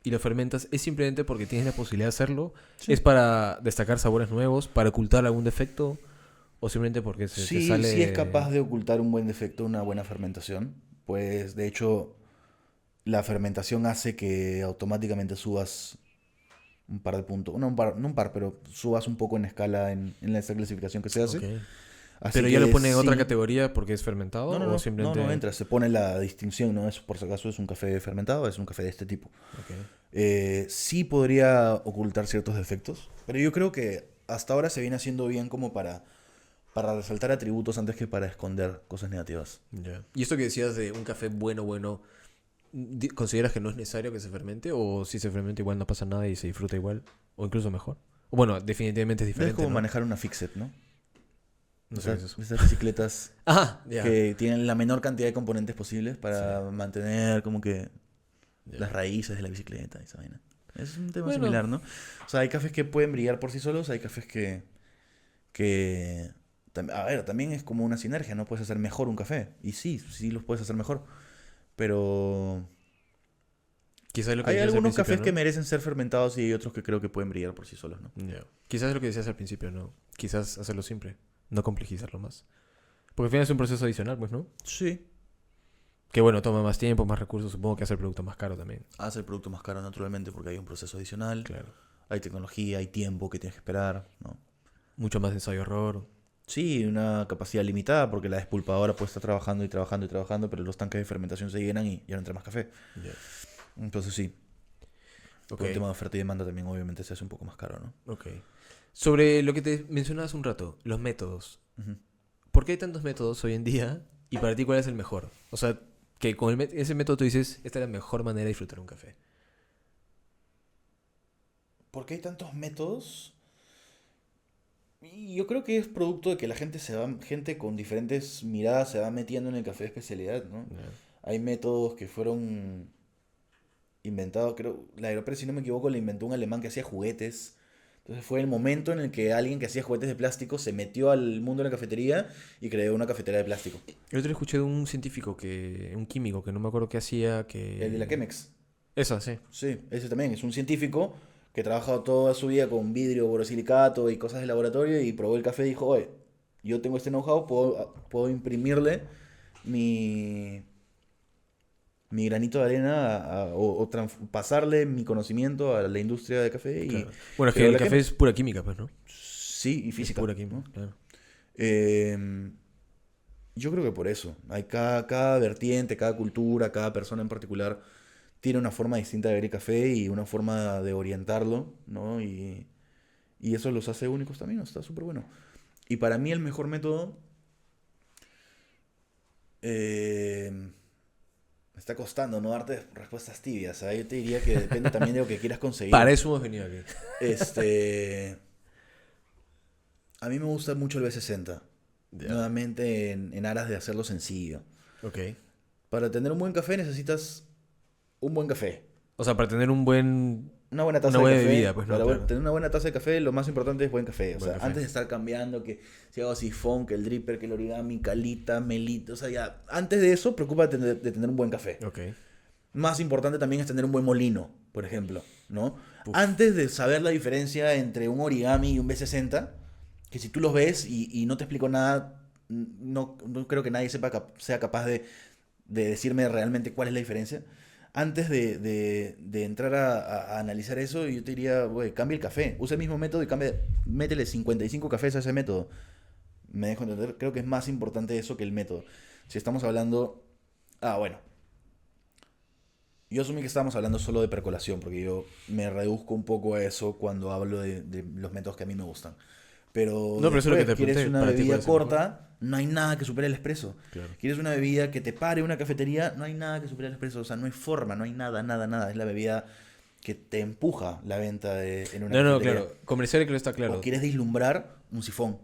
y lo fermentas, ¿es simplemente porque tienes la posibilidad de hacerlo? Sí. ¿Es para destacar sabores nuevos, para ocultar algún defecto? ¿O simplemente porque se te Sí, sale... sí es capaz de ocultar un buen defecto, una buena fermentación. Pues de hecho, la fermentación hace que automáticamente subas un par de puntos. No un par, pero subas un poco en escala en esa clasificación que se hace. Ok. Así ¿Pero ya lo que pone en otra sí. categoría porque es fermentado? No, no, ¿O no, no, no simplemente...? entra. Se pone la distinción, ¿no? Es, por si acaso es un café fermentado, es un café de este tipo. Ok. Sí podría ocultar ciertos defectos, pero yo creo que hasta ahora se viene haciendo bien como para resaltar atributos antes que para esconder cosas negativas. Ya. ¿Y esto que decías de un café bueno, ¿consideras que no es necesario que se fermente? ¿O si se fermenta igual no pasa nada y se disfruta igual? ¿O incluso mejor? O bueno, definitivamente es Es diferente, como ¿no? manejar una Fixet, ¿no? No sé qué es eso. Esas bicicletas Ah, ya. que tienen la menor cantidad de componentes posibles para Sí. mantener como que Ya. las raíces de la bicicleta y esa vaina. Es un tema Bueno, similar, ¿no? O sea, hay cafés que pueden brillar por sí solos, hay cafés que a ver, también es como una sinergia, ¿no? Puedes hacer mejor un café. Y sí, sí los puedes hacer mejor. Pero quizás es lo que hay decías al algunos principio, cafés ¿no? que merecen ser fermentados y hay otros que creo que pueden brillar por sí solos, ¿no? Ya. Quizás es lo que decías al principio, ¿no? Quizás hacerlo simple, no complejizarlo más. Porque al final es un proceso adicional, pues, ¿no? Sí. Que bueno, toma más tiempo, más recursos, supongo que hace el producto más caro también. Hace el producto más caro naturalmente porque hay un proceso adicional, Claro. hay tecnología, hay tiempo que tienes que esperar, ¿no? Mucho más ensayo-error. Sí, una capacidad limitada porque la despulpadora puede estar trabajando y trabajando y trabajando, pero los tanques de fermentación se llenan y ya no entra más café. Ya. Entonces sí, Ok. por un tema de oferta y demanda también obviamente se hace un poco más caro, ¿no? Ok. Sobre lo que te mencionabas un rato, los métodos. Ujú. ¿Por qué hay tantos métodos hoy en día? Y para ti, ¿cuál es el mejor? O sea, que con ese método tú dices, esta es la mejor manera de disfrutar un café. ¿Por qué hay tantos métodos? Y yo creo que es producto de que la gente gente con diferentes miradas se va metiendo en el café de especialidad, ¿no? Ya. Hay métodos que fueron inventados, creo, la Aeropress, si no me equivoco, la inventó un alemán que hacía juguetes. Entonces fue el momento en el que alguien que hacía juguetes de plástico se metió al mundo de la cafetería y creó una cafetería de plástico. El otro día escuché de un científico, un químico, que no me acuerdo qué hacía, El de la Chemex. Esa, sí. Sí, ese también es un científico que trabajado toda su vida con vidrio, borosilicato y cosas de laboratorio y probó el café y dijo, oye, yo tengo este know-how, puedo imprimirle mi, mi granito de arena o pasarle mi conocimiento a la industria de café y Claro. Bueno, es que creó el la café Chemex. es pura química, pues, ¿no? Sí, y Es física, pura química, ¿no? claro. Em, yo creo que por eso. Hay cada vertiente, cada cultura, cada persona en particular tiene una forma distinta de ver el café y una forma de orientarlo, ¿no? Y eso los hace únicos también, está súper bueno. Y para mí el mejor método... me está costando no darte respuestas tibias. ¿Ah? Yo te diría que depende también de lo que quieras conseguir. Para eso hemos venido aquí. Este... A mí me gusta mucho el B60. Ya. Nuevamente en aras de hacerlo sencillo. Ok. Para tener un buen café necesitas un buen café. O sea, para tener un buen... Una buena taza Una buena de café. bebida, pues, ¿no? Para Claro. tener una buena taza de café, lo más importante es buen café. O Buen sea, café. antes de estar cambiando, que si hago sifón, que el dripper, que el origami, calita, melita. O sea, ya, antes de eso, preocúpate de tener un buen café. Ok. Más importante también es tener un buen molino, por ejemplo, ¿no? Uf. Antes de saber la diferencia entre un origami y un B60, que si tú los ves y no te explico nada, no creo que nadie sea capaz de decirme realmente cuál es la diferencia. Antes de entrar a analizar eso, yo te diría, güey, cambia el café. Usa el mismo método y métele 55 cafés a ese método. Me dejo entender, creo que es más importante eso que el método. Si estamos hablando... bueno. Yo asumí que estábamos hablando solo de percolación, porque yo me reduzco un poco a eso cuando hablo de los métodos que a mí me gustan. Pero No, pero eso es lo que te quieres pregunté. una Para ti, ¿cuál bebida es el mejor? corta, no hay nada que supere el espresso. Claro. Quieres una bebida que te pare una cafetería, no hay nada que supere el espresso. O sea, no hay forma, no hay nada, nada, nada. Es la bebida que te empuja la venta en una No, cafetería. claro. Comercial creo que está O claro. quieres vislumbrar un sifón.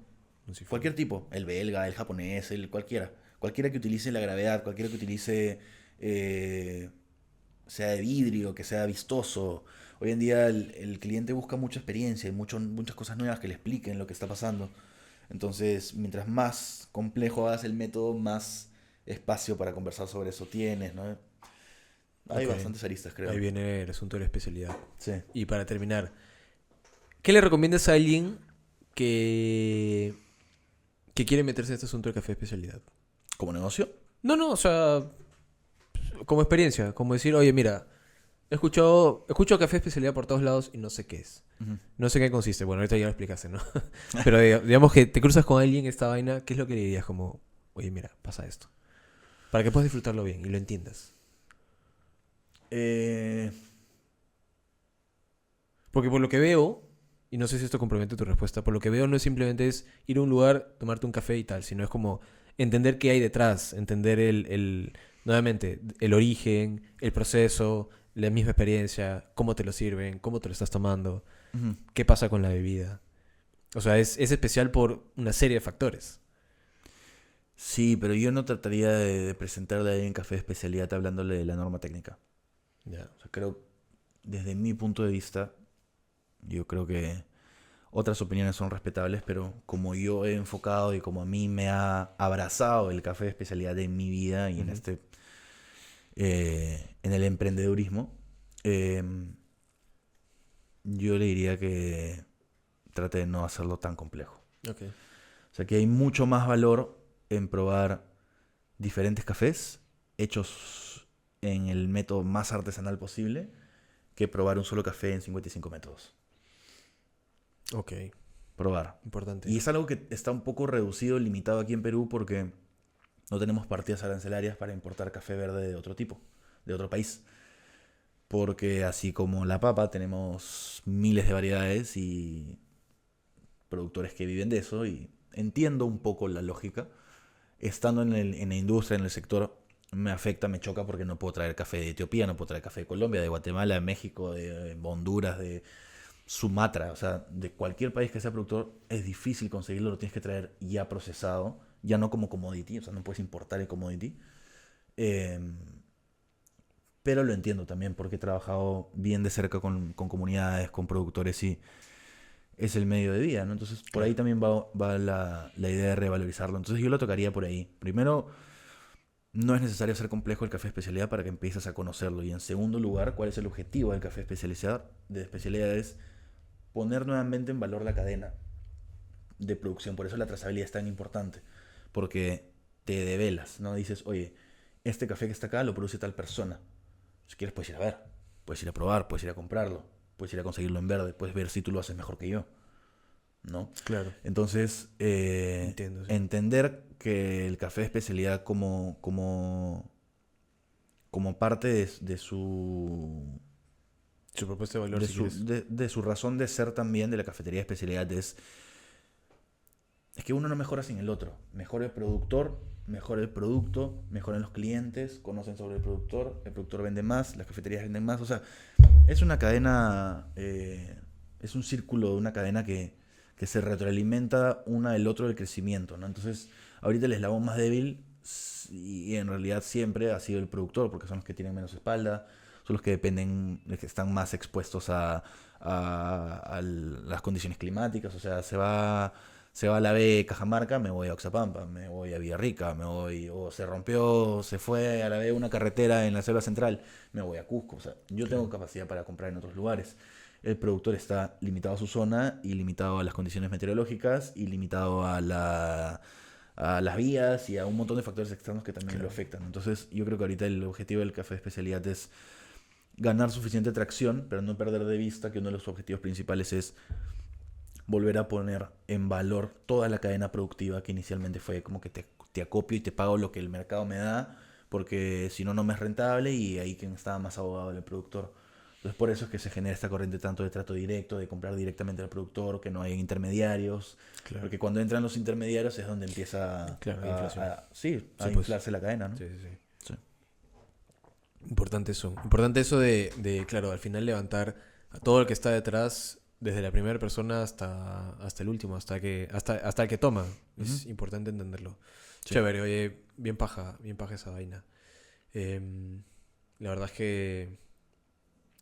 Un sifón. Cualquier tipo, el belga, el japonés, el cualquiera. Cualquiera que utilice la gravedad, cualquiera que utilice, sea de vidrio, que sea vistoso. Hoy en día el cliente busca mucha experiencia y muchas cosas nuevas que le expliquen lo que está pasando. Entonces, mientras más complejo hagas el método, más espacio para conversar sobre eso tienes, ¿no? Hay Ok. bastantes aristas, creo. Ahí viene el asunto de la especialidad. Sí. Y para terminar, ¿qué le recomiendas a alguien que quiere meterse en este asunto del café de especialidad? ¿Como negocio? No, o sea, como experiencia, como decir, oye, mira, escucho café de especialidad por todos lados y no sé qué es. Ujú. No sé qué consiste. Bueno, ahorita ya lo explicaste, ¿no? Pero digamos que te cruzas con alguien esta vaina, ¿qué es lo que le dirías? Como, oye, mira, pasa esto. Para que puedas disfrutarlo bien y lo entiendas. Eh, Porque por lo que veo, y no sé si esto compromete tu respuesta, por lo que veo no es simplemente es ir a un lugar, tomarte un café y tal, sino es como entender qué hay detrás, entender nuevamente, el origen, el proceso, la misma experiencia, cómo te lo sirven, cómo te lo estás tomando, ujú. qué pasa con la bebida. O sea, es especial por una serie de factores. Sí, pero yo no trataría de presentarle a alguien café de especialidad hablándole de la norma técnica. Ya. O sea, creo, desde mi punto de vista, yo creo que otras opiniones son respetables, pero como yo he enfocado y como a mí me ha abrazado el café de especialidad en mi vida y en Ujú. en el emprendedurismo, eh, yo le diría que trate de no hacerlo tan complejo. Ok. O sea, que hay mucho más valor en probar diferentes cafés hechos en el método más artesanal posible que probar un solo café en 55 métodos. Ok. Probar. Importante. Y es algo que está un poco reducido, limitado aquí en Perú porque no tenemos partidas arancelarias para importar café verde de otro tipo, de otro país. Porque así como la papa, tenemos miles de variedades y productores que viven de eso y entiendo un poco la lógica. Estando en la industria, en el sector, me afecta, me choca porque no puedo traer café de Etiopía, no puedo traer café de Colombia, de Guatemala, de México, de Honduras, de Sumatra, o sea, de cualquier país que sea productor, es difícil conseguirlo, lo tienes que traer ya procesado, ya no como commodity, o sea, no puedes importar el commodity. Eh, pero lo entiendo también porque he trabajado bien de cerca con comunidades, con productores y es el medio de vida, ¿no? Entonces, por ahí también va la idea de revalorizarlo. Entonces, yo lo tocaría por ahí. Primero, no es necesario hacer complejo el café de especialidad para que empieces a conocerlo. Y en segundo lugar, ¿cuál es el objetivo del café de especialidad? Es poner nuevamente en valor la cadena de producción. Por eso la trazabilidad es tan importante. Porque te develas, ¿no? Dices, oye, este café que está acá lo produce tal persona. Si quieres puedes ir a ver, puedes ir a probar, puedes ir a comprarlo, puedes ir a conseguirlo en verde, puedes ver si tú lo haces mejor que yo, ¿no? Claro. Entonces, Entiendo, sí. entender que el café de especialidad como parte de su Su propuesta de valor, si quieres. de su razón de ser también de la cafetería de especialidad es que uno no mejora sin el otro. Mejora el productor, mejora el producto, mejoran los clientes, conocen sobre el productor vende más, las cafeterías venden más. O sea, es una cadena, es un círculo de una cadena que se retroalimenta una del otro del crecimiento, ¿no? Entonces, ahorita el eslabón más débil y en realidad siempre ha sido el productor, porque son los que tienen menos espalda, son los que dependen, los que están más expuestos a las condiciones climáticas. O sea, se va a la B Cajamarca, me voy a Oxapampa, me voy a Villarrica, o se fue a la B una carretera en la selva central, me voy a Cusco. O sea, yo tengo capacidad para comprar en otros lugares. El productor está limitado a su zona y limitado a las condiciones meteorológicas y limitado a las vías y a un montón de factores externos que también Claro. lo afectan. Entonces yo creo que ahorita el objetivo del café de especialidad es ganar suficiente tracción, pero no perder de vista que uno de los objetivos principales es volver a poner en valor toda la cadena productiva que inicialmente fue como que te acopio y te pago lo que el mercado me da, porque si no, no me es rentable y ahí quien estaba más abogado del productor. Entonces por eso es que se genera esta corriente tanto de trato directo, de comprar directamente al productor, que no hay intermediarios, Claro. porque cuando entran los intermediarios es donde empieza Claro, la inflación. sí, a Sí, pues. inflarse la cadena, ¿no? Sí, sí, sí. Sí. Importante eso. Importante eso de, claro, al final levantar a todo el que está detrás, desde la primera persona hasta el último, hasta el que toma. Es Ujú. importante entenderlo. Sí. Chévere, oye, bien paja esa vaina. La verdad es que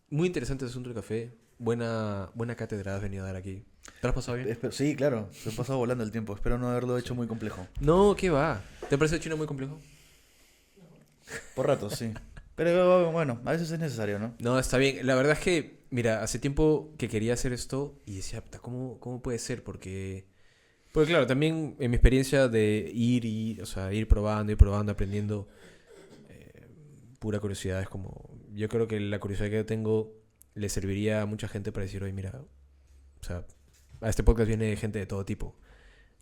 muy interesante el asunto del café. Buena cátedra has venido a dar aquí. ¿Te lo has pasado bien? Sí, claro, se ha pasado volando el tiempo. Espero no haberlo hecho muy complejo. No, ¿qué va? ¿Te parece chino muy complejo? Por ratos, sí. Pero bueno, a veces es necesario, ¿no? No, está bien. La verdad es que, mira, hace tiempo que quería hacer esto y decía, "Puta, ¿cómo puede ser? Porque claro, también en mi experiencia de o sea, ir probando, aprendiendo, pura curiosidad, es como, yo creo que la curiosidad que yo tengo le serviría a mucha gente para decir, oye, mira, o sea, a este podcast viene gente de todo tipo,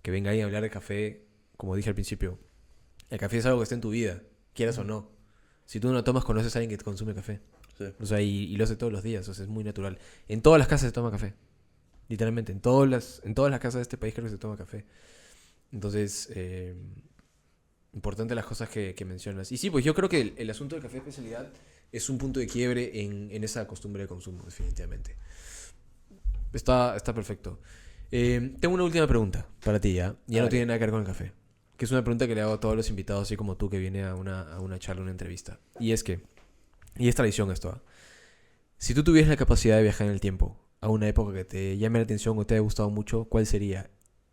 que venga ahí a hablar de café, como dije al principio. El café es algo que está en tu vida, quieras o no. Si tú no lo tomas, conoces a alguien que consume café. Sí. O sea, y lo hace todos los días, o sea, es muy natural. En todas las casas se toma café. Literalmente, en todas las casas de este país creo que se toma café. Entonces, importante las cosas que mencionas. Y sí, pues yo creo que el asunto del café de especialidad es un punto de quiebre en esa costumbre de consumo, definitivamente. Está perfecto. Tengo una última pregunta para ti ya. Ya no Dale. tiene nada que ver con el café. Que es una pregunta que le hago a todos los invitados, así como tú que viene a una charla, una entrevista. Y es que, y es tradición esto, ¿ah? Si tú tuvieras la capacidad de viajar en el tiempo a una época que te llame la atención o te haya gustado mucho, ¿cuál sería?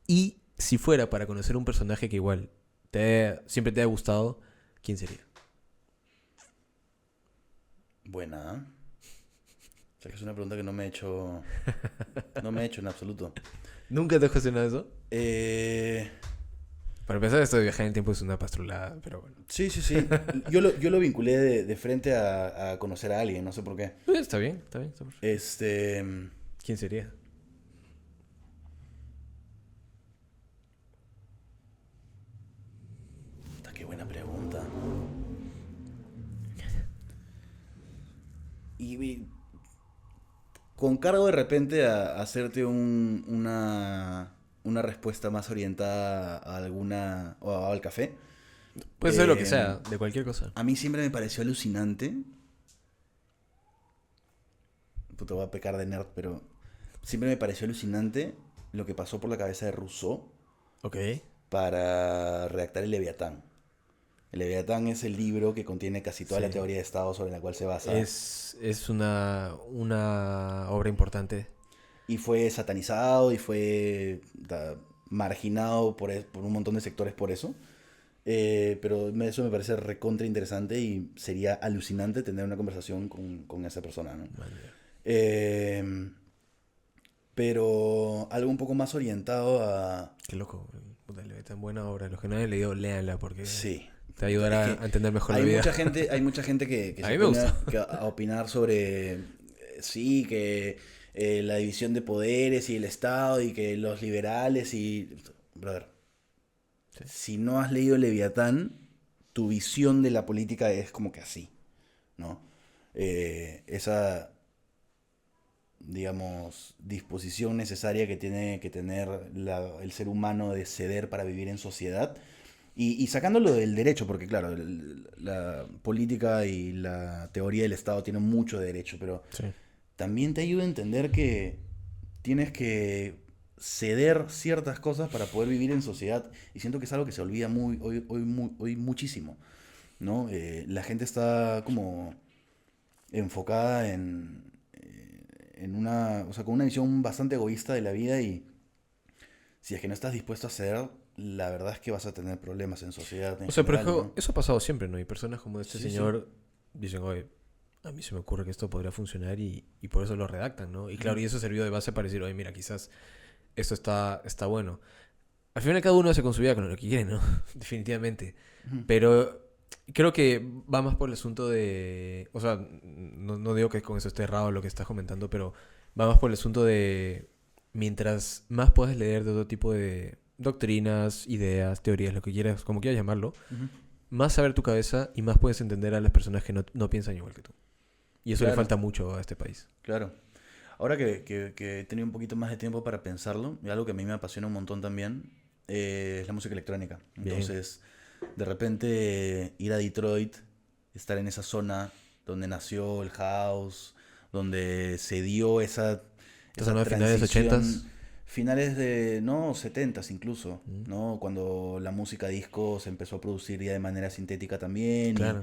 Y si fuera para conocer un personaje que igual siempre te haya gustado, ¿quién sería? Buena, ¿eh? O sea, que es una pregunta que no me he hecho. No me he hecho en absoluto. ¿Nunca te has cuestionado eso? Eh, Para empezar, esto de viajar en el tiempo es una pastrulada, pero bueno. sí, sí, sí. Yo lo vinculé de frente a conocer a alguien, no sé por qué. Está bien, está perfecto. ¿Quién sería? Puta, qué buena pregunta. Y con cargo de repente a hacerte una respuesta más orientada a alguna. O al café. Puede ser lo que Eh, sea, de cualquier cosa. A mí siempre me pareció alucinante. Puta, voy a pecar de nerd, pero siempre me pareció alucinante lo que pasó por la cabeza de Rousseau Ok. para redactar el Leviatán. El Leviatán es el libro que contiene casi toda la Sí. teoría de Estado sobre la cual se basa. Es una obra importante. Y fue satanizado y fue marginado por un montón de sectores por eso. Pero eso me parece recontra interesante y sería alucinante tener una conversación con esa persona, ¿no? Eh, pero algo un poco más orientado a... Qué loco. Puta, tan buena obra. Los que no hayan leído, léanla porque Sí. te va a ayudar Es que a entender mejor la Hay vida. mucha gente que A se mí me pone gusta. a opinar sobre, sí, que la división de poderes y el Estado y que los liberales y... Brother, Sí. si no has leído Leviatán, tu visión de la política es como que así, ¿no? Esa, digamos, disposición necesaria que tiene que tener el ser humano de ceder para vivir en sociedad. Y sacándolo del derecho, porque claro, la política y la teoría del Estado tienen mucho de derecho, pero Sí. también te ayuda a entender que tienes que ceder ciertas cosas para poder vivir en sociedad. Y siento que es algo que se olvida hoy muchísimo, ¿no? La gente está como enfocada en una, o sea, con una visión bastante egoísta de la vida y si es que no estás dispuesto a ceder, la verdad es que vas a tener problemas en sociedad en O sea, por general, ejemplo, ¿no? eso ha pasado siempre, ¿no? Y personas como este Sí, sí. señor dicen, oye, a mí se me ocurre que esto podría funcionar y por eso lo redactan, ¿no? Y claro, y eso sirvió de base para decir, oye, mira, quizás esto está bueno. al final cada uno hace con su vida con lo que quiere, ¿no? Definitivamente. Ujú. Pero creo que va más por el asunto de... O sea, no digo que con eso esté errado lo que estás comentando, pero va más por el asunto de... Mientras más puedas leer de todo tipo de doctrinas, ideas, teorías, lo que quieras, como quieras llamarlo, Ujú. más saber tu cabeza y más puedes entender a las personas que no piensan igual que tú. Y eso le Claro. falta mucho a este país. Claro. Ahora que he tenido un poquito más de tiempo para pensarlo, y algo que a mí me apasiona un montón también, es la música electrónica. Bien. Entonces, de repente ir a Detroit, estar en esa zona donde nació el house, donde se dio esa Entonces, ¿no? De finales de transición, 80s. finales de, no, 70s incluso, Mm. ¿no? Cuando la música disco se empezó a producir ya de manera sintética también. Claro.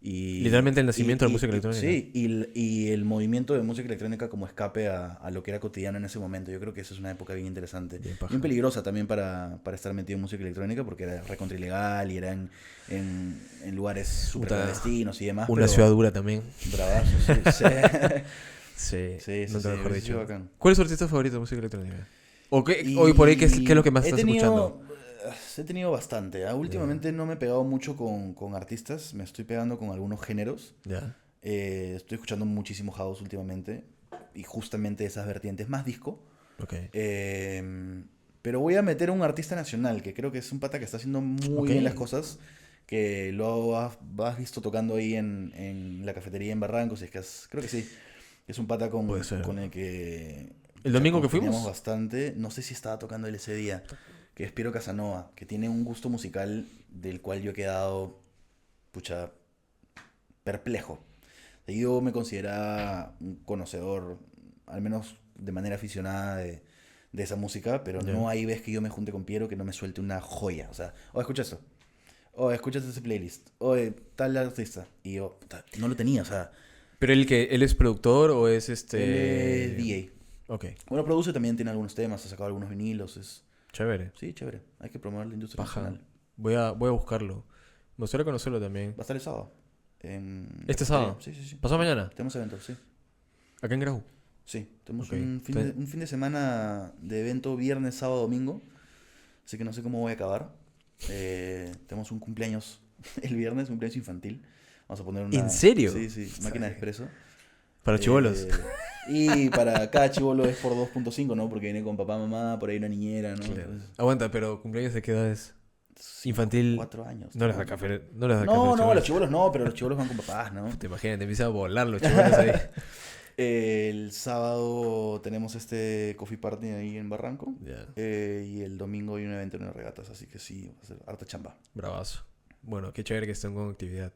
Y, Literalmente el nacimiento de la música electrónica. Sí, y el movimiento de música electrónica como escape a lo que era cotidiano en ese momento. Yo creo que esa es una época bien interesante. Bien paja. Bien peligrosa también para estar metido en música electrónica porque era recontra ilegal y era en lugares súper Puta, clandestinos y demás. Una pero ciudad dura también. bravazo, sí. Sí, Sí, sí, sí, nunca sí, mejor sí, dicho. bacán. ¿Cuál es tu artista favorito de música electrónica? ¿O qué, hoy por ahí qué es lo que más he estás tenido, escuchando? He tenido bastante. Últimamente no me he pegado mucho con artistas, me estoy pegando con algunos géneros. Ya. Estoy escuchando muchísimo house últimamente y justamente esas vertientes, más disco. Ok. Pero voy a meter a un artista nacional que creo que es un pata que está haciendo muy Ok. bien las cosas, que lo has visto tocando ahí en la cafetería en Barranco, si es que creo que sí. Es un pata Puede ser. con el que ¿El domingo que congeniamos fuimos? bastante. No sé si estaba tocando él ese día, que es Piero Casanova, que tiene un gusto musical del cual yo he quedado, pucha, perplejo. Yo me consideraba un conocedor, al menos de manera aficionada de esa música, pero Ya. no hay vez que yo me junte con Piero que no me suelte una joya. O sea, escucha esto. Escucha ese playlist. Tal artista. Y yo, puta, no lo tenía, o sea, ¿Pero él es productor o es él es DJ. Ok, Bueno, produce también, tiene algunos temas, ha sacado algunos vinilos. chévere. Sí, chévere. Hay que promover la industria Paja. nacional. Voy a buscarlo. Me gustaría conocerlo también. Va a estar el sábado. En la ¿Este cafetería. sábado? Sí, sí, sí. ¿Pasado mañana? Tenemos eventos, sí. Acá en Grau. Sí, tenemos Ok. un fin de semana de evento viernes, sábado, domingo. Así que no sé cómo voy a acabar. Tenemos un cumpleaños el viernes, un cumpleaños infantil. Vamos a poner una... ¿En serio? Sí, sí, máquina de expreso. Para chibolos. Y para cada chibolo es por 2.5, ¿no? Porque viene con papá, mamá, por ahí una niñera, ¿no? Claro. Entonces, Aguanta, pero ¿cumpleaños de qué edad es? Infantil. 4 años. No les da café. No les da No, café. no, chibolos. los chibolos no, pero los chibolos van con papás, ¿no? Te imaginas, te empieza a volar los chibolos ahí. El sábado tenemos este coffee party ahí en Barranco. Ya, Y el domingo hay un evento en las regatas, así que sí, va a ser harta chamba. bravazo. Bueno, qué chévere que estén con actividad.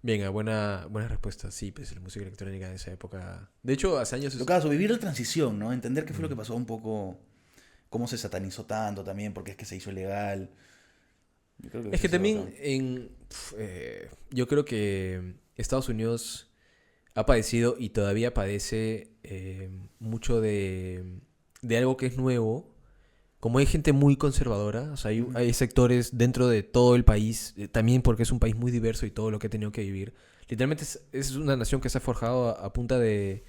Bien, buena respuesta. Sí, pues la música electrónica de esa época. De hecho, hace años. Lo caso, vivir la transición, ¿no? Entender qué fue lo que Mm. pasó un poco, cómo se satanizó tanto también, porque es que se hizo ilegal. Yo creo Es que eso ha sido también bacán. yo creo que Estados Unidos ha padecido y todavía padece mucho de algo que es nuevo. Como hay gente muy conservadora, o sea, Ujú. hay sectores dentro de todo el país, también porque es un país muy diverso y todo lo que ha tenido que vivir. Literalmente es una nación que se ha forjado a punta de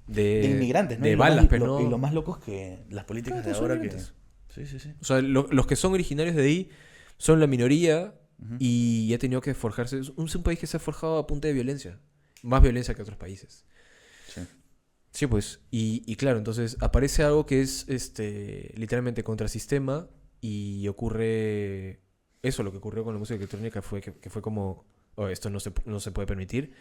De inmigrantes, ¿no? de Y lo balas, más, pero no. y lo más loco es que las políticas Claro, de todos son ahora que... inmigrantes. Sí, sí, sí. O sea, los que son originarios de ahí son la minoría Ujú. y ha tenido que forjarse. Es un país que se ha forjado a punta de violencia. Más violencia que otros países. Sí. Sí, pues. Y claro, entonces aparece algo que es literalmente contrasistema y ocurre eso, lo que ocurrió con la música electrónica fue que fue como, oh, esto no se puede permitir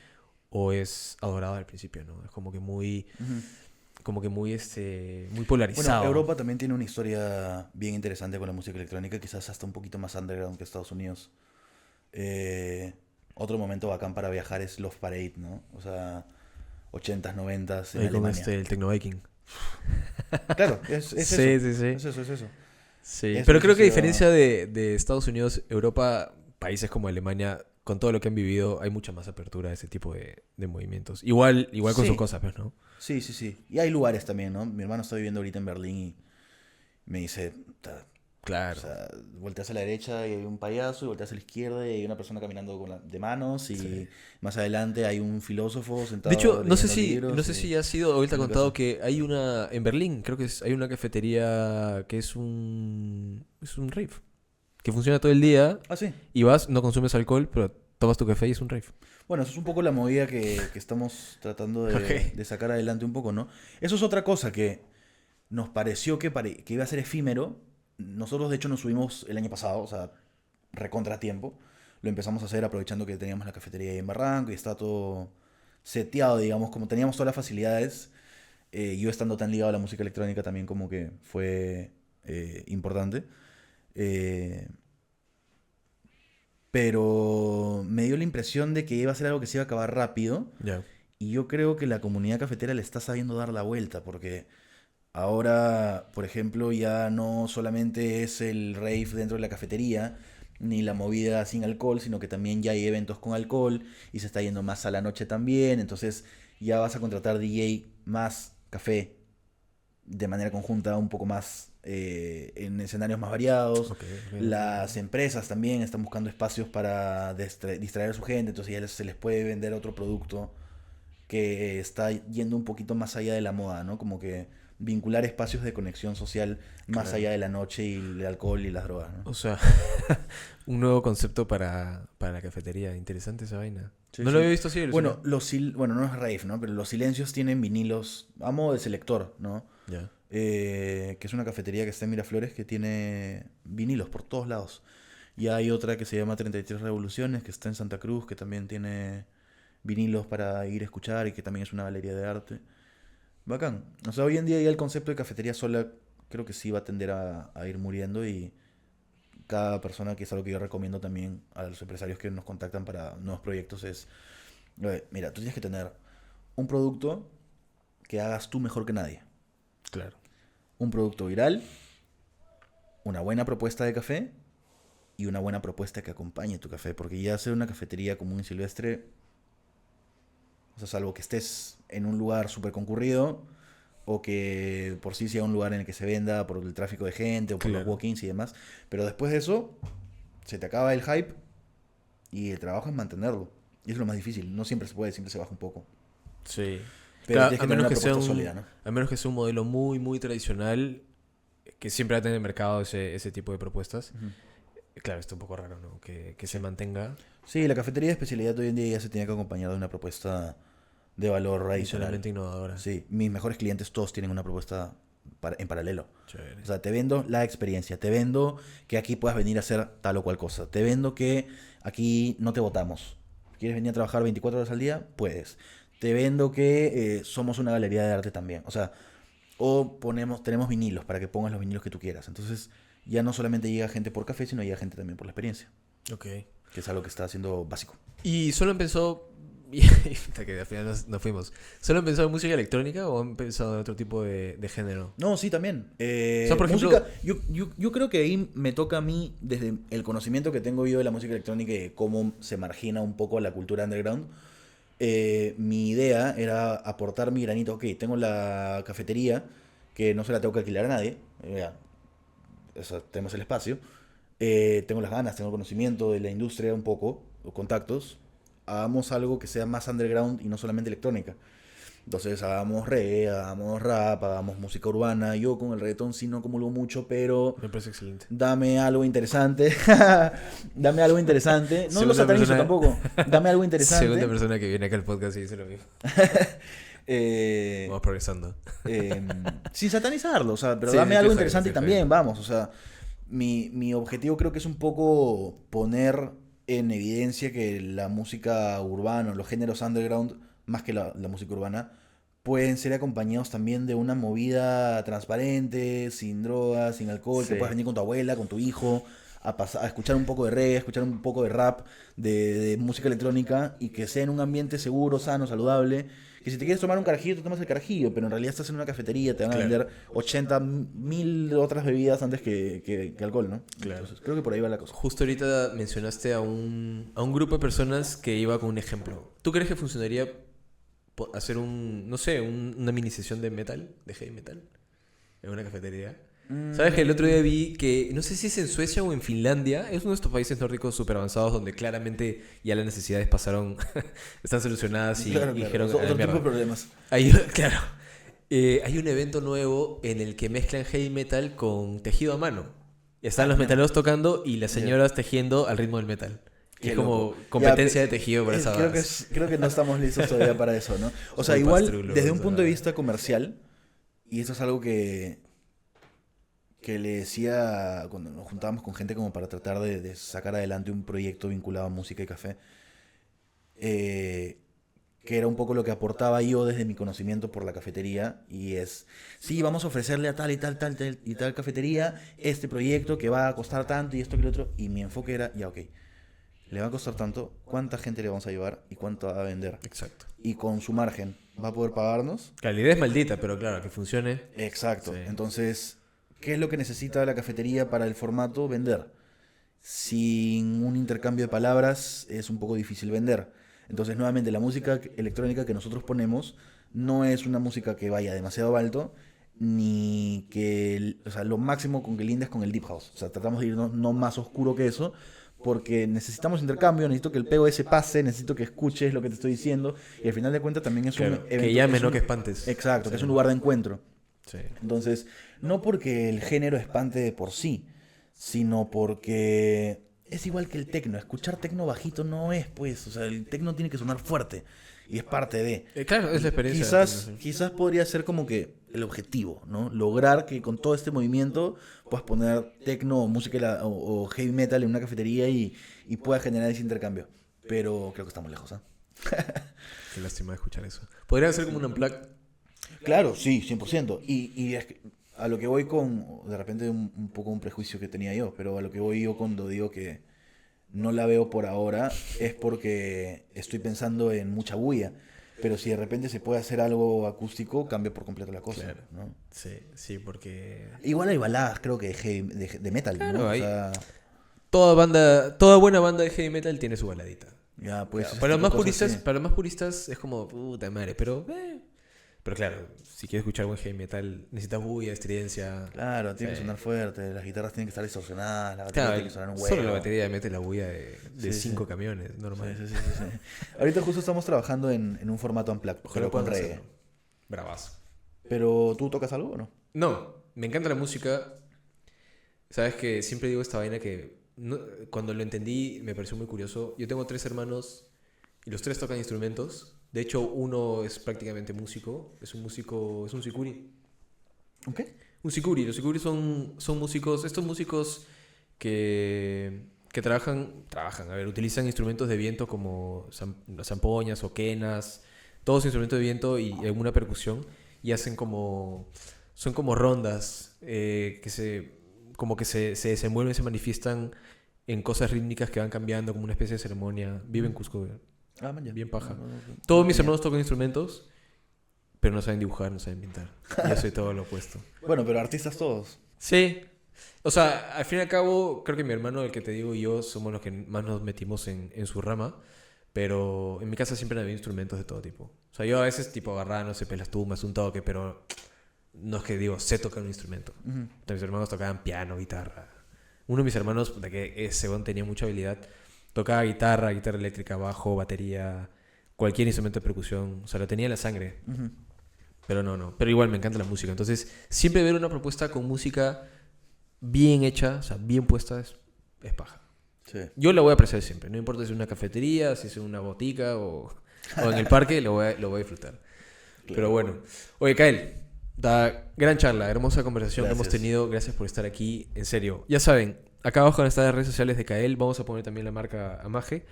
o es adorado al principio, ¿no? Es como que muy, Ujú. muy polarizado. Bueno, Europa también tiene una historia bien interesante con la música electrónica, quizás hasta un poquito más underground que Estados Unidos. Otro momento bacán para viajar es Love Parade, ¿no? O sea, 80s, 90s en Ahí con Alemania. el Tecno Viking. Claro, es Sí, eso. sí, sí. Es eso, es eso. Sí, Eso pero hubiese creo que a sido- diferencia de Estados Unidos, Europa, países como Alemania, con todo lo que han vivido, hay mucha más apertura a ese tipo de movimientos. Igual con Sí. sus cosas, pues, ¿no? Sí, sí, sí. Y hay lugares también, ¿no? Mi hermano está viviendo ahorita en Berlín y me dice, "Ta, O Claro. sea, volteas a la derecha y hay un payaso, y volteas a la izquierda y hay una persona caminando de manos, y Sí. más adelante hay un filósofo De hecho, sentado leyendo no libros sé si y ya ha sido, ahorita ha una contado cosa. que hay una, en Berlín, creo que hay una cafetería que es un rave, que funciona todo el día Ah, sí. y vas, no consumes alcohol, pero tomas tu café y es un rave. Bueno, eso es un poco la movida que estamos tratando Ok. de sacar adelante un poco, ¿no? Eso es otra cosa que nos pareció que iba a ser efímero. Nosotros, de hecho, nos subimos el año pasado, o sea, recontra tiempo. Lo empezamos a hacer aprovechando que teníamos la cafetería ahí en Barranco y está todo seteado, digamos, como teníamos todas las facilidades. Yo estando tan ligado a la música electrónica también como que fue importante. Eh, pero me dio la impresión de que iba a ser algo que se iba a acabar rápido. Ya. Y yo creo que la comunidad cafetera le está sabiendo dar la vuelta, porque ahora, por ejemplo, ya no solamente es el rave dentro de la cafetería, ni la movida sin alcohol, sino que también ya hay eventos con alcohol y se está yendo más a la noche también. Entonces ya vas a contratar DJ más café de manera conjunta, un poco más en escenarios más variados. Ok, ok, Las ok. empresas también están buscando espacios para distraer a su gente, entonces ya se les puede vender otro producto que está yendo un poquito más allá de la moda, ¿no? Como que vincular espacios de conexión social más Claro. allá de la noche y el alcohol y las drogas, ¿no? O sea, un nuevo concepto para la cafetería. Interesante esa vaina. Sí, No lo sí. había visto así, alucina. Bueno, bueno, no es rave, ¿no? Pero los silencios tienen vinilos a modo de selector, ¿no? Ya. Que es una cafetería que está en Miraflores que tiene vinilos por todos lados. Y hay otra que se llama 33 Revoluciones, que está en Santa Cruz, que también tiene vinilos para ir a escuchar y que también es una galería de arte. Bacán. O sea, hoy en día ya el concepto de cafetería sola creo que sí va a tender a ir muriendo, y cada persona, que es algo que yo recomiendo también a los empresarios que nos contactan para nuevos proyectos, es, mira, tú tienes que tener un producto que hagas tú mejor que nadie. Claro. Un producto viral, una buena propuesta de café y una buena propuesta que acompañe tu café. Porque ya hacer una cafetería común y silvestre, o sea, salvo que estés en un lugar súper concurrido o que por sí sea un lugar en el que se venda por el tráfico de gente o por los Claro. walk-ins y demás. Pero después de eso, se te acaba el hype y el trabajo es mantenerlo. Y es lo más difícil. No siempre se puede, siempre se baja un poco. Sí. Pero Claro, tienes que tener una propuesta sólida, ¿no? a menos que sea un modelo muy, muy tradicional, que siempre va a tener en el mercado ese tipo de propuestas. Ujú. Claro, está un poco raro, ¿no? Que se mantenga Sí, la cafetería de especialidad hoy en día ya se tiene que acompañar de una propuesta de valor adicional. visualmente innovadora. Sí, mis mejores clientes todos tienen una propuesta en paralelo. Chévere. O sea, te vendo la experiencia, te vendo que aquí puedas venir a hacer tal o cual cosa, te vendo que aquí no te votamos. ¿Quieres venir a trabajar 24 horas al día? Puedes. Te vendo que somos una galería de arte también. O sea, tenemos vinilos para que pongas los vinilos que tú quieras. Entonces, ya no solamente llega gente por café, sino llega gente también por la experiencia, Ok. que es algo que está haciendo básico. ¿Y solo empezó... hasta que al final nos fuimos. ¿Solo han pensado en música electrónica o han pensado en otro tipo de género? No, sí, también. O sea, por ejemplo... Música, yo creo que ahí me toca a mí, desde el conocimiento que tengo yo de la música electrónica y de cómo se margina un poco la cultura underground, mi idea era aportar mi granito. Ok, tengo la cafetería, que no se la tengo que alquilar a nadie. Ya, tenemos el espacio. Tengo las ganas, tengo el conocimiento de la industria un poco, los contactos. Hagamos algo que sea más underground y no solamente electrónica. Entonces hagamos reggae, hagamos rap, hagamos música urbana. Yo con el reggaetón sí no comulgo mucho, pero Me parece excelente. dame algo interesante. Dame algo interesante. No lo Segunda satanizo persona- tampoco. Dame algo Segunda interesante. persona que viene acá al podcast y dice lo mismo. Eh, Vamos progresando. eh, sin satanizarlo, o sea, pero Sí, dame sí, algo está bien, interesante y está también, bien. vamos, o sea, mi objetivo creo que es un poco poner en evidencia que la música urbana, los géneros underground, más que la música urbana, pueden ser acompañados también de una movida transparente, sin drogas, sin alcohol, que Sí. puedas venir con tu abuela, con tu hijo, a escuchar un poco de reggae, a escuchar un poco de rap, de música electrónica, y que sea en un ambiente seguro, sano, saludable. Que si te quieres tomar un carajillo, te tomas el carajillo, pero en realidad estás en una cafetería, te van a Claro. vender 80.000 otras bebidas antes que alcohol, ¿no? Claro. Entonces, creo que por ahí va la cosa. Justo ahorita mencionaste a a un grupo de personas que iba con un ejemplo. ¿Tú crees que funcionaría hacer no sé, una mini sesión de metal, de heavy metal, en una cafetería? ¿Sabes que el otro día vi que, no sé si es en Suecia o en Finlandia, es uno de estos países nórdicos súper avanzados donde claramente ya las necesidades pasaron, están solucionadas y Claro, dijeron, Otro "A la tipo de mierda". problemas. Claro, hay un evento nuevo en el que mezclan heavy metal con tejido a mano. Están los metaleros tocando y las señoras tejiendo al ritmo del metal. Qué Es como loco. competencia Ya, de tejido para esa creo que no estamos listos todavía para eso, ¿no? O sea, Muy igual, pastrulo, desde un o punto de sea. vista comercial, y esto es algo que le decía cuando nos juntábamos con gente como para tratar de sacar adelante un proyecto vinculado a música y café, que era un poco lo que aportaba yo desde mi conocimiento por la cafetería, y es, sí, vamos a ofrecerle a tal y tal cafetería este proyecto que va a costar tanto y esto que lo otro, y mi enfoque era, ya, ok, le va a costar tanto, ¿cuánta gente le vamos a llevar y cuánto va a vender? Exacto. Y con su margen, ¿va a poder pagarnos? Claro, la idea es maldita, pero claro, que funcione. Exacto. Sí. Entonces, ¿qué es lo que necesita la cafetería para el formato? Vender. Sin un intercambio de palabras es un poco difícil vender. Entonces, nuevamente, la música electrónica que nosotros ponemos no es una música que vaya demasiado alto, ni que, o sea, lo máximo con que linda es con el deep house. O sea, tratamos de irnos no más oscuro que eso, porque necesitamos intercambio, necesito que el POS pase, necesito que escuches lo que te estoy diciendo, y al final de cuentas también es Claro, un evento, que llames, es no un- que espantes. Exacto, que Sí. es un lugar de encuentro. Sí. Entonces, no porque el género espante de por sí, sino porque es igual que el tecno. Escuchar tecno bajito no es, pues, o sea, el tecno tiene que sonar fuerte y es parte de. Claro, es la experiencia. Quizás podría ser como que el objetivo, ¿no? Lograr que con todo este movimiento puedas poner tecno o música o heavy metal en una cafetería y pueda generar ese intercambio. Pero creo que estamos lejos, ¿ah? Qué lástima de escuchar eso. Podría ser como un unplug. Claro, sí, 100%. Y es que a lo que voy con, de repente un poco un prejuicio que tenía yo, pero a lo que voy yo cuando digo que no la veo por ahora es porque estoy pensando en mucha bulla. Pero si de repente se puede hacer algo acústico, cambia por completo la cosa, Claro. ¿no? Sí, sí, porque Igual hay baladas, creo que de metal, Claro, ¿no? O hay- sea, toda buena banda de heavy metal tiene su baladita. ya, pues... Claro, ese para los tipo más de cosas, puristas, sí. para los más puristas es como puta madre, pero claro, si quieres escuchar buen heavy metal, necesitas bulla, estridencia. Claro, tiene que Sí. sonar fuerte, las guitarras tienen que estar distorsionadas, la batería Claro, tiene que sonar un huevo. solo la batería mete la bulla de Sí, 5 sí. camiones, normal. Sí. Ahorita justo estamos trabajando en un formato unplugged, Ojalá pero con puedan reggae. hacerlo. Bravazo. ¿Pero tú tocas algo o no? No, me encanta la música. Sabes que siempre digo esta vaina que cuando lo entendí me pareció muy curioso. Yo tengo 3 hermanos y los 3 tocan instrumentos. De hecho, uno es prácticamente músico. Es un músico, es un sicuri. ¿Ok? Un sicuri. Los sicuris son músicos, estos músicos que trabajan, a ver, utilizan instrumentos de viento como las zampoñas o quenas, todos instrumentos de viento y alguna percusión, y hacen son como rondas como que se desenvuelven, se manifiestan en cosas rítmicas que van cambiando como una especie de ceremonia. Vive en Cusco, Ah, man, ya. bien paja. No. Todos mis hermanos tocan instrumentos, pero no saben dibujar, no saben pintar. Yo soy todo lo opuesto. Bueno, pero artistas todos. Sí. O sea, al fin y al cabo, creo que mi hermano, el que te digo, y yo somos los que más nos metimos en su rama. Pero en mi casa siempre había instrumentos de todo tipo. O sea, yo a veces tipo agarraba, no sé, pelas tumbas, un toque, pero no es que digo, sé tocar un instrumento. Ujú. Entonces, mis hermanos tocaban piano, guitarra. Uno de mis hermanos, puta, que ese weón tenía mucha habilidad, tocaba guitarra eléctrica, bajo, batería, cualquier instrumento de percusión. O sea, lo tenía en la sangre. Ujú. Pero no. Pero igual me encanta la música. Entonces, siempre ver una propuesta con música bien hecha, o sea, bien puesta, es paja. Sí. Yo la voy a apreciar siempre. No importa si es una cafetería, si es una botica o en el parque, lo voy a disfrutar. Pero bueno. Oye, Kael, gran charla, hermosa conversación que hemos Gracias. tenido. Gracias por estar aquí. En serio. Ya saben, acá abajo están las redes sociales de Kael. Vamos a poner también la marca Amaje.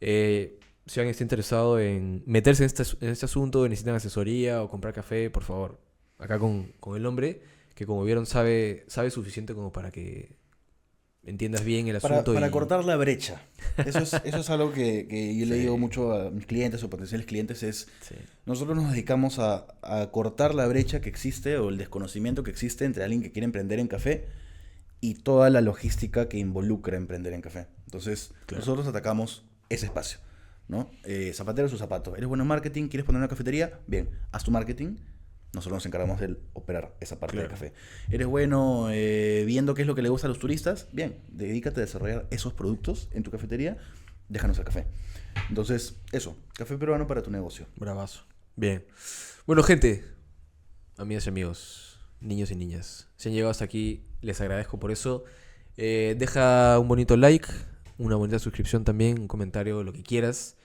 Si alguien está interesado en meterse en este asunto, necesitan asesoría o comprar café, por favor. Acá con el hombre, que como vieron sabe suficiente como para que entiendas bien el asunto. Para y... cortar la brecha. Eso es algo que yo le Sí. digo mucho a mis clientes o potenciales clientes, es Sí. nosotros nos dedicamos a cortar la brecha que existe o el desconocimiento que existe entre alguien que quiere emprender en café y toda la logística que involucra emprender en café. Entonces, Claro. nosotros atacamos ese espacio, ¿no? Zapatero a su zapato. ¿Eres bueno en marketing? ¿Quieres poner una cafetería? Bien, haz tu marketing, Nosotros nos encargamos de operar esa parte del Claro. café. Eres bueno viendo qué es lo que le gusta a los turistas. Bien, dedícate a desarrollar esos productos en tu cafetería. Déjanos el café. Entonces, eso. Café peruano para tu negocio. Bravazo. Bien. Bueno, gente, amigas y amigos, niños y niñas, si han llegado hasta aquí, les agradezco por eso. Deja un bonito like, una bonita suscripción también, un comentario, lo que quieras.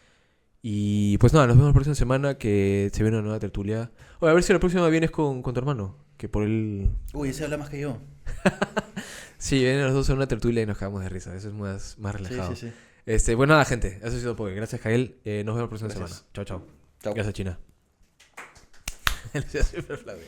Y pues nada, nos vemos la próxima semana que se viene una nueva tertulia. Oye, a ver si la próxima vienes con tu hermano, que por él... Uy, ese habla más que yo. Sí, vienen los dos en una tertulia y nos cagamos de risa, eso es más Sí, relajado. sí, sí. Bueno, nada, gente, eso ha sido todo. Gracias, Jael. Nos vemos la próxima Gracias. semana. Chao, chao. Chao. Gracias, China. Él se hace súper flaco.